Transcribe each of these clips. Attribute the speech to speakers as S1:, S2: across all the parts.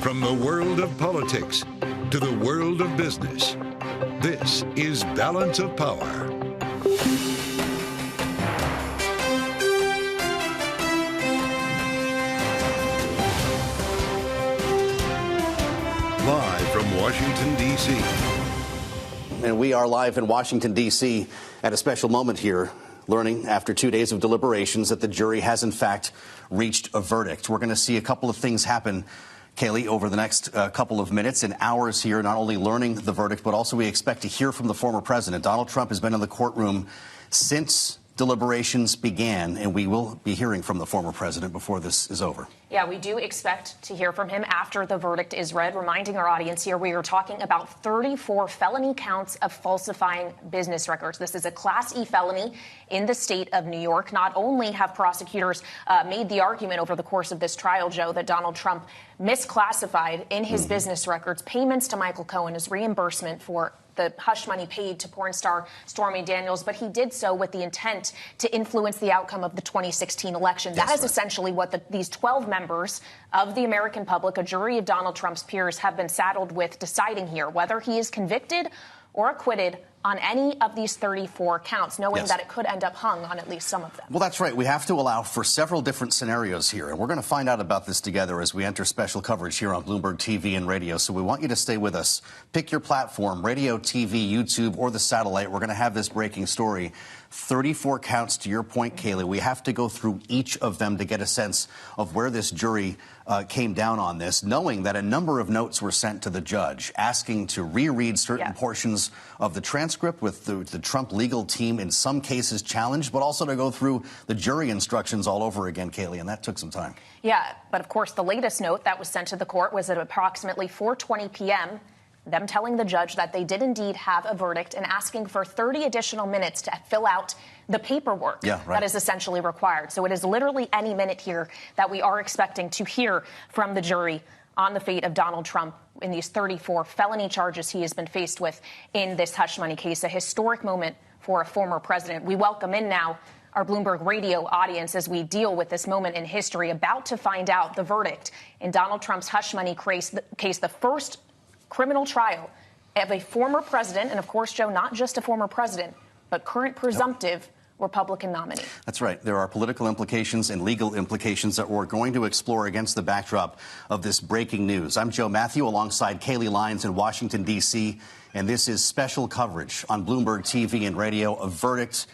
S1: From the world of politics to the world of business, this is Balance of Power. Live from Washington, D.C.
S2: And we are live in Washington, D.C. at a special moment here, learning after 2 days of deliberations that the jury has, in fact, reached a verdict. We're going to see a couple of things happen, Kailey, over the next couple of minutes and hours here, not only learning the verdict, but also we expect to hear from the former president. Donald Trump has been in the courtroom since deliberations began, and we will be hearing from the former president before this is over.
S3: Yeah, we do expect to hear from him after the verdict is read. Reminding our audience here, we are talking about 34 felony counts of falsifying business records. This is a Class E felony in the state of New York. Not only have prosecutors made the argument over the course of this trial, Joe, that Donald Trump misclassified in his business records payments to Michael Cohen as reimbursement for the hush money paid to porn star Stormy Daniels, but he did so with the intent to influence the outcome of the 2016 election. That is essentially what these 12 members of the American public, a jury of Donald Trump's peers, have been saddled with deciding here whether he is convicted or acquitted on any of these 34 counts, knowing that it could end up hung on at least some of them.
S2: Well, that's right. We have to allow for several different scenarios here, and we're going to find out about this together as we enter special coverage here on Bloomberg TV and radio. So we want you to stay with us. Pick your platform, radio, TV, YouTube, or the satellite. We're going to have this breaking story. 34 counts, to your point, Kailey. We have to go through each of them to get a sense of where this jury came down on this, knowing that a number of notes were sent to the judge asking to reread certain portions of the transcript with the Trump legal team in some cases challenged, but also to go through the jury instructions all over again, Kailey, and that took some time.
S3: Yeah, but of course, the latest note that was sent to the court was at approximately 4:20 p.m., them telling the judge that they did indeed have a verdict and asking for 30 additional minutes to fill out the paperwork that is essentially required. So it is literally any minute here that we are expecting to hear from the jury on the fate of Donald Trump in these 34 felony charges he has been faced with in this hush money case, a historic moment for a former president. We welcome in now our Bloomberg radio audience as we deal with this moment in history, about to find out the verdict in Donald Trump's hush money case, the first criminal trial of a former president, and of course, Joe, not just a former president, but current presumptive Republican nominee.
S2: That's right. There are political implications and legal implications that we're going to explore against the backdrop of this breaking news. I'm Joe Matthew alongside Kailey Lyons in Washington, D.C., and this is special coverage on Bloomberg TV and radio, a verdict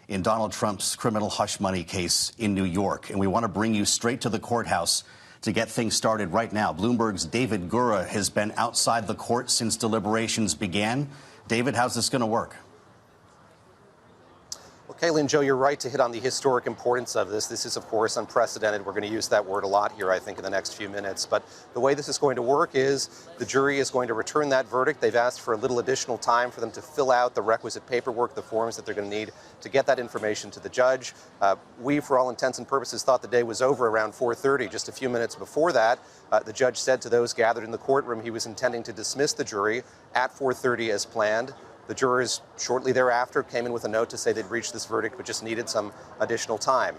S2: in Donald Trump's criminal hush money case in New York. And we want to bring you straight to the courthouse to get things started right now. Bloomberg's David Gura has been outside the court since deliberations began. David, how's this going to work?
S4: Well, Kailey and Joe, you're right to hit on the historic importance of this. This is, of course, unprecedented. We're going to use that word a lot here, I think, in the next few minutes. But the way this is going to work is the jury is going to return that verdict. They've asked for a little additional time for them to fill out the requisite paperwork, the forms that they're going to need to get that information to the judge. We, for all intents and purposes, thought the day was over around 4:30. Just a few minutes before that, the judge said to those gathered in the courtroom he was intending to dismiss the jury at 4:30 as planned. The jurors shortly thereafter came in with a note to say they'd reached this verdict but just needed some additional time.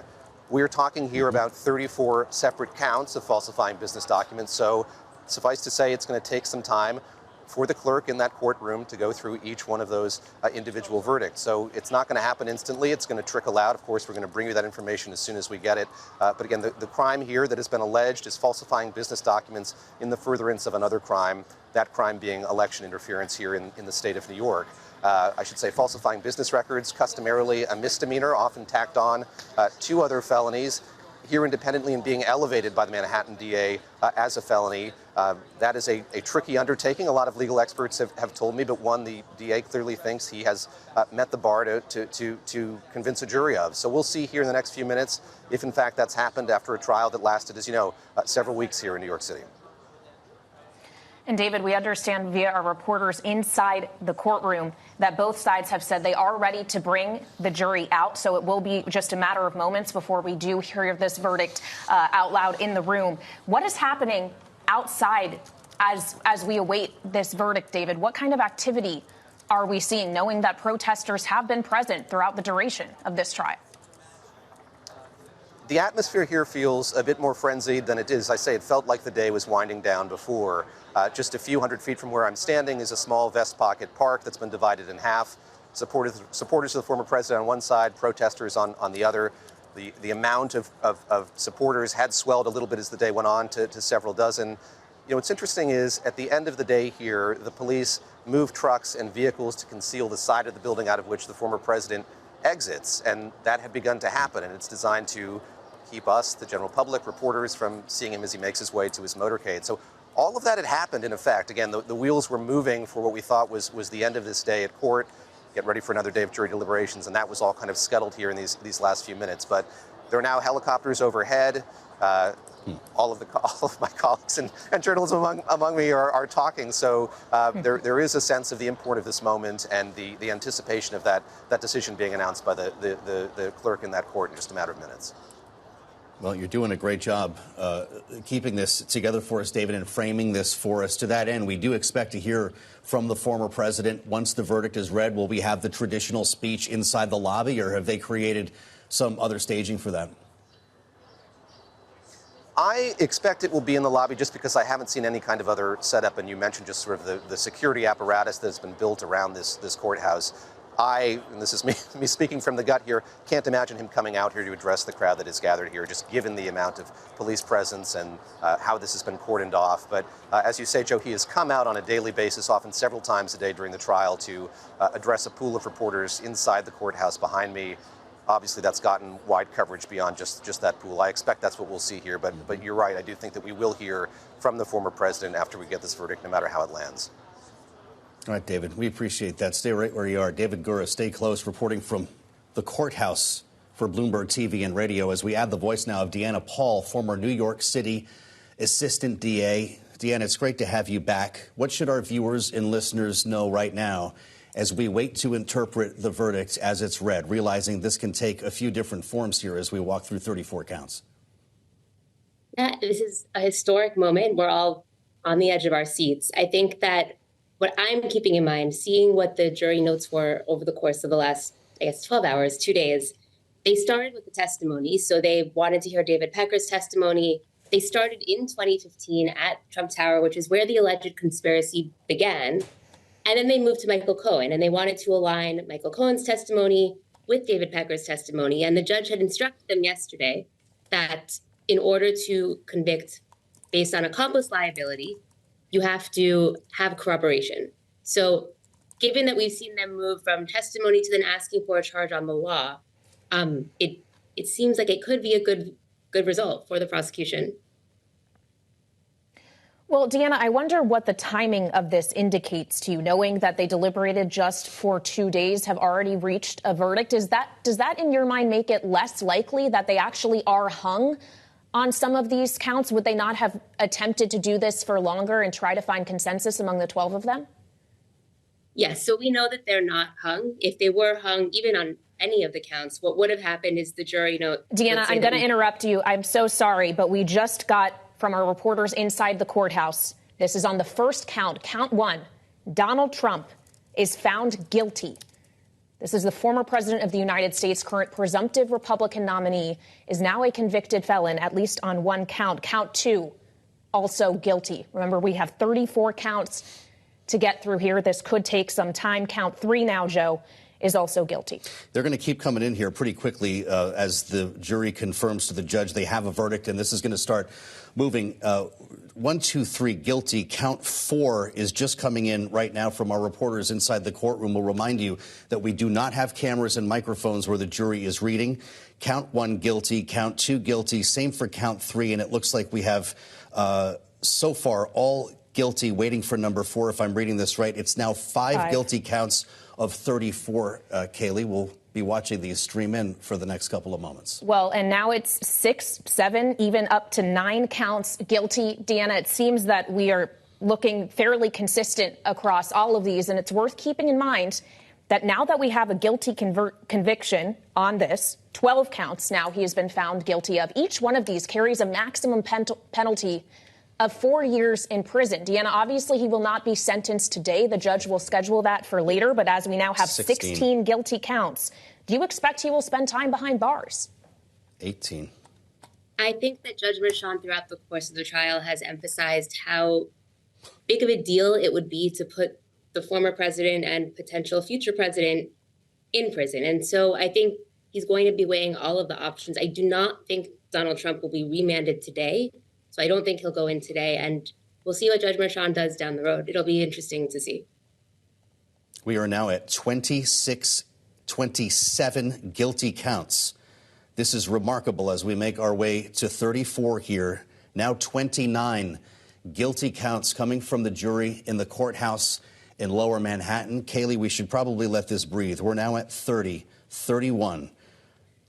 S4: We're talking here about 34 separate counts of falsifying business documents, so suffice to say it's going to take some time for the clerk in that courtroom to go through each one of those individual verdicts. So it's not going to happen instantly. It's going to trickle out. Of course, we're going to bring you that information as soon as we get it. But again, the crime here that has been alleged is falsifying business documents in the furtherance of another crime, that crime being election interference here in the state of New York. I should say falsifying business records, customarily a misdemeanor, often tacked on two other felonies, here independently and being elevated by the Manhattan DA as a felony. That is a tricky undertaking. A lot of legal experts have told me, but one the DA clearly thinks he has met the bar to convince a jury of. So we'll see here in the next few minutes if, in fact, that's happened after a trial that lasted, as you know, several weeks here in New York City.
S3: And David, we understand via our reporters inside the courtroom that both sides have said they are ready to bring the jury out. So it will be just a matter of moments before we do hear this verdict out loud in the room. What is happening outside as we await this verdict, David? What kind of activity are we seeing, knowing that protesters have been present throughout the duration of this trial?
S4: The atmosphere here feels a bit more frenzied than it is. I say it felt like the day was winding down before. Just a few hundred feet from where I'm standing is a small vest pocket park that's been divided in half. Supporters of the former president on one side, protesters on the other. The amount of supporters had swelled a little bit as the day went on to several dozen. You know, what's interesting is at the end of the day here, the police moved trucks and vehicles to conceal the side of the building out of which the former president exits. And that had begun to happen. And it's designed to keep us, the general public, reporters, from seeing him as he makes his way to his motorcade. So all of that had happened, in effect. Again, the wheels were moving for what we thought was the end of this day at court. Get ready for another day of jury deliberations, and that was all kind of scuttled here in these last few minutes. But there are now helicopters overhead. All of my colleagues and journalists among me are talking. So there is a sense of the import of this moment and the anticipation of that decision being announced by the clerk in that court in just a matter of minutes.
S2: Well, you're doing a great job keeping this together for us, David, and framing this for us. To that end, we do expect to hear from the former president. Once the verdict is read, will we have the traditional speech inside the lobby, or have they created some other staging for that?
S4: I expect it will be in the lobby just because I haven't seen any kind of other setup. And you mentioned just sort of the security apparatus that's been built around this courthouse. And this is me speaking from the gut here, can't imagine him coming out here to address the crowd that is gathered here, just given the amount of police presence and how this has been cordoned off. But as you say, Joe, he has come out on a daily basis, often several times a day during the trial, to address a pool of reporters inside the courthouse behind me. Obviously, that's gotten wide coverage beyond just that pool. I expect that's what we'll see here. But you're right. I do think that we will hear from the former president after we get this verdict, no matter how it lands.
S2: All right, David, we appreciate that. Stay right where you are. David Gura, stay close, reporting from the courthouse for Bloomberg TV and radio, as we add the voice now of Deanna Paul, former New York City Assistant DA. Deanna, it's great to have you back. What should our viewers and listeners know right now as we wait to interpret the verdict as it's read, realizing this can take a few different forms here as we walk through 34 counts?
S5: This is a historic moment. We're all on the edge of our seats. I think that what I'm keeping in mind, seeing what the jury notes were over the course of the last, 12 hours, 2 days, they started with the testimony. So they wanted to hear David Pecker's testimony. They started in 2015 at Trump Tower, which is where the alleged conspiracy began. And then they moved to Michael Cohen, and they wanted to align Michael Cohen's testimony with David Pecker's testimony. And the judge had instructed them yesterday that in order to convict based on accomplice liability, you have to have corroboration. So given that we've seen them move from testimony to then asking for a charge on the law, it seems like it could be a good result for the prosecution.
S3: Well, Deanna, I wonder what the timing of this indicates to you, knowing that they deliberated just for 2 days, have already reached a verdict. Does that, in your mind, make it less likely that they actually are hung on some of these counts? Would they not have attempted to do this for longer and try to find consensus among the 12 of them?
S5: Yes, so we know that they're not hung. If they were hung, even on any of the counts, what would have happened is the jury note.
S3: Deanna, I'm going to interrupt you. I'm so sorry, but we just got from our reporters inside the courthouse. This is on the first count, count 1. Donald Trump is found guilty. This is the former president of the United States, current presumptive Republican nominee, is now a convicted felon, at least on one count. Count 2, also guilty. Remember, we have 34 counts to get through here. This could take some time. Count 3 now, Joe, is also guilty. They're
S2: going to keep coming in here pretty quickly as the jury confirms to the judge they have a verdict, and this is going to start moving. 1, 2, 3, guilty. Count 4 is just coming in right now from our reporters inside the courtroom. We'll remind you that we do not have cameras and microphones where the jury is reading. Count 1, guilty. Count 2, guilty. Same for count 3. And it looks like we have so far all guilty, waiting for number 4, if I'm reading this right. It's now 5 guilty counts of 34. Kailey, we'll be watching these stream in for the next couple of moments.
S3: Well, and now it's 6, 7, even up to 9 counts guilty. Deanna, it seems that we are looking fairly consistent across all of these, and it's worth keeping in mind that now that we have a guilty conviction on this, 12 counts now he has been found guilty of. Each one of these carries a maximum penalty of 4 years in prison. Deanna, obviously he will not be sentenced today. The judge will schedule that for later. But as we now have 16 guilty counts, do you expect he will spend time behind bars?
S2: 18.
S5: I think that Judge Merchan throughout the course of the trial has emphasized how big of a deal it would be to put the former president and potential future president in prison. And so I think he's going to be weighing all of the options. I do not think Donald Trump will be remanded today. So I don't think he'll go in today. And we'll see what Judge Merchan does down the road. It'll be interesting to see.
S2: We are now at 27 guilty counts. This is remarkable as we make our way to 34 here. Now 29 guilty counts coming from the jury in the courthouse in Lower Manhattan. Kailey, we should probably let this breathe. We're now at 30, 31,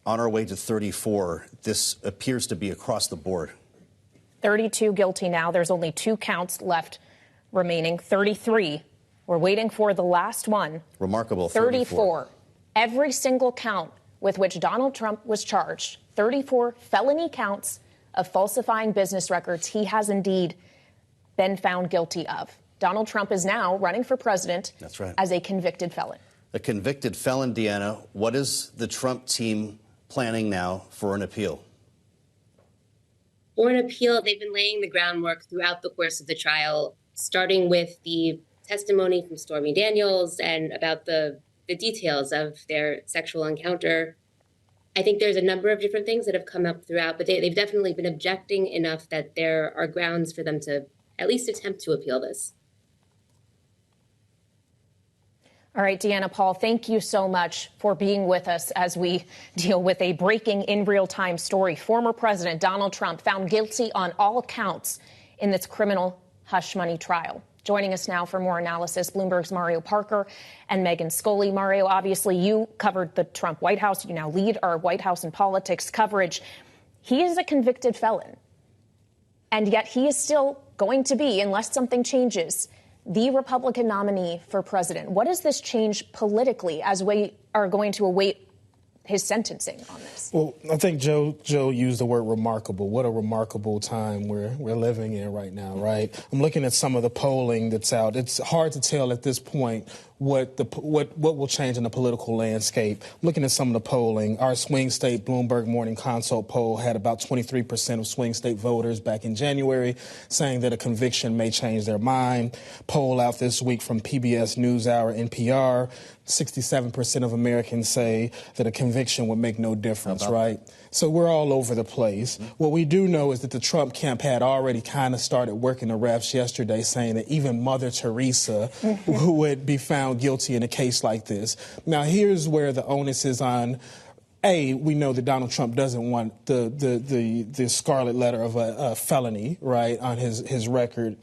S2: on our way to 34. This appears to be across the board.
S3: 32 guilty now. There's only 2 counts left remaining. 33. We're waiting for the last one.
S2: Remarkable.
S3: 34. Every single count with which Donald Trump was charged, 34 felony counts of falsifying business records, he has indeed been found guilty of. Donald Trump is now running for president.
S2: That's right.
S3: As a convicted felon.
S2: A convicted felon, Deanna. What is the Trump team planning now for an appeal?
S5: For an appeal, they've been laying the groundwork throughout the course of the trial, starting with the testimony from Stormy Daniels and about the details of their sexual encounter. I think there's a number of different things that have come up throughout, but they've definitely been objecting enough that there are grounds for them to at least attempt to appeal this.
S3: All right, Deanna, Paul, thank you so much for being with us as we deal with a breaking in real time story. Former President Donald Trump found guilty on all counts in this criminal hush money trial. Joining us now for more analysis, Bloomberg's Mario Parker and Megan Scully. Mario, obviously, you covered the Trump White House. You now lead our White House and politics coverage. He is a convicted felon, and yet he is still going to be, unless something changes, the Republican nominee for president. What does this change politically as we are going to await his sentencing on this?
S6: Well, I think Joe used the word remarkable. What a remarkable time we're living in right now, right? I'm looking at some of the polling that's out. It's hard to tell at this point what will change in the political landscape. Looking at some of the polling, our swing state Bloomberg Morning Consult poll had about 23% of swing state voters back in January saying that a conviction may change their mind. Poll out this week from PBS NewsHour, NPR, 67% of Americans say that a conviction would make no difference, right? So we're all over the place. What we do know is that the Trump camp had already kind of started working the refs yesterday, saying that even Mother Teresa would be found guilty in a case like this. Now, here's where the onus is on. We know that Donald Trump doesn't want the scarlet letter of a felony, right, on his record.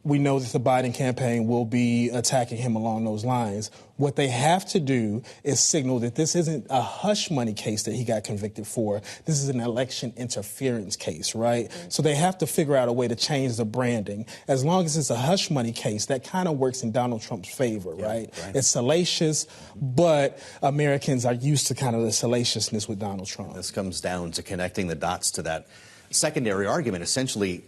S6: We know that the Biden campaign will be attacking him along those lines. What they have to do is signal that this isn't a hush money case that he got convicted for. This is an election interference case, right? So they have to figure out a way to change the branding. As long as it's a hush money case, that kind of works in Donald Trump's favor, right? It's salacious, but Americans are used to kind of the salaciousness with Donald Trump.
S2: This comes down to connecting the dots to that secondary argument. Essentially,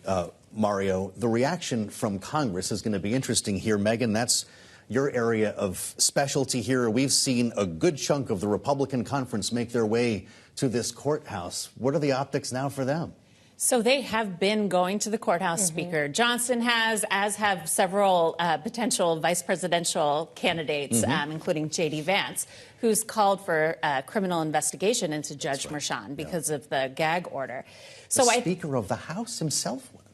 S2: Mario, the reaction from Congress is going to be interesting here. Megan, that's your area of specialty here. We've seen a good chunk of the Republican conference make their way to this courthouse. What are the optics now for them?
S7: So they have been going to the courthouse. Speaker Johnson has, as have several potential vice presidential candidates, including J.D. Vance, who's called for a criminal investigation into Judge Merchan because of the gag order.
S2: So the Speaker of the House himself went.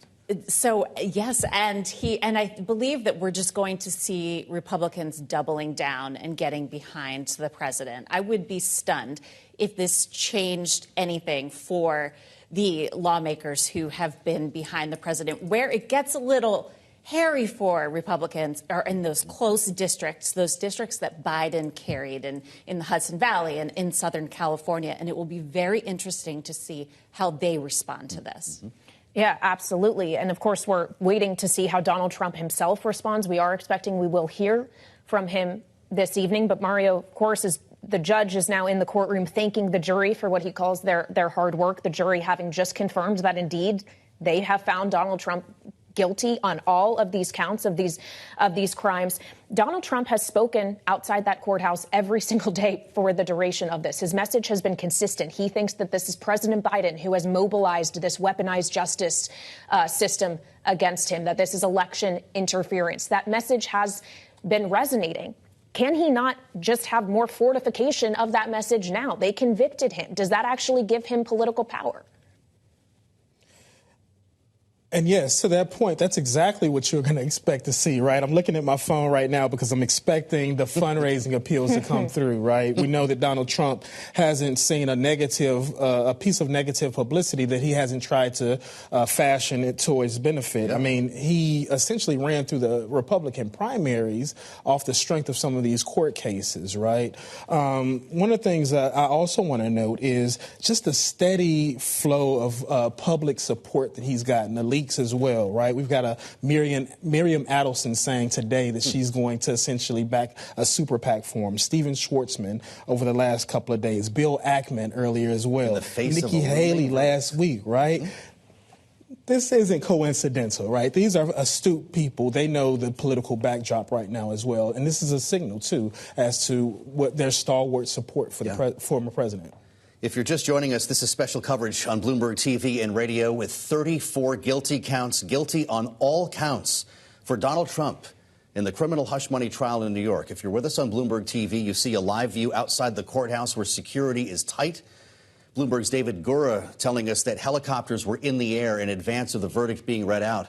S7: So, yes, and I believe that we're just going to see Republicans doubling down and getting behind the president. I would be stunned if this changed anything for the lawmakers who have been behind the president. Where it gets a little hairy for Republicans are in those close districts, those districts that Biden carried in the Hudson Valley and in Southern California. And it will be very interesting to see how they respond to this.
S3: Yeah, absolutely. And of course, we're waiting to see how Donald Trump himself responds. We are expecting we will hear from him this evening. But Mario, of course, the judge is now in the courtroom thanking the jury for what he calls their hard work. The jury having just confirmed that indeed they have found Donald Trump guilty on all of these counts of these crimes. Donald Trump has spoken outside that courthouse every single day for the duration of this. His message has been consistent. He thinks that this is President Biden who has mobilized this weaponized justice system against him, that this is election interference. That message has been resonating. Can he not just have more fortification of that message now? They convicted him. Does that actually give him political power?
S6: And yes, to that point, that's exactly what you're going to expect to see, right? I'm looking at my phone right now because I'm expecting the fundraising appeals to come through, right? We know that Donald Trump hasn't seen a piece of negative publicity that he hasn't tried to fashion it to his benefit. I mean, he essentially ran through the Republican primaries off the strength of some of these court cases, right? One of the things I also want to note is just the steady flow of public support that he's gotten, the leaks as well, right? We've got a Miriam Adelson saying today that she's going to essentially back a super PAC for him. Stephen Schwartzman over the last couple of days. Bill Ackman earlier as well. Nikki Haley last week, right? This isn't coincidental, right? These are astute people. They know the political backdrop right now as well. And this is a signal, too, as to what their stalwart support for the former president.
S2: If you're just joining us, this is special coverage on Bloomberg TV and radio with 34 guilty counts, guilty on all counts for Donald Trump in the criminal hush money trial in New York. If you're with us on Bloomberg TV, you see a live view outside the courthouse where security is tight. Bloomberg's David Gura telling us that helicopters were in the air in advance of the verdict being read out.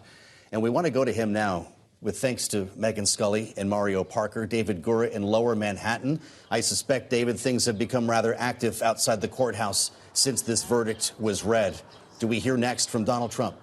S2: And we want to go to him now. With thanks to Megan Scully and Mario Parker, David Gura in Lower Manhattan. I suspect, David, things have become rather active outside the courthouse since this verdict was read. Do we hear next from Donald Trump?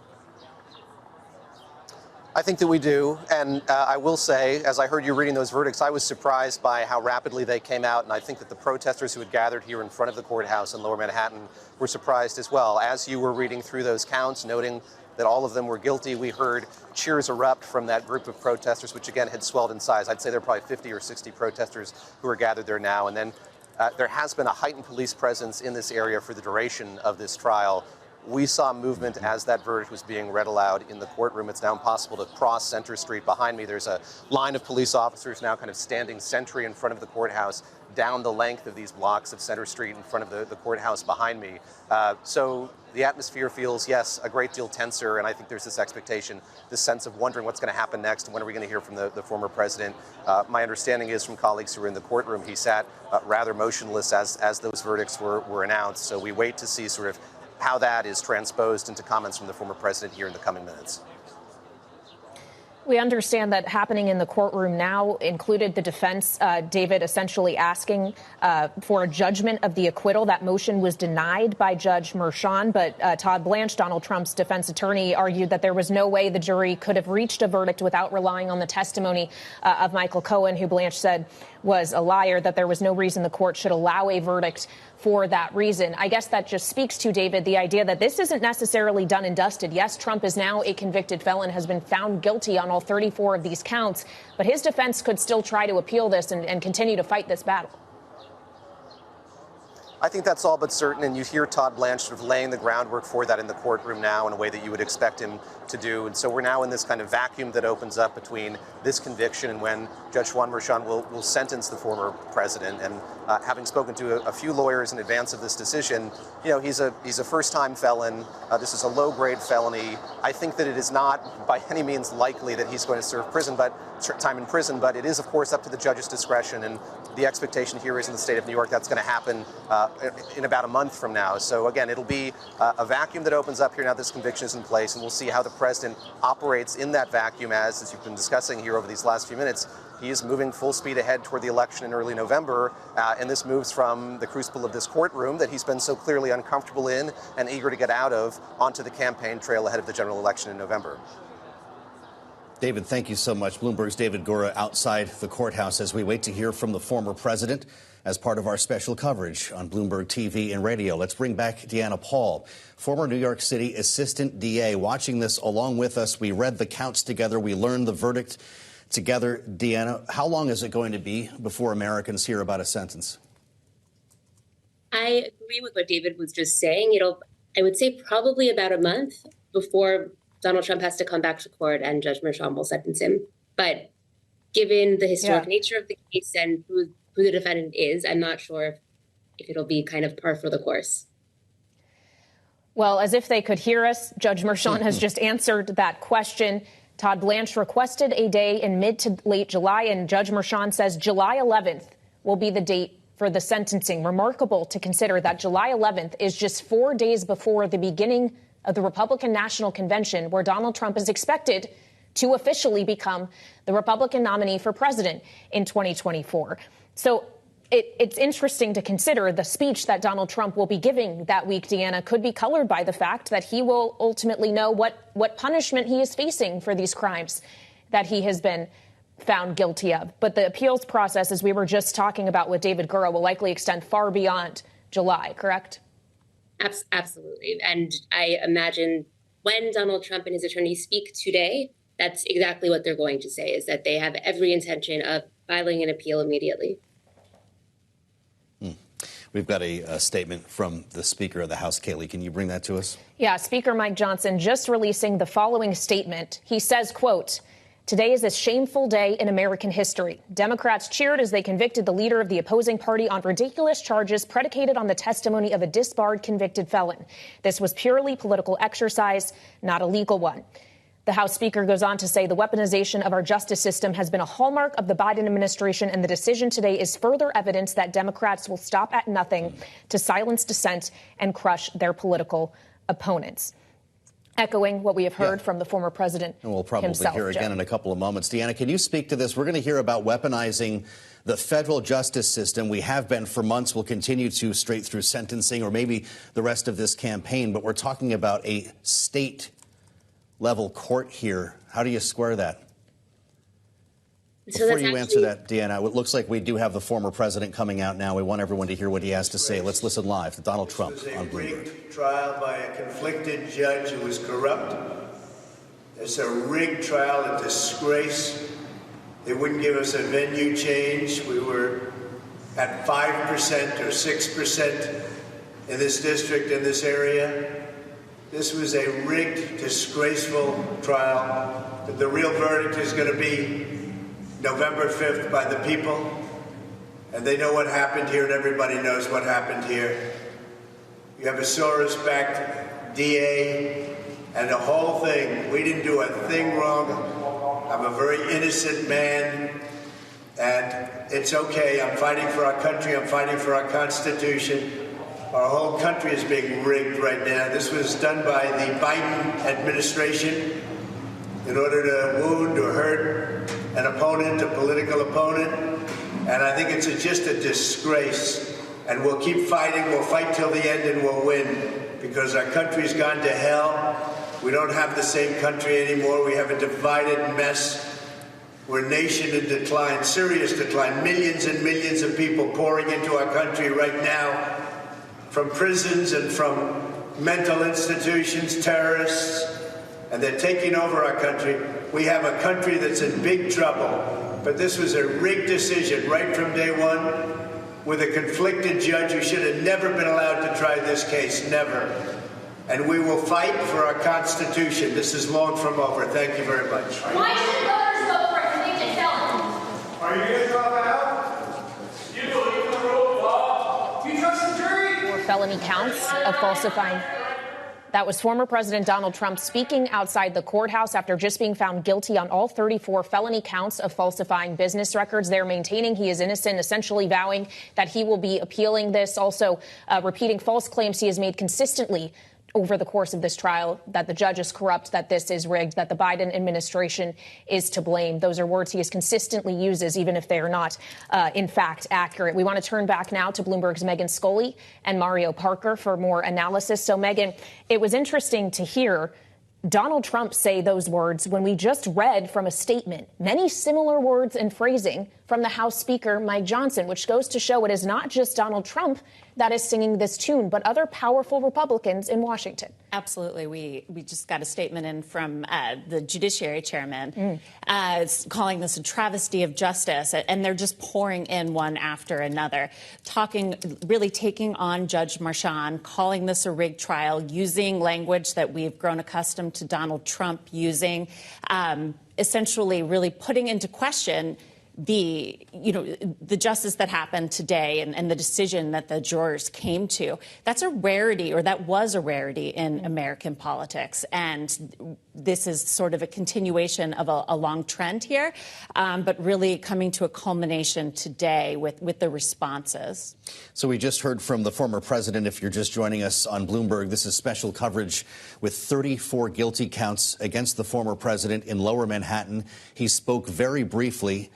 S4: I think that we do. And I will say, as I heard you reading those verdicts, I was surprised by how rapidly they came out. And I think that the protesters who had gathered here in front of the courthouse in Lower Manhattan were surprised as well. As you were reading through those counts, noting that all of them were guilty, we heard cheers erupt from that group of protesters, which again had swelled in size. I'd say there are probably 50 or 60 protesters who are gathered there now. And then there has been a heightened police presence in this area for the duration of this trial. We saw movement as that verdict was being read aloud in the courtroom. It's now impossible to cross Center Street behind me. There's a line of police officers now kind of standing sentry in front of the courthouse down the length of these blocks of Center Street in front of the courthouse behind me. So the atmosphere feels, yes, a great deal tenser, and I think there's this expectation, this sense of wondering what's going to happen next and when are we going to hear from the former president. My understanding is from colleagues who were in the courtroom, he sat rather motionless as those verdicts were announced. So we wait to see sort of how that is transposed into comments from the former president here in the coming minutes.
S3: We understand that happening in the courtroom now included the defense, David, essentially asking for a judgment of the acquittal. That motion was denied by Judge Merchan, but Todd Blanche, Donald Trump's defense attorney, argued that there was no way the jury could have reached a verdict without relying on the testimony of Michael Cohen, who Blanche said was a liar, that there was no reason the court should allow a verdict for that reason. I guess that just speaks to, David, the idea that this isn't necessarily done and dusted. Yes, Trump is now a convicted felon, has been found guilty on all 34 of these counts, but his defense could still try to appeal this and continue to fight this battle.
S4: I think that's all but certain, and you hear Todd Blanche sort of laying the groundwork for that in the courtroom now in a way that you would expect him to do. And so we're now in this kind of vacuum that opens up between this conviction and when Judge Juan Merchan will sentence the former president. And having spoken to a few lawyers in advance of this decision, you know, he's a first-time felon. This is a low-grade felony. I think that it is not by any means likely that he's going to serve time in prison, but it is, of course, up to the judge's discretion. And the expectation here is in the state of New York that's going to happen in about a month from now. So again, it'll be a vacuum that opens up here now this conviction is in place, and we'll see how the president operates in that vacuum as you've been discussing here over these last few minutes. He is moving full speed ahead toward the election in early November, and this moves from the crucible of this courtroom that he's been so clearly uncomfortable in and eager to get out of onto the campaign trail ahead of the general election in November.
S2: David, thank you so much. Bloomberg's David Gura outside the courthouse as we wait to hear from the former president as part of our special coverage on Bloomberg TV and radio. Let's bring back Deanna Paul, former New York City Assistant DA, watching this along with us. We read the counts together. We learned the verdict together. Deanna, how long is it going to be before Americans hear about a sentence?
S5: I agree with what David was just saying. I would say probably about a month before Donald Trump has to come back to court and Judge Merchan will sentence him. But given the historic nature of the case and who the defendant is, I'm not sure if it'll be kind of par for the course.
S3: Well, as if they could hear us, Judge Merchan has just answered that question. Todd Blanche requested a day in mid to late July, and Judge Merchan says July 11th will be the date for the sentencing. Remarkable to consider that July 11th is just 4 days before the beginning of the Republican National Convention, where Donald Trump is expected to officially become the Republican nominee for president in 2024. So it's interesting to consider the speech that Donald Trump will be giving that week, Deanna, could be colored by the fact that he will ultimately know what punishment he is facing for these crimes that he has been found guilty of. But the appeals process, as we were just talking about with David Gura, will likely extend far beyond July, correct?
S5: Absolutely. And I imagine when Donald Trump and his attorneys speak today, that's exactly what they're going to say, is that they have every intention of filing an appeal immediately.
S2: We've got a statement from the Speaker of the House, Kailey. Can you bring that to us?
S3: Yeah, Speaker Mike Johnson just releasing the following statement. He says, quote, "Today is a shameful day in American history. Democrats cheered as they convicted the leader of the opposing party on ridiculous charges predicated on the testimony of a disbarred convicted felon. This was purely political exercise, not a legal one." The House Speaker goes on to say the weaponization of our justice system has been a hallmark of the Biden administration, and the decision today is further evidence that Democrats will stop at nothing to silence dissent and crush their political opponents. Echoing what we have heard from the former president himself.
S2: And we'll probably hear again in a couple of moments. Deanna, can you speak to this? We're going to hear about weaponizing the federal justice system. We have been for months. We'll continue to straight through sentencing or maybe the rest of this campaign. But we're talking about a state level court here. How do you square that? Before you answer that, Deanna, it looks like we do have the former president coming out now. We want everyone to hear what he has to say. Let's listen live to Donald Trump on Bloomberg.
S8: Rigged trial by a conflicted judge who was corrupt. It's a rigged trial, a disgrace. They wouldn't give us a venue change. We were at 5% or 6% in this district, in this area. This was a rigged, disgraceful trial. The real verdict is going to be November 5th by the people. And they know what happened here, and everybody knows what happened here. You have a Soros-backed DA and the whole thing. We didn't do a thing wrong. I'm a very innocent man, and it's okay. I'm fighting for our country. I'm fighting for our Constitution. Our whole country is being rigged right now. This was done by the Biden administration in order to wound or hurt an opponent, a political opponent. And I think it's just a disgrace. And we'll keep fighting. We'll fight till the end and we'll win, because our country's gone to hell. We don't have the same country anymore. We have a divided mess. We're a nation in decline, serious decline. Millions and millions of people pouring into our country right now, from prisons and from mental institutions, terrorists, and they're taking over our country. We have a country that's in big trouble. But this was a rigged decision right from day one, with a conflicted judge who should have never been allowed to try this case, never. And we will fight for our Constitution. This is long from over. Thank you very much.
S9: Why should voters vote for a convicted felon?
S10: Are you going to drop out? You believe in the rule of law? Do you trust the jury?
S3: Felony counts of falsifying. That was former President Donald Trump speaking outside the courthouse after just being found guilty on all 34 felony counts of falsifying business records. They're maintaining he is innocent, essentially vowing that he will be appealing this, also repeating false claims he has made consistently over the course of this trial, that the judge is corrupt, that this is rigged, that the Biden administration is to blame. Those are words he has consistently uses, even if they are not, in fact, accurate. We want to turn back now to Bloomberg's Megan Scully and Mario Parker for more analysis. So, Megan, it was interesting to hear Donald Trump say those words when we just read from a statement, many similar words and phrasing from the House Speaker, Mike Johnson, which goes to show it is not just Donald Trump that is singing this tune, but other powerful Republicans in Washington.
S7: Absolutely. We just got a statement in from the Judiciary Chairman calling this a travesty of justice, and they're just pouring in one after another, really taking on Judge Marchand, calling this a rigged trial, using language that we've grown accustomed to Donald Trump using, essentially really putting into question the justice that happened today and the decision that the jurors came to. That's a rarity, or that was a rarity in American politics. And this is sort of a continuation of a long trend here, but really coming to a culmination today with the responses.
S2: So we just heard from the former president. If you're just joining us on Bloomberg, this is special coverage with 34 guilty counts against the former president in Lower Manhattan. He spoke very briefly,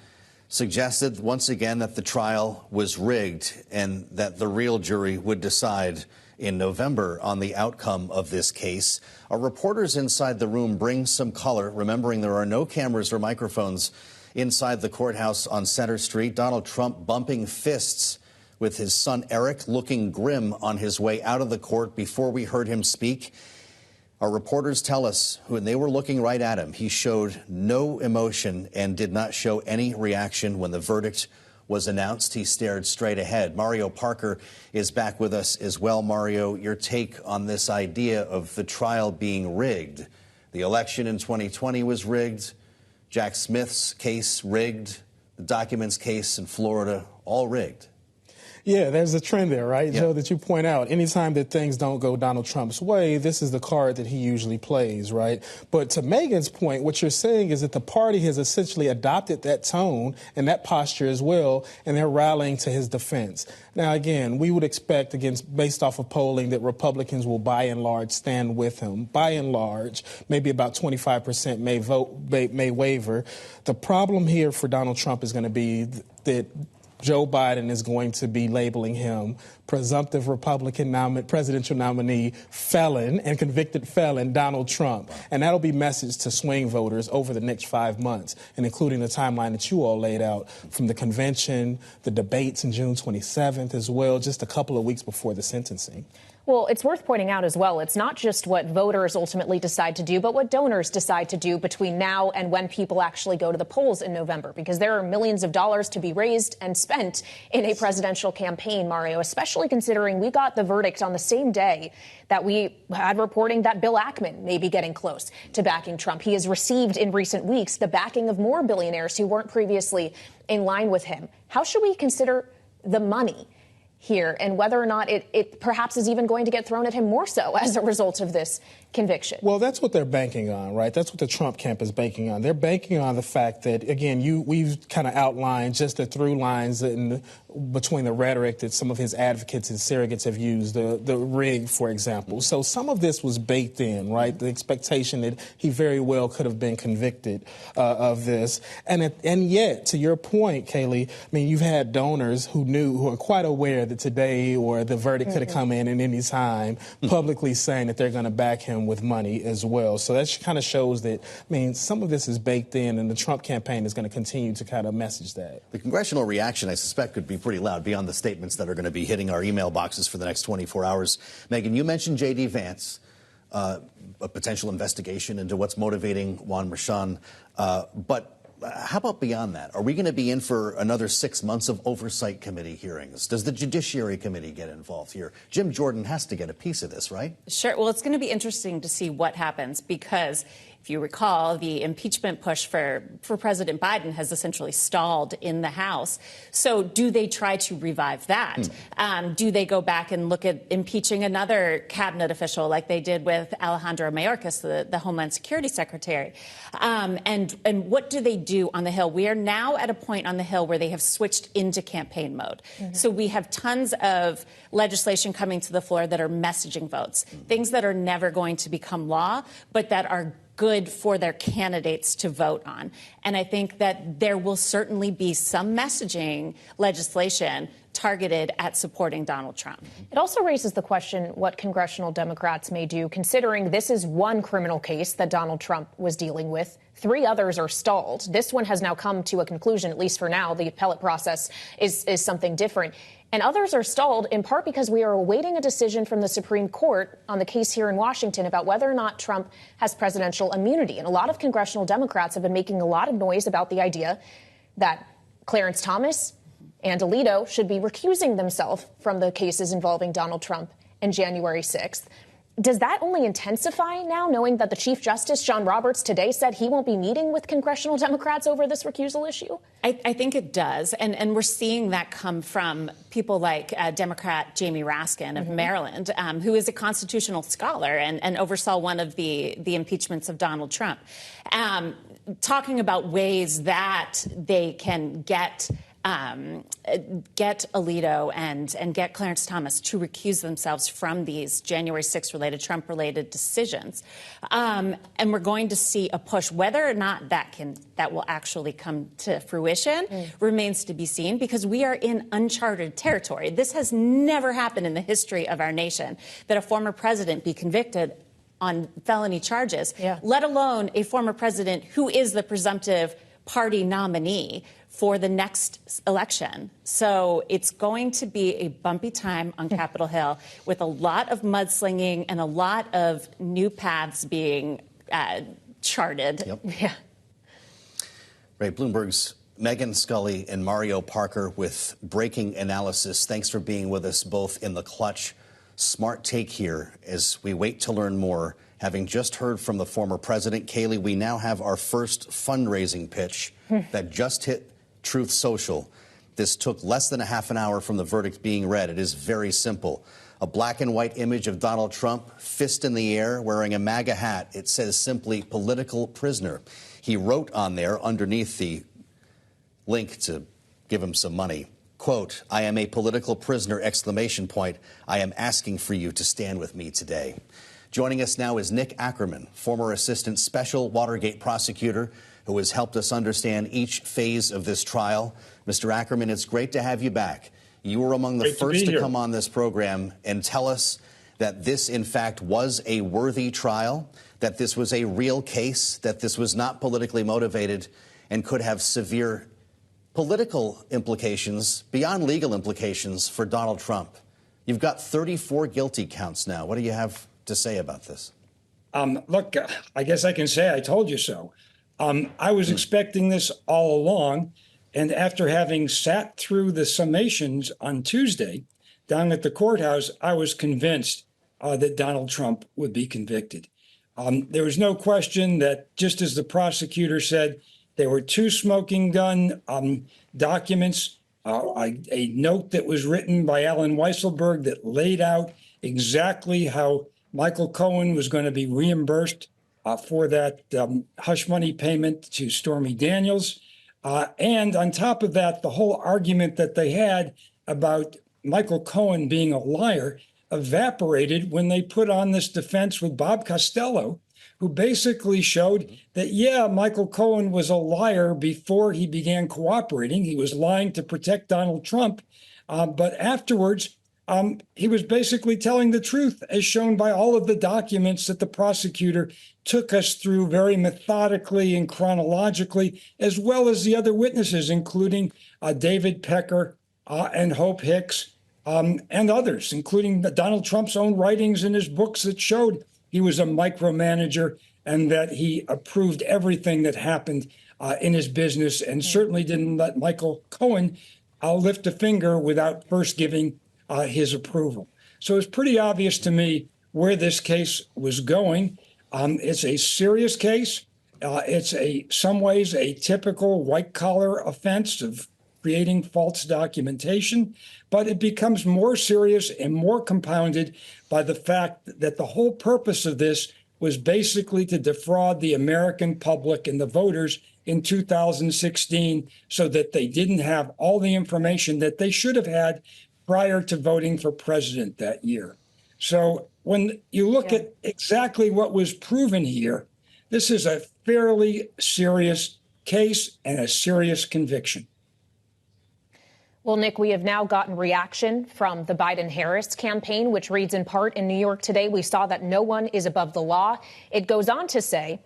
S2: suggested once again that the trial was rigged and that the real jury would decide in November on the outcome of this case. Our reporters inside the room bring some color, remembering there are no cameras or microphones inside the courthouse on Center Street. Donald Trump bumping fists with his son Erik, looking grim on his way out of the court before we heard him speak. Our reporters tell us when they were looking right at him, he showed no emotion and did not show any reaction when the verdict was announced. He stared straight ahead. Mario Parker is back with us as well. Mario, your take on this idea of the trial being rigged. The election in 2020 was rigged. Jack Smith's case rigged. The documents case in Florida, all rigged.
S6: Yeah, there's a trend there, right, Joe, that you point out. Anytime that things don't go Donald Trump's way, this is the card that he usually plays, right? But to Megan's point, what you're saying is that the party has essentially adopted that tone and that posture as well, and they're rallying to his defense. Now, again, we would expect, based off of polling, that Republicans will by and large stand with him. By and large, maybe about 25% may waver. The problem here for Donald Trump is going to be that Joe Biden is going to be labeling him presumptive Republican presidential nominee, felon, and convicted felon Donald Trump. And that'll be messaged to swing voters over the next 5 months, and including the timeline that you all laid out from the convention, the debates in June 27th as well, just a couple of weeks before the sentencing.
S3: Well, it's worth pointing out as well, it's not just what voters ultimately decide to do, but what donors decide to do between now and when people actually go to the polls in November, because there are millions of dollars to be raised and spent in a presidential campaign, Mario, especially considering we got the verdict on the same day that we had reporting that Bill Akerman may be getting close to backing Trump. He has received in recent weeks the backing of more billionaires who weren't previously in line with him. How should we consider the money here and whether or not it perhaps is even going to get thrown at him more so as a result of this conviction?
S6: Well, that's what they're banking on, right? That's what the Trump camp is banking on. They're banking on the fact that, again, we've kind of outlined just the through lines between the rhetoric that some of his advocates and surrogates have used, the rig, for example. So some of this was baked in, right? The expectation that he very well could have been convicted of this. And yet, to your point, Kailey, I mean, you've had donors who are quite aware that today or the verdict could have come in at any time, publicly saying that they're going to back him with money as well. So that kind of shows that, I mean, some of this is baked in, and the Trump campaign is going to continue to kind of message that.
S2: The congressional reaction, I suspect, could be pretty loud beyond the statements that are going to be hitting our email boxes for the next 24 hours. Megan, you mentioned J.D. Vance, a potential investigation into what's motivating Juan Marchand, but how about beyond that? Are we going to be in for another 6 months of oversight committee hearings? Does the Judiciary Committee get involved here? Jim Jordan has to get a piece of this, right?
S7: Sure. Well, it's going to be interesting to see what happens because, if you recall, the impeachment push for President Biden has essentially stalled in the House. So do they try to revive that? Do they go back and look at impeaching another cabinet official like they did with Alejandro Mayorkas, the Homeland Security Secretary? And what do they do on the Hill? We are now at a point on the Hill where they have switched into campaign mode. So we have tons of legislation coming to the floor that are messaging votes, things that are never going to become law, but that are good for their candidates to vote on. And I think that there will certainly be some messaging legislation targeted at supporting Donald Trump.
S3: It also raises the question what congressional Democrats may do, considering this is one criminal case that Donald Trump was dealing with. 3 others are stalled. This one has now come to a conclusion, at least for now. The appellate process is something different. And others are stalled in part because we are awaiting a decision from the Supreme Court on the case here in Washington about whether or not Trump has presidential immunity. And a lot of congressional Democrats have been making a lot of noise about the idea that Clarence Thomas and Alito should be recusing themselves from the cases involving Donald Trump and January 6th. Does that only intensify now, knowing that the Chief Justice, John Roberts, today said he won't be meeting with congressional Democrats over this recusal issue?
S7: I think it does. And we're seeing that come from people like Democrat Jamie Raskin of Maryland, who is a constitutional scholar and oversaw one of the impeachments of Donald Trump, talking about ways that they can get Alito and get Clarence Thomas to recuse themselves from these January 6th related Trump-related decisions. And we're going to see a push. Whether or not that will actually come to fruition remains to be seen, because we are in uncharted territory. This has never happened in the history of our nation, that a former president be convicted on felony charges, let alone a former president who is the presumptive party nominee for the next election. So it's going to be a bumpy time on Capitol Hill, with a lot of mudslinging and a lot of new paths being charted.
S2: Yeah. Right, Bloomberg's Megan Scully and Mario Parker with breaking analysis. Thanks for being with us both in the clutch. Smart take here as we wait to learn more. Having just heard from the former president, Kailey, we now have our first fundraising pitch that just hit Truth Social. This took less than a half an hour from the verdict being read. It is very simple. A black and white image of Donald Trump, fist in the air, wearing a MAGA hat. It says simply political prisoner. He wrote on there underneath the link to give him some money, quote, "I am a political prisoner, exclamation point. I am asking for you to stand with me today." Joining us now is Nick Akerman, former assistant special Watergate prosecutor who has helped us understand each phase of this trial. Mr. Akerman, it's great to have you back. You were among the first to come on this program and tell us that this, in fact, was a worthy trial, that this was a real case, that this was not politically motivated and could have severe political implications beyond legal implications for Donald Trump. You've got 34 guilty counts now. What do you have to say about this?
S11: Look, I guess I can say I told you so. I was expecting this all along. And after having sat through the summations on Tuesday down at the courthouse, I was convinced that Donald Trump would be convicted. There was no question that, just as the prosecutor said, there were 2 smoking gun documents, a note that was written by Alan Weisselberg that laid out exactly how Michael Cohen was going to be reimbursed for that hush money payment to Stormy Daniels. And on top of that, the whole argument that they had about Michael Cohen being a liar evaporated when they put on this defense with Bob Costello, who basically showed that, yeah, Michael Cohen was a liar before he began cooperating. He was lying to protect Donald Trump. But afterwards, he was basically telling the truth, as shown by all of the documents that the prosecutor took us through very methodically and chronologically, as well as the other witnesses, including David Pecker and Hope Hicks and others, including Donald Trump's own writings in his books that showed he was a micromanager and that he approved everything that happened in his business, and certainly didn't let Michael Cohen lift a finger without first giving his approval. So it's pretty obvious to me where this case was going. It's a serious case. It's some ways a typical white-collar offense of creating false documentation, but it becomes more serious and more compounded by the fact that the whole purpose of this was basically to defraud the American public and the voters in 2016 so that they didn't have all the information that they should have had prior to voting for president that year. So when you look at exactly what was proven here, this is a fairly serious case and a serious conviction.
S3: Well, Nick, we have now gotten reaction from the Biden-Harris campaign, which reads in part in New York today, we saw that no one is above the law. It goes on to say,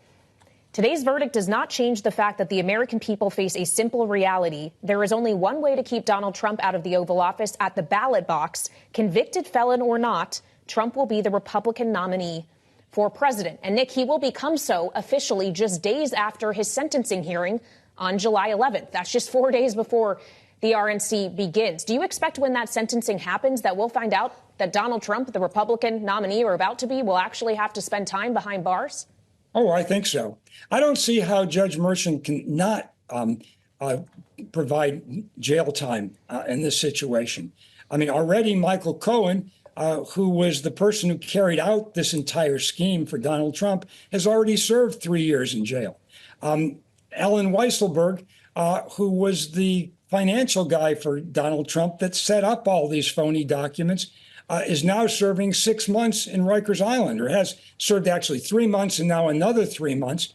S3: today's verdict does not change the fact that the American people face a simple reality. There is only one way to keep Donald Trump out of the Oval Office, at the ballot box. Convicted felon or not, Trump will be the Republican nominee for president. And Nick, he will become so officially just days after his sentencing hearing on July 11th. That's just 4 days before the RNC begins. Do you expect when that sentencing happens that we'll find out that Donald Trump, the Republican nominee, or about to be, will actually have to spend time behind bars?
S11: Oh, I think so. I don't see how Judge Merchan can not provide jail time in this situation. I mean, already Michael Cohen, who was the person who carried out this entire scheme for Donald Trump, has already served 3 years in jail. Ellen Weisselberg, who was the financial guy for Donald Trump that set up all these phony documents, is now serving 6 months in Rikers Island, or has served actually 3 months and now another 3 months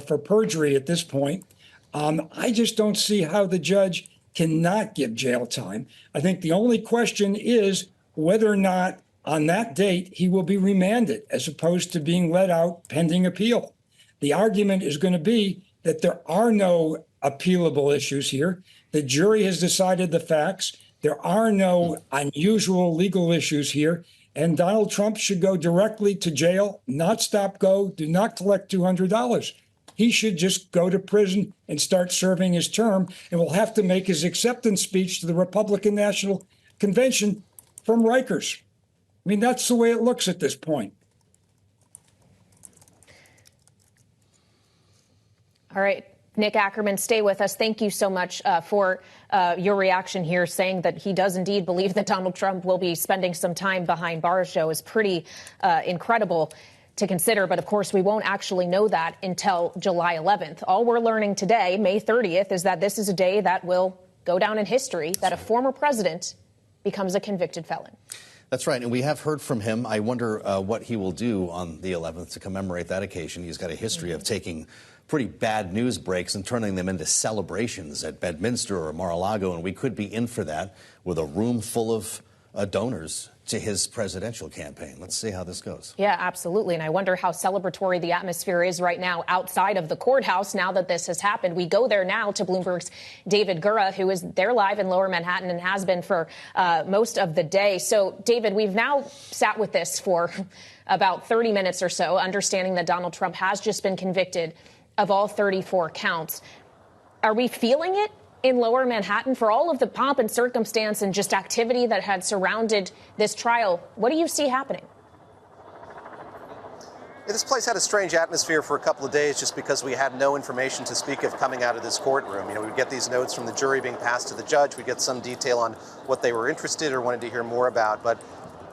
S11: for perjury at this point. I just don't see how the judge cannot give jail time. I think the only question is whether or not on that date he will be remanded as opposed to being let out pending appeal. The argument is going to be that there are no appealable issues here. The jury has decided the facts. There are no unusual legal issues here. And Donald Trump should go directly to jail, not stop go, do not collect $200. He should just go to prison and start serving his term, and will have to make his acceptance speech to the Republican National Convention from Rikers. I mean, that's the way it looks at this point.
S3: All right. Nick Akerman, stay with us. Thank you so much for your reaction here, saying that he does indeed believe that Donald Trump will be spending some time behind bars. Joe, is pretty incredible to consider. But of course, we won't actually know that until July 11th. All we're learning today, May 30th, is that this is a day that will go down in history, that a former president becomes a convicted felon.
S2: That's right. And we have heard from him. I wonder what he will do on the 11th to commemorate that occasion. He's got a history of taking pretty bad news breaks and turning them into celebrations at Bedminster or Mar-a-Lago, and we could be in for that with a room full of donors to his presidential campaign. Let's see how this goes.
S3: Yeah, absolutely. And I wonder how celebratory the atmosphere is right now outside of the courthouse now that this has happened. We go there now to Bloomberg's David Gura, who is there live in Lower Manhattan and has been for most of the day. So, David, we've now sat with this for about 30 minutes or so, understanding that Donald Trump has just been convicted of all 34 counts. Are we feeling it in Lower Manhattan for all of the pomp and circumstance and just activity that had surrounded this trial? What do you see happening?
S4: Yeah, this place had a strange atmosphere for a couple of days just because we had no information to speak of coming out of this courtroom. You know, we'd get these notes from the jury being passed to the judge. We'd get some detail on what they were interested or wanted to hear more about. But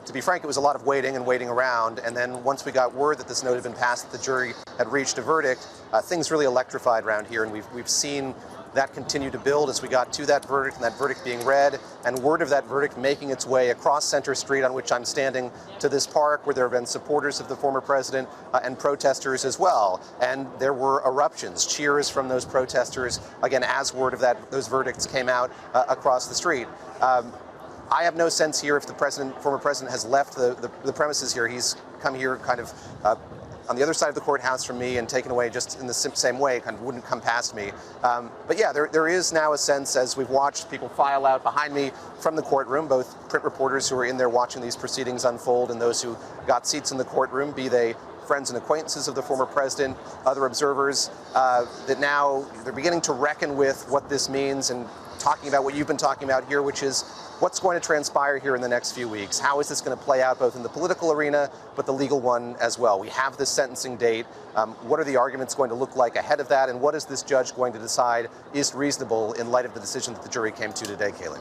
S4: to be frank, it was a lot of waiting and waiting around. And then once we got word that this note had been passed, that the jury had reached a verdict, things really electrified around here. And we've seen that continue to build as we got to that verdict and that verdict being read, and word of that verdict making its way across Center Street, on which I'm standing, to this park where there have been supporters of the former president and protesters as well. And there were eruptions, cheers from those protesters, again, as word of those verdicts came out across the street. I have no sense here if the former president has left the premises here. He's come here kind of on the other side of the courthouse from me and taken away just in the same way, kind of wouldn't come past me. But yeah, there is now a sense, as we've watched people file out behind me from the courtroom, both print reporters who are in there watching these proceedings unfold and those who got seats in the courtroom, be they friends and acquaintances of the former president, other observers, that now they're beginning to reckon with what this means and talking about what you've been talking about here, which is what's going to transpire here in the next few weeks. How is this going to play out both in the political arena, but the legal one as well? We have this sentencing date. What are the arguments going to look like ahead of that? And what is this judge going to decide is reasonable in light of the decision that the jury came to today, Kailey?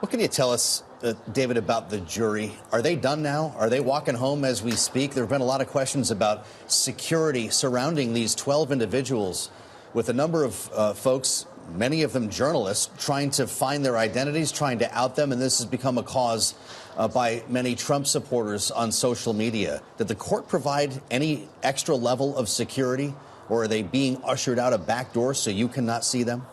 S2: What can you tell us, David, about the jury? Are they done now? Are they walking home as we speak? There have been a lot of questions about security surrounding these 12 individuals, with a number of folks, many of them journalists, trying to find their identities, trying to out them. And this has become a cause by many Trump supporters on social media. Did the court provide any extra level of security, or are they being ushered out a back door so you cannot see them?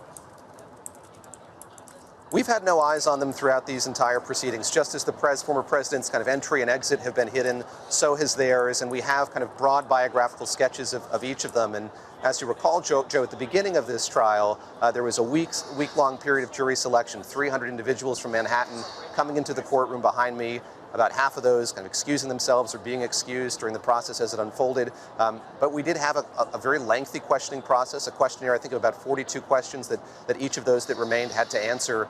S4: We've had no eyes on them throughout these entire proceedings. Just as the former president's kind of entry and exit have been hidden, so has theirs. And we have kind of broad biographical sketches of each of them. And as you recall, Joe, at the beginning of this trial, there was a week-long period of jury selection, 300 individuals from Manhattan coming into the courtroom behind me. About half of those kind of excusing themselves or being excused during the process as it unfolded. But we did have a very lengthy questioning process, a questionnaire, I think, of about 42 questions that each of those that remained had to answer.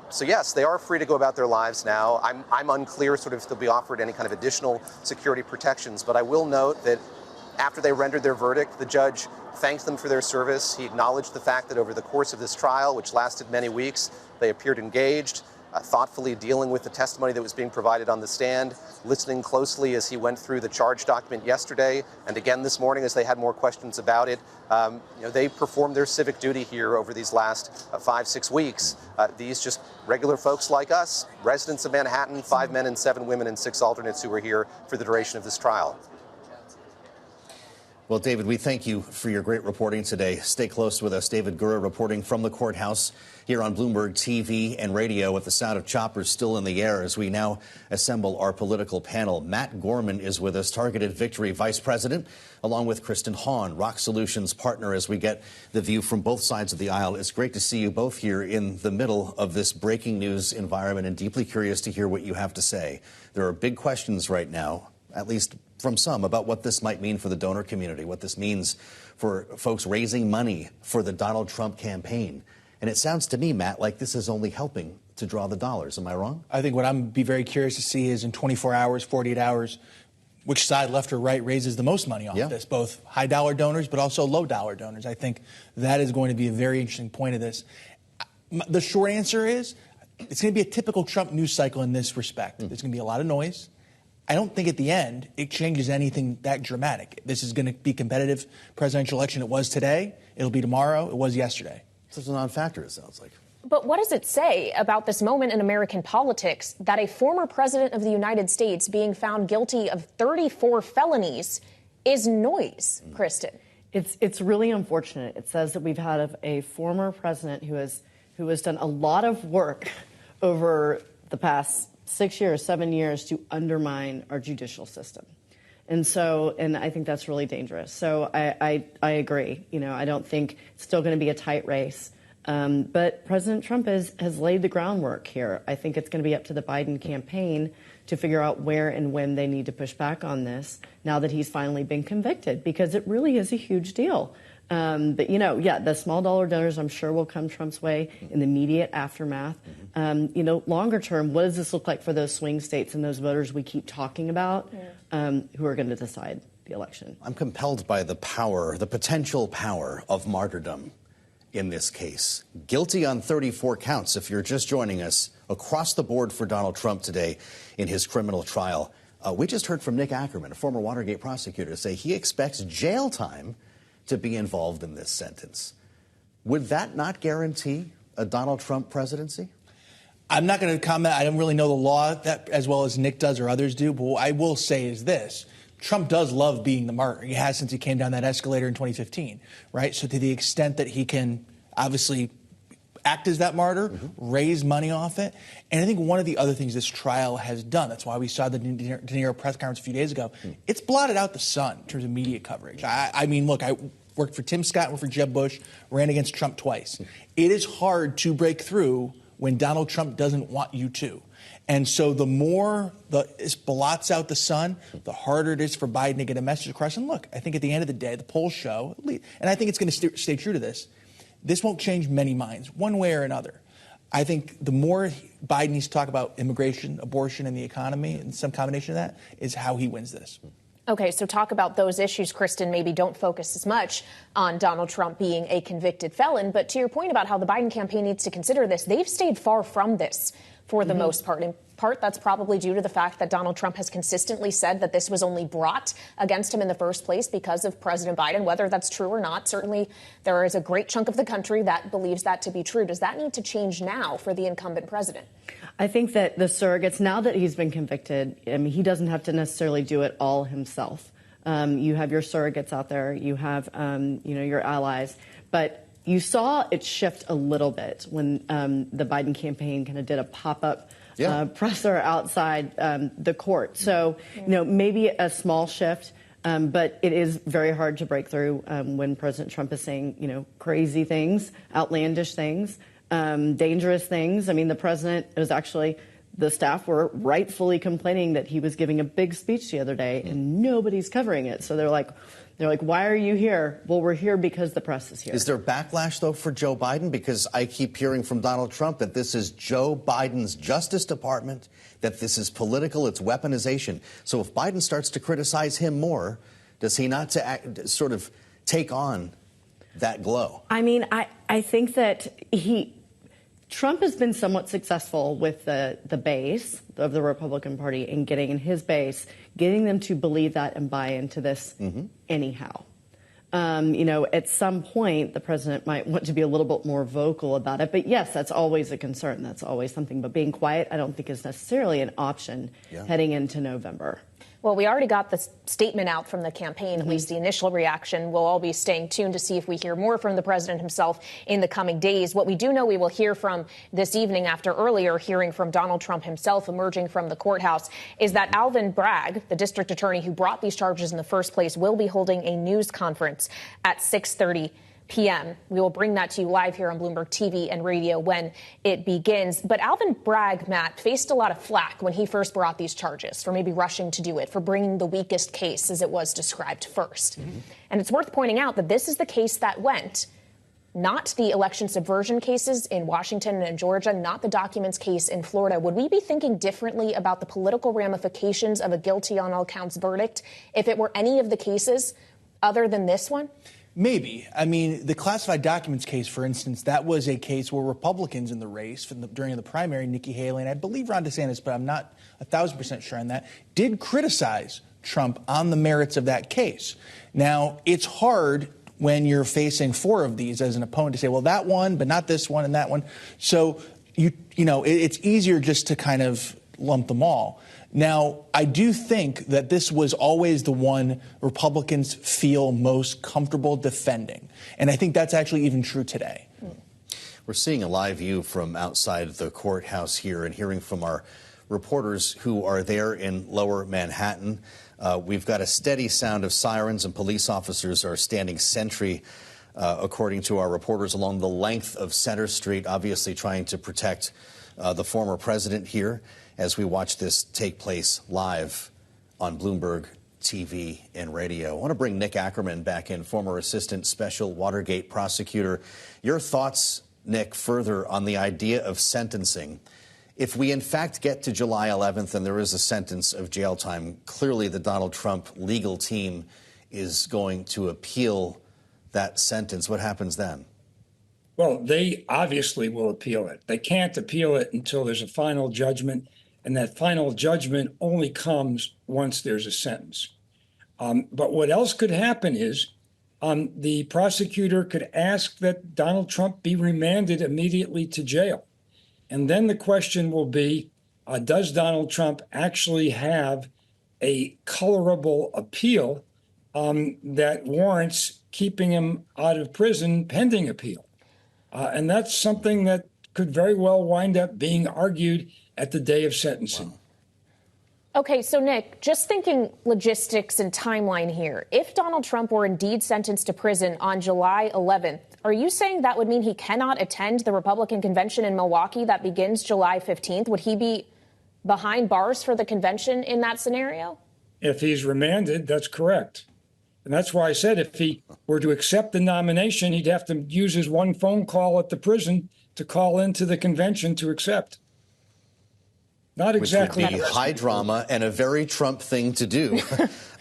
S4: So, yes, they are free to go about their lives now. I'm unclear sort of if they'll be offered any kind of additional security protections. But I will note that after they rendered their verdict, the judge thanked them for their service. He acknowledged the fact that over the course of this trial, which lasted many weeks, they appeared engaged, thoughtfully dealing with the testimony that was being provided on the stand, listening closely as he went through the charge document yesterday and again this morning as they had more questions about it. They performed their civic duty here over these last 5-6 weeks. These just regular folks like us, residents of Manhattan, 5 men and 7 women and 6 alternates who were here for the duration of this trial.
S2: Well, David, we thank you for your great reporting today. Stay close with us. David Gura reporting from the courthouse here on Bloomberg TV and radio with the sound of choppers still in the air as we now assemble our political panel. Matt Gorman is with us, Targeted Victory Vice President, along with Kristen Hawn, Rock Solutions partner, as we get the view from both sides of the aisle. It's great to see you both here in the middle of this breaking news environment and deeply curious to hear what you have to say. There are big questions right now, at least from some, about what this might mean for the donor community, what this means for folks raising money for the Donald Trump campaign. And it sounds to me, Matt, like this is only helping to draw the dollars. Am I wrong?
S12: I think what I'm be very curious to see is in 24 hours, 48 hours, which side, left or right, raises the most money off this, both high-dollar donors but also low-dollar donors. I think that is going to be a very interesting point of this. The short answer is it's going to be a typical Trump news cycle in this respect. There's going to be a lot of noise. I don't think at the end it changes anything that dramatic. This is going to be competitive presidential election. It was today. It'll be tomorrow. It was yesterday.
S2: So it's a non-factor, it sounds like.
S3: But what does it say about this moment in American politics that a former president of the United States being found guilty of 34 felonies is noise, Kristen?
S13: It's really unfortunate. It says that we've had a former president who has done a lot of work over the past 6 years, 7 years to undermine our judicial system. And I think that's really dangerous. So I agree. I don't think it's still going to be a tight race. But President Trump has laid the groundwork here. I think it's going to be up to the Biden campaign to figure out where and when they need to push back on this now that he's finally been convicted, because it really is a huge deal. But, the small dollar donors, I'm sure, will come Trump's way in the immediate aftermath. Longer term, what does this look like for those swing states and those voters we keep talking about who are going to decide the election?
S2: I'm compelled by the potential power of martyrdom in this case. Guilty on 34 counts, if you're just joining us, across the board for Donald Trump today in his criminal trial. We just heard from Nick Akerman, a former Watergate prosecutor, say he expects jail time to be involved in this sentence. Would that not guarantee a Donald Trump presidency?
S12: I'm not going to comment. I don't really know the law that as well as Nick does or others do, but what I will say is this. Trump does love being the martyr. He has since he came down that escalator in 2015, right? So to the extent that he can obviously act as that martyr, raise money off it. And I think one of the other things this trial has done, that's why we saw the De Niro press conference a few days ago, it's blotted out the sun in terms of media coverage. I mean, look, I worked for Tim Scott, worked for Jeb Bush, ran against Trump twice. It is hard to break through when Donald Trump doesn't want you to. And so the more this blots out the sun, the harder it is for Biden to get a message across. And look, I think at the end of the day, the polls show, and I think it's going to stay true to this, this won't change many minds, one way or another. I think the more Biden needs to talk about immigration, abortion, and the economy, and some combination of that, is how he wins this.
S3: Okay, so talk about those issues, Kristen. Maybe don't focus as much on Donald Trump being a convicted felon. But to your point about how the Biden campaign needs to consider this, they've stayed far from this for the most part. In part, that's probably due to the fact that Donald Trump has consistently said that this was only brought against him in the first place because of President Biden. Whether that's true or not, certainly there is a great chunk of the country that believes that to be true. Does that need to change now for the incumbent president?
S13: I think that the surrogates, now that he's been convicted, I mean, he doesn't have to necessarily do it all himself. You have your surrogates out there. You have, your allies. But You saw it shift a little bit when the Biden campaign kind of did a pop-up presser outside the court. So, maybe a small shift, but it is very hard to break through when President Trump is saying, crazy things, outlandish things, dangerous things. I mean, the president was actually, the staff were rightfully complaining that he was giving a big speech the other day and nobody's covering it. So they're like, why are you here? Well, we're here because the press is here.
S2: Is there backlash, though, for Joe Biden? Because I keep hearing from Donald Trump that this is Joe Biden's Justice Department, that this is political, it's weaponization. So if Biden starts to criticize him more, does he not sort of take on that glow?
S13: I mean, I think that Trump has been somewhat successful with the base of the Republican Party in getting them to believe that and buy into this anyhow. At some point, the president might want to be a little bit more vocal about it. But yes, that's always a concern. That's always something. But being quiet, I don't think is necessarily an option heading into November.
S3: Well, we already got the statement out from the campaign, at least the initial reaction. We'll all be staying tuned to see if we hear more from the president himself in the coming days. What we do know we will hear from this evening, after earlier hearing from Donald Trump himself emerging from the courthouse, is that Alvin Bragg, the district attorney who brought these charges in the first place, will be holding a news conference at 6:30 p.m. We will bring that to you live here on Bloomberg TV and radio when it begins. But Alvin Bragg, Matt, faced a lot of flack when he first brought these charges for maybe rushing to do it, for bringing the weakest case, as it was described first. And it's worth pointing out that this is the case that went, not the election subversion cases in Washington and Georgia, not the documents case in Florida. Would we be thinking differently about the political ramifications of a guilty on all counts verdict if it were any of the cases other than this one?
S12: Maybe. I mean, the classified documents case, for instance, that was a case where Republicans in the race during the primary, Nikki Haley, and I believe Ron DeSantis, but I'm not 1,000% sure on that, did criticize Trump on the merits of that case. Now, it's hard when you're facing four of these as an opponent to say, well, that one, but not this one and that one. So, it's easier just to kind of lump them all. Now, I do think that this was always the one Republicans feel most comfortable defending. And I think that's actually even true today.
S2: We're seeing a live view from outside the courthouse here and hearing from our reporters who are there in lower Manhattan. We've got a steady sound of sirens, and police officers are standing sentry, according to our reporters, along the length of Center Street, obviously trying to protect the former president here, as we watch this take place live on Bloomberg TV and radio. I want to bring Nick Akerman back in, former assistant special Watergate prosecutor. Your thoughts, Nick, further on the idea of sentencing. If we in fact get to July 11th and there is a sentence of jail time, clearly the Donald Trump legal team is going to appeal that sentence. What happens then?
S11: Well, they obviously will appeal it. They can't appeal it until there's a final judgment. And that final judgment only comes once there's a sentence. But what else could happen is the prosecutor could ask that Donald Trump be remanded immediately to jail. And then the question will be, does Donald Trump actually have a colorable appeal that warrants keeping him out of prison pending appeal? And that's something that could very well wind up being argued at the day of sentencing.
S2: Wow.
S3: Okay, so Nick, just thinking logistics and timeline here. If Donald Trump were indeed sentenced to prison on July 11th, are you saying that would mean he cannot attend the Republican convention in Milwaukee that begins July 15th? Would he be behind bars for the convention in that scenario?
S11: If he's remanded, that's correct. And that's why I said if he were to accept the nomination, he'd have to use his one phone call at the prison to call into the convention to accept. Not exactly.
S2: Which would be high drama and a very Trump thing to do.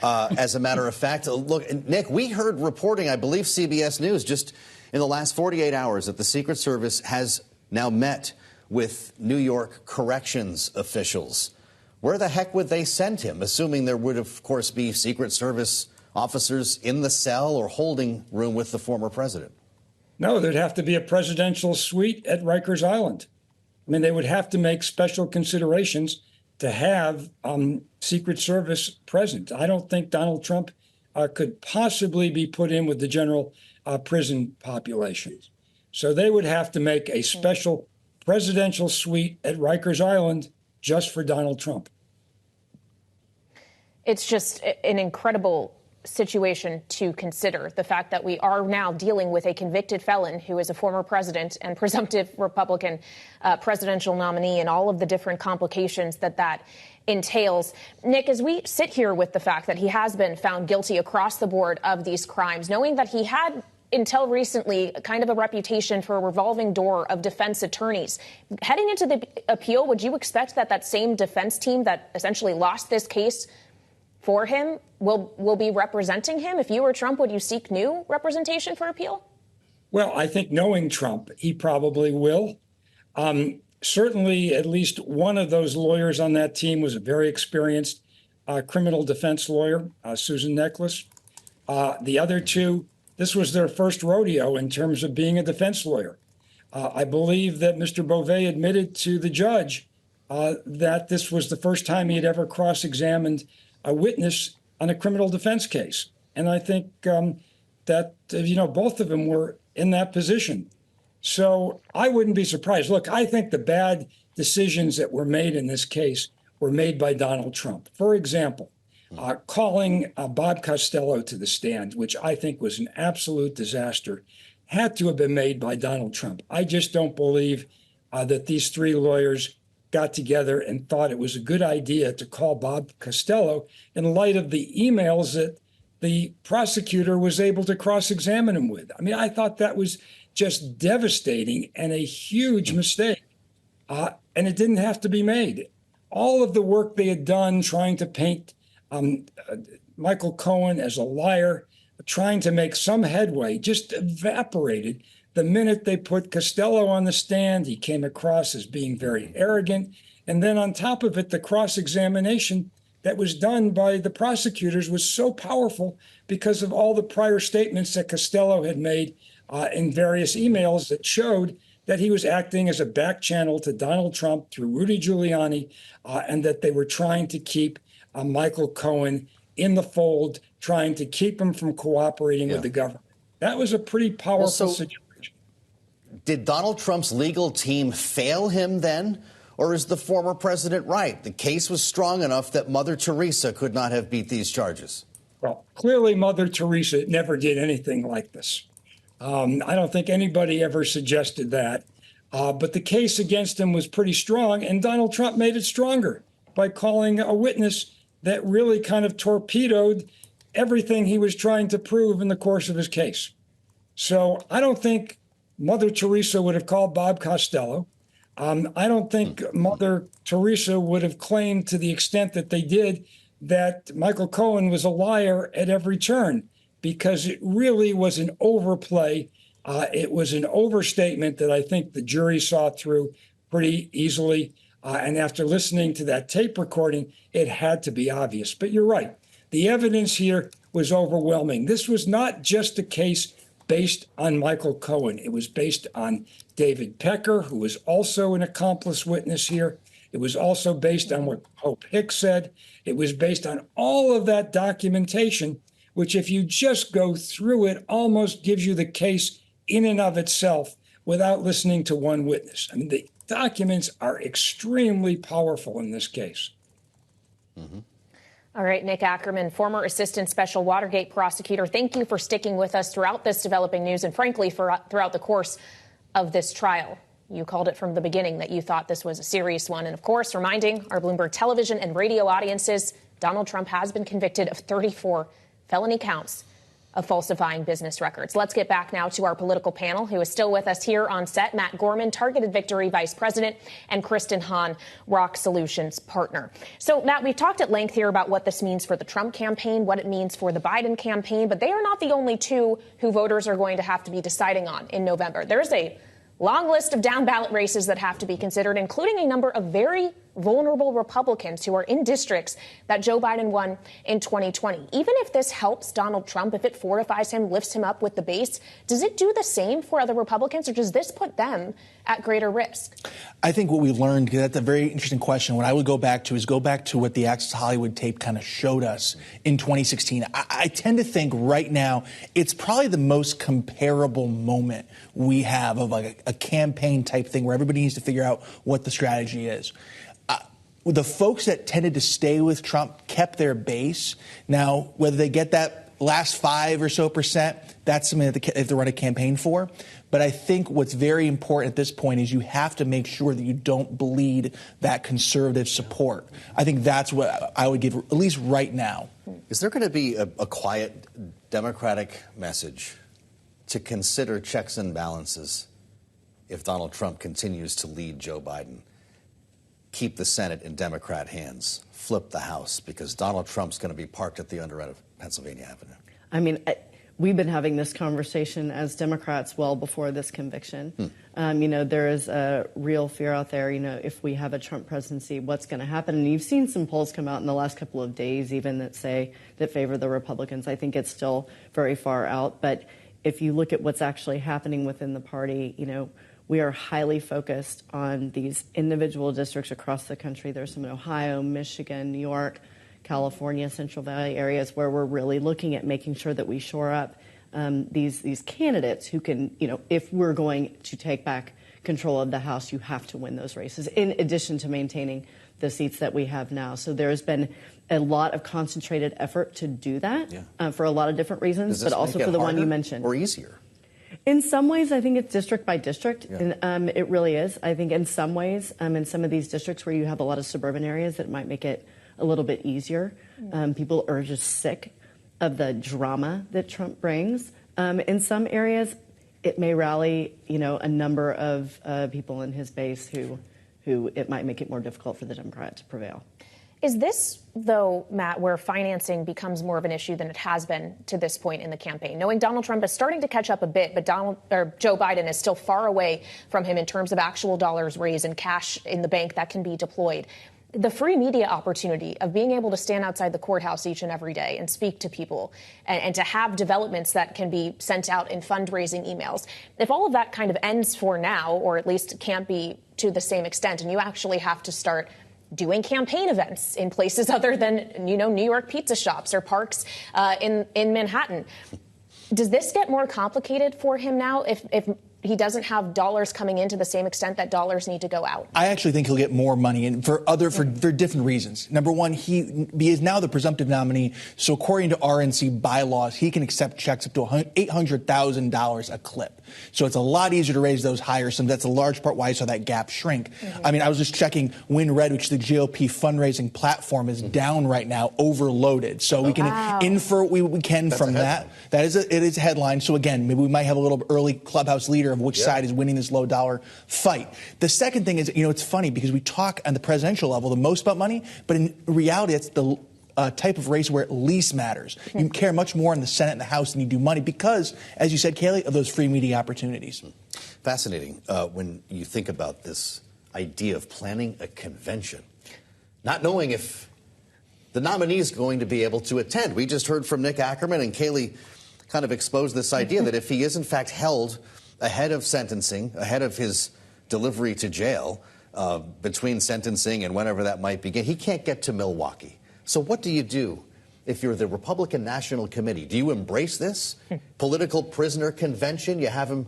S2: As a matter of fact, look, Nick, we heard reporting, I believe CBS News, just in the last 48 hours that the Secret Service has now met with New York corrections officials. Where the heck would they send him, assuming there would, of course, be Secret Service officers in the cell or holding room with the former president?
S11: No, there'd have to be a presidential suite at Rikers Island. I mean, they would have to make special considerations to have Secret Service present. I don't think Donald Trump could possibly be put in with the general prison populations. So they would have to make a special presidential suite at Rikers Island just for Donald Trump.
S3: It's just an incredible situation to consider, the fact that we are now dealing with a convicted felon who is a former president and presumptive Republican presidential nominee, and all of the different complications that entails. Nick, as we sit here with the fact that he has been found guilty across the board of these crimes, knowing that he had until recently kind of a reputation for a revolving door of defense attorneys, heading into the appeal, would you expect that that same defense team that essentially lost this case for him will be representing him? If you were Trump, would you seek new representation for appeal?
S11: Well, I think knowing Trump, he probably will. Certainly, at least one of those lawyers on that team was a very experienced criminal defense lawyer, Susan Necklace. The other two, this was their first rodeo in terms of being a defense lawyer. I believe that Mr. Beauvais admitted to the judge that this was the first time he had ever cross-examined a witness on a criminal defense case. And I think that, both of them were in that position. So I wouldn't be surprised. Look, I think the bad decisions that were made in this case were made by Donald Trump. For example, calling Bob Costello to the stand, which I think was an absolute disaster, had to have been made by Donald Trump. I just don't believe that these three lawyers got together and thought it was a good idea to call Bob Costello in light of the emails that the prosecutor was able to cross-examine him with. I mean, I thought that was just devastating and a huge mistake. And it didn't have to be made. All of the work they had done trying to paint Michael Cohen as a liar, trying to make some headway, just evaporated the minute they put Costello on the stand. He came across as being very arrogant. And then on top of it, the cross-examination that was done by the prosecutors was so powerful because of all the prior statements that Costello had made in various emails that showed that he was acting as a back channel to Donald Trump through Rudy Giuliani, and that they were trying to keep Michael Cohen in the fold, trying to keep him from cooperating with the government. That was a pretty powerful situation.
S2: Did Donald Trump's legal team fail him then? Or is the former president right? The case was strong enough that Mother Teresa could not have beat these charges.
S11: Well, clearly Mother Teresa never did anything like this. I don't think anybody ever suggested that. But the case against him was pretty strong, and Donald Trump made it stronger by calling a witness that really kind of torpedoed everything he was trying to prove in the course of his case. So I don't think Mother Teresa would have called Bob Costello. I don't think Mother Teresa would have claimed to the extent that they did that Michael Cohen was a liar at every turn, because it really was an overplay. It was an overstatement that I think the jury saw through pretty easily. And after listening to that tape recording, it had to be obvious. But you're right. The evidence here was overwhelming. This was not just a case based on Michael Cohen. It was based on David Pecker, who was also an accomplice witness here. It was also based on what Hope Hicks said. It was based on all of that documentation, which, if you just go through it, almost gives you the case in and of itself without listening to one witness. I mean, the documents are extremely powerful in this case.
S2: Mm-hmm.
S3: All right, Nick Akerman, former assistant special Watergate prosecutor, thank you for sticking with us throughout this developing news and, frankly, throughout the course of this trial. You called it from the beginning that you thought this was a serious one. And, of course, reminding our Bloomberg television and radio audiences, Donald Trump has been convicted of 34 felony counts of falsifying business records. Let's get back now to our political panel, who is still with us here on set. Matt Gorman, Targeted Victory Vice President, and Kristen Hawn, Rock Solutions partner. So, Matt, we've talked at length here about what this means for the Trump campaign, what it means for the Biden campaign, but they are not the only two who voters are going to have to be deciding on in November. There's a long list of down-ballot races that have to be considered, including a number of very vulnerable Republicans who are in districts that Joe Biden won in 2020. Even if this helps Donald Trump, if it fortifies him, lifts him up with the base, does it do the same for other Republicans, or does this put them at greater risk?
S12: I think what we've learned, because that's a very interesting question, what I would go back to what the Access Hollywood tape kind of showed us in 2016. I tend to think right now it's probably the most comparable moment we have of like a campaign type thing where everybody needs to figure out what the strategy is. The folks that tended to stay with Trump kept their base. Now, whether they get that last 5% or so, that's something that they have to run a campaign for. But I think what's very important at this point is you have to make sure that you don't bleed that conservative support. I think that's what I would give, at least right now.
S2: Is there going to be a quiet Democratic message to consider checks and balances if Donald Trump continues to lead Joe Biden? Keep the Senate in Democrat hands, flip the House, because Donald Trump's going to be parked at the under end of Pennsylvania Avenue.
S13: I mean, we've been having this conversation as Democrats well before this conviction. There is a real fear out there, if we have a Trump presidency, what's going to happen? And you've seen some polls come out in the last couple of days even that favor the Republicans. I think it's still very far out. But if you look at what's actually happening within the party, we are highly focused on these individual districts across the country. There's some in Ohio, Michigan, New York, California, Central Valley areas where we're really looking at making sure that we shore up these candidates who can, if we're going to take back control of the House, you have to win those races, in addition to maintaining the seats that we have now. So there's been a lot of concentrated effort to do that for a lot of different reasons, but also for the one you mentioned.
S2: Or easier?
S13: In some ways, I think it's district by district. And, it really is. I think in some ways, in some of these districts where you have a lot of suburban areas, it might make it a little bit easier. People are just sick of the drama that Trump brings. In some areas, it may rally, a number of people in his base who it might make it more difficult for the Democrat to prevail.
S3: Is this, though, Matt, where financing becomes more of an issue than it has been to this point in the campaign? Knowing Donald Trump is starting to catch up a bit, but Joe Biden is still far away from him in terms of actual dollars raised and cash in the bank that can be deployed. The free media opportunity of being able to stand outside the courthouse each and every day and speak to people and to have developments that can be sent out in fundraising emails. If all of that kind of ends for now, or at least can't be to the same extent, and you actually have to start doing campaign events in places other than, New York pizza shops or parks in Manhattan. Does this get more complicated for him now if he doesn't have dollars coming in to the same extent that dollars need to go out?
S12: I actually think he'll get more money in for different reasons. Number one, he is now the presumptive nominee. So according to RNC bylaws, he can accept checks up to $800,000 a clip. So it's a lot easier to raise those higher. So that's a large part why I saw that gap shrink. I mean, I was just checking WinRed, which is the GOP fundraising platform, is down right now, overloaded. So we can infer what we can from that. It is a headline. So again, maybe we might have a little early clubhouse leader of which side is winning this low dollar fight. The second thing is, it's funny because we talk on the presidential level the most about money, but in reality, it's the type of race where it least matters. You care much more in the Senate and the House than you do money because, as you said, Kailey, of those free media opportunities.
S2: Fascinating when you think about this idea of planning a convention, not knowing if the nominee is going to be able to attend. We just heard from Nick Akerman, and Kailey kind of exposed this idea that if he is in fact held ahead of sentencing, ahead of his delivery to jail, between sentencing and whenever that might begin, he can't get to Milwaukee. So what do you do if you're the Republican National Committee? Do you embrace this political prisoner convention? You have him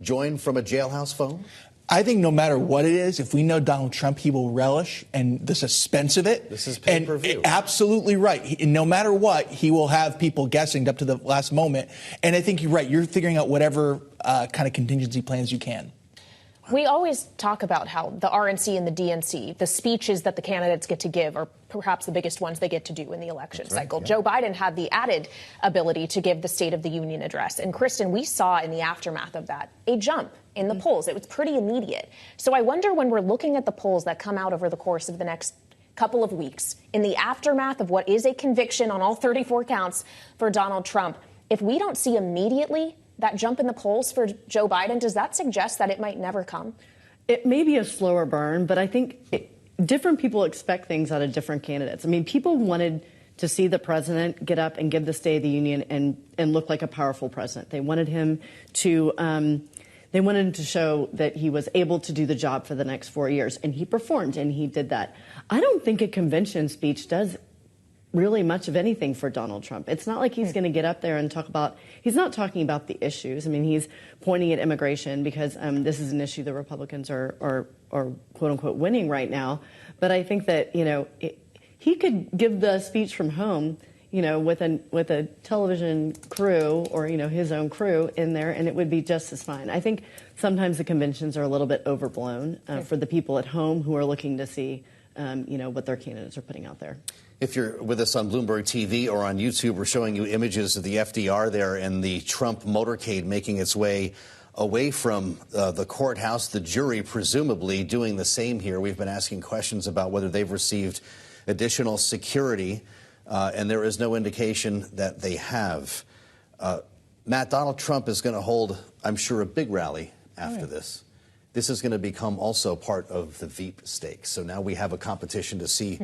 S2: join from a jailhouse phone?
S12: I think no matter what it is, if we know Donald Trump, he will relish and the suspense of it.
S2: This is pay-per-view.
S12: Absolutely right. No matter what, he will have people guessing up to the last moment. And I think you're right. You're figuring out whatever kind of contingency plans you can.
S3: We always talk about how the RNC and the DNC, the speeches that the candidates get to give are perhaps the biggest ones they get to do in the election cycle. Joe Biden had the added ability to give the State of the Union address. And Kristen, we saw in the aftermath of that a jump in the polls. It was pretty immediate. So I wonder when we're looking at the polls that come out over the course of the next couple of weeks, in the aftermath of what is a conviction on all 34 counts for Donald Trump, if we don't see immediately that jump in the polls for Joe Biden, does that suggest that it might never come?
S13: It may be a slower burn, but I think different people expect things out of different candidates. I mean, people wanted to see the president get up and give the State of the Union and look like a powerful president. They wanted him to show that he was able to do the job for the next 4 years, and he performed, and he did that. I don't think a convention speech does really much of anything for Donald Trump. It's not like he's going to get up there and he's not talking about the issues. I mean, he's pointing at immigration because this is an issue the Republicans are quote unquote winning right now. But I think that, he could give the speech from home, with a television crew or, his own crew in there, and it would be just as fine. I think sometimes the conventions are a little bit overblown for the people at home who are looking to see, what their candidates are putting out there.
S2: If you're with us on Bloomberg TV or on YouTube, we're showing you images of the FDR there and the Trump motorcade making its way away from the courthouse, the jury presumably doing the same here. We've been asking questions about whether they've received additional security, and there is no indication that they have. Matt, Donald Trump is going to hold, I'm sure, a big rally after this. This is going to become also part of the Veep stakes. So now we have a competition to see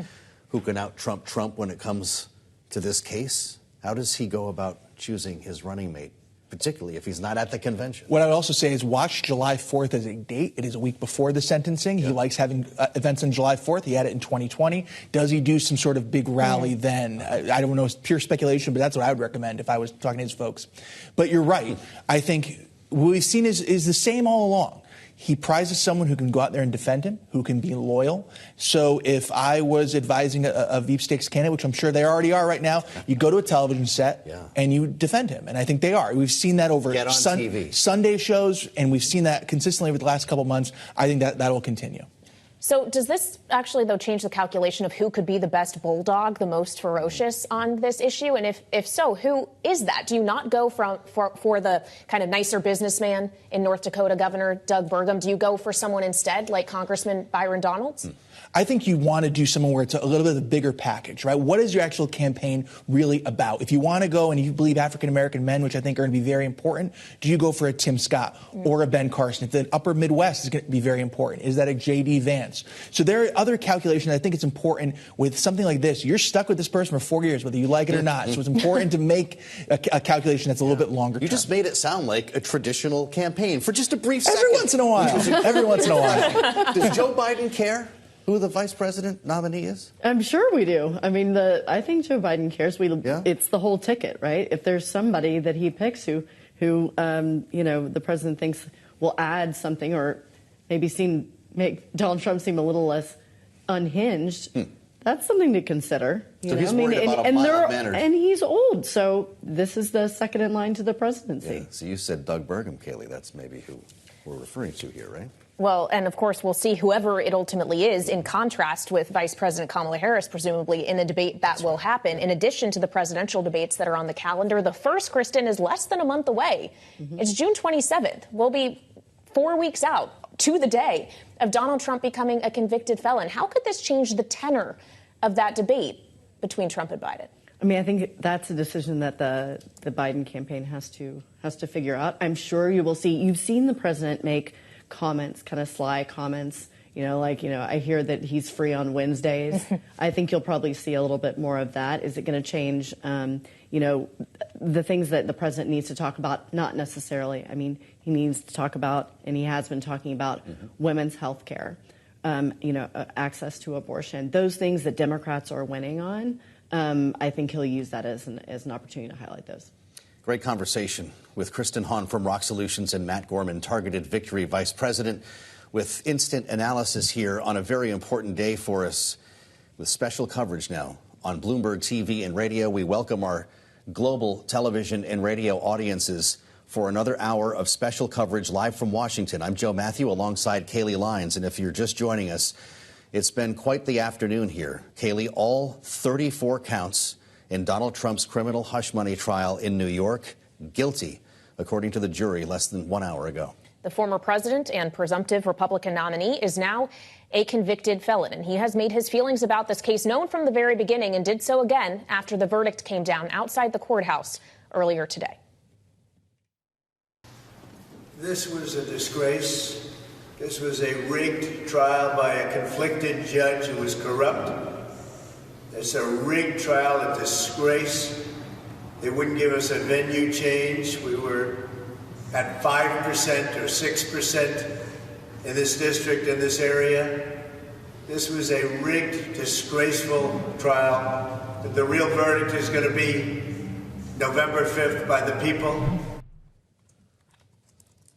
S2: who can out-Trump Trump when it comes to this case. How does he go about choosing his running mate, particularly if he's not at the convention?
S12: What I would also say is watch July 4th as a date. It is a week before the sentencing. He likes having events on July 4th. He had it in 2020. Does he do some sort of big rally then? I don't know. It's pure speculation, but that's what I would recommend if I was talking to his folks. But you're right. I think what we've seen is the same all along. He prizes someone who can go out there and defend him, who can be loyal. So if I was advising a Veep stakes candidate, which I'm sure they already are right now, you go to a television set and you defend him. And I think they are. We've seen that over
S2: TV.
S12: Sunday shows, and we've seen that consistently over the last couple of months. I think that will continue.
S3: So does this actually, though, change the calculation of who could be the best bulldog, the most ferocious on this issue? And if so, who is that? Do you not go for the kind of nicer businessman in North Dakota, Governor Doug Burgum? Do you go for someone instead, like Congressman Byron Donalds?
S12: I think you want to do someone where it's a little bit of a bigger package, right? What is your actual campaign really about? If you want to go and you believe African-American men, which I think are going to be very important, do you go for a Tim Scott or a Ben Carson? If the upper Midwest is going to be very important, is that a J.D. Vance? So there are other calculations. I think it's important with something like this. You're stuck with this person for 4 years, whether you like it or not. So it's important to make a calculation that's a little bit longer.
S2: You just made it sound like a traditional campaign for just a brief second.
S12: Every once in a while. Every once in a while.
S2: Does Joe Biden care who the vice president nominee is?
S13: I'm sure we do. I mean, I think Joe Biden cares. It's the whole ticket, right? If there's somebody that he picks who the president thinks will add something or maybe make Donald Trump seem a little less unhinged, that's something to consider.
S2: So he's worried about a mild-mannered.
S13: And he's old, so this is the second in line to the presidency.
S2: Yeah. So you said Doug Burgum, Kailey. That's maybe who we're referring to here, right?
S3: Well, and of course, we'll see whoever it ultimately is, in contrast with Vice President Kamala Harris, presumably, in the debate that will happen. In addition to the presidential debates that are on the calendar, the first, Kristen, is less than a month away. It's June 27th. We'll be 4 weeks out to the day of Donald Trump becoming a convicted felon. How could this change the tenor of that debate between Trump and Biden?
S13: I mean, I think that's a decision that the Biden campaign has to figure out. I'm sure you will see. You've seen the president make comments, kind of sly comments, I hear that he's free on Wednesdays. I think you'll probably see a little bit more of that. Is it going to change, the things that the president needs to talk about? Not necessarily. I mean, he needs to talk about, and he has been talking about, women's health care, access to abortion, those things that Democrats are winning on. I think he'll use that as an opportunity to highlight those.
S2: Great conversation with Kristen Hawn from Rock Solutions and Matt Gorman, Targeted Victory Vice President, with instant analysis here on a very important day for us with special coverage now on Bloomberg TV and radio. We welcome our global television and radio audiences for another hour of special coverage live from Washington. I'm Joe Matthew alongside Kailey Lyons. And if you're just joining us, it's been quite the afternoon here. Kailey, all 34 counts in Donald Trump's criminal hush money trial in New York, guilty, according to the jury less than 1 hour ago.
S3: The former president and presumptive Republican nominee is now a convicted felon, and he has made his feelings about this case known from the very beginning and did so again after the verdict came down outside the courthouse earlier today.
S8: This was a disgrace. This was a rigged trial by a conflicted judge who was corrupt. It's a rigged trial, a disgrace. They wouldn't give us a venue change. We were at 5% or 6% in this district, in this area. This was a rigged, disgraceful trial. But the real verdict is going to be November 5th by the people.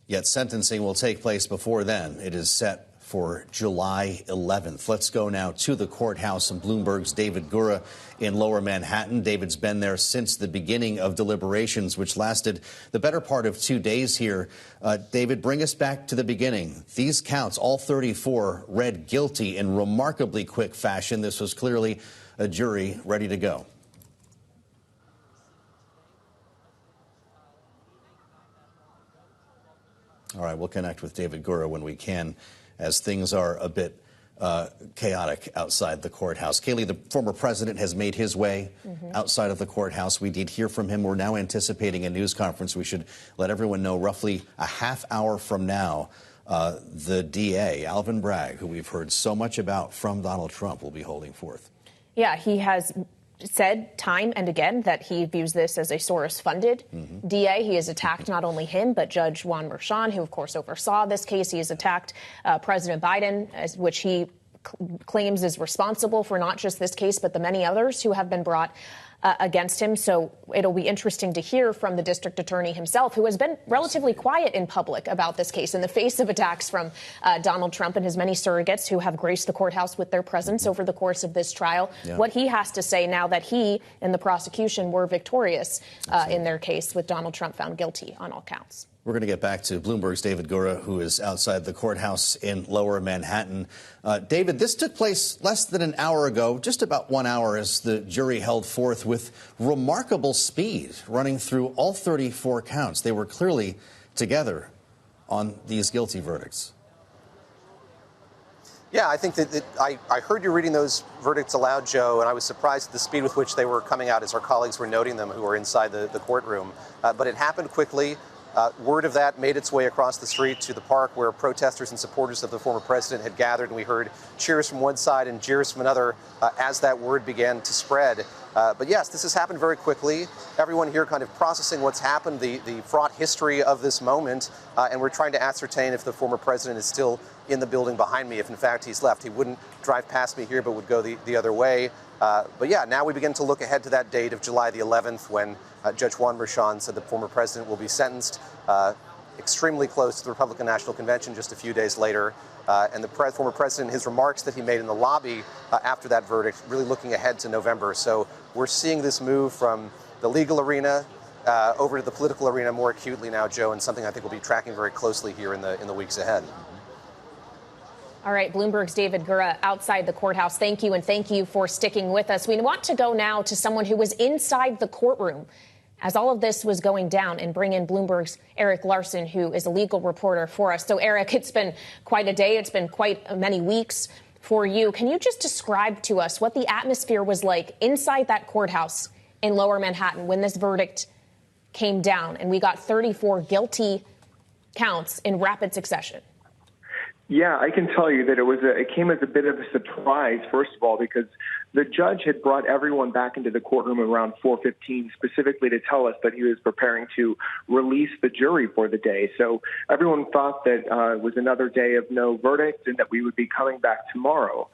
S2: Yet sentencing will take place before then. It is set for July 11th. Let's go now to the courthouse in Bloomberg's David Gura in Lower Manhattan. David's been there since the beginning of deliberations, which lasted the better part of 2 days here. David, bring us back to the beginning. These counts, all 34, read guilty in remarkably quick fashion. This was clearly a jury ready to go. All right, we'll connect with David Gura when we can, as things are a bit chaotic outside the courthouse. Kailey, the former president has made his way outside of the courthouse. We did hear from him. We're now anticipating a news conference. We should let everyone know roughly a half hour from now, the DA, Alvin Bragg, who we've heard so much about from Donald Trump, will be holding forth.
S3: Yeah, he has said time and again that he views this as a Soros-funded DA. He has attacked not only him, but Judge Juan Merchan, who, of course, oversaw this case. He has attacked President Biden, which he claims is responsible for not just this case, but the many others who have been brought against him. So it'll be interesting to hear from the district attorney himself, who has been relatively quiet in public about this case in the face of attacks from Donald Trump and his many surrogates who have graced the courthouse with their presence over the course of this trial. Yeah. What he has to say now that he and the prosecution were victorious in their case, with Donald Trump found guilty on all counts.
S2: We're going to get back to Bloomberg's David Gura, who is outside the courthouse in Lower Manhattan. David, this took place less than an hour ago, just about 1 hour, as the jury held forth with remarkable speed, running through all 34 counts. They were clearly together on these guilty verdicts.
S4: Yeah, I think that I heard you reading those verdicts aloud, Joe, and I was surprised at the speed with which they were coming out as our colleagues were noting them who were inside the courtroom. But it happened quickly. Word of that made its way across the street to the park where protesters and supporters of the former president had gathered, and we heard cheers from one side and jeers from another as that word began to spread. But yes, this has happened very quickly. Everyone here kind of processing what's happened, the fraught history of this moment, and we're trying to ascertain if the former president is still in the building behind me. If in fact he's left, he wouldn't drive past me here, but would go the other way. But yeah, now we begin to look ahead to that date of July the 11th when Judge Juan Merchan said the former president will be sentenced extremely close to the Republican National Convention just a few days later. And the former president, his remarks that he made in the lobby after that verdict, really looking ahead to November. So we're seeing this move from the legal arena over to the political arena more acutely now, Joe, and something I think we'll be tracking very closely here in the weeks ahead.
S3: All right, Bloomberg's David Gura outside the courthouse. Thank you, and thank you for sticking with us. We want to go now to someone who was inside the courtroom as all of this was going down and bring in Bloomberg's Erik Larson, who is a legal reporter for us. So, Erik, it's been quite a day. It's been quite many weeks for you. Can you just describe to us what the atmosphere was like inside that courthouse in Lower Manhattan when this verdict came down and we got 34 guilty counts in rapid succession?
S14: Yeah, I can tell you that it came as a bit of a surprise, first of all, because the judge had brought everyone back into the courtroom around 4:15 specifically to tell us that he was preparing to release the jury for the day. So everyone thought that it was another day of no verdict and that we would be coming back tomorrow.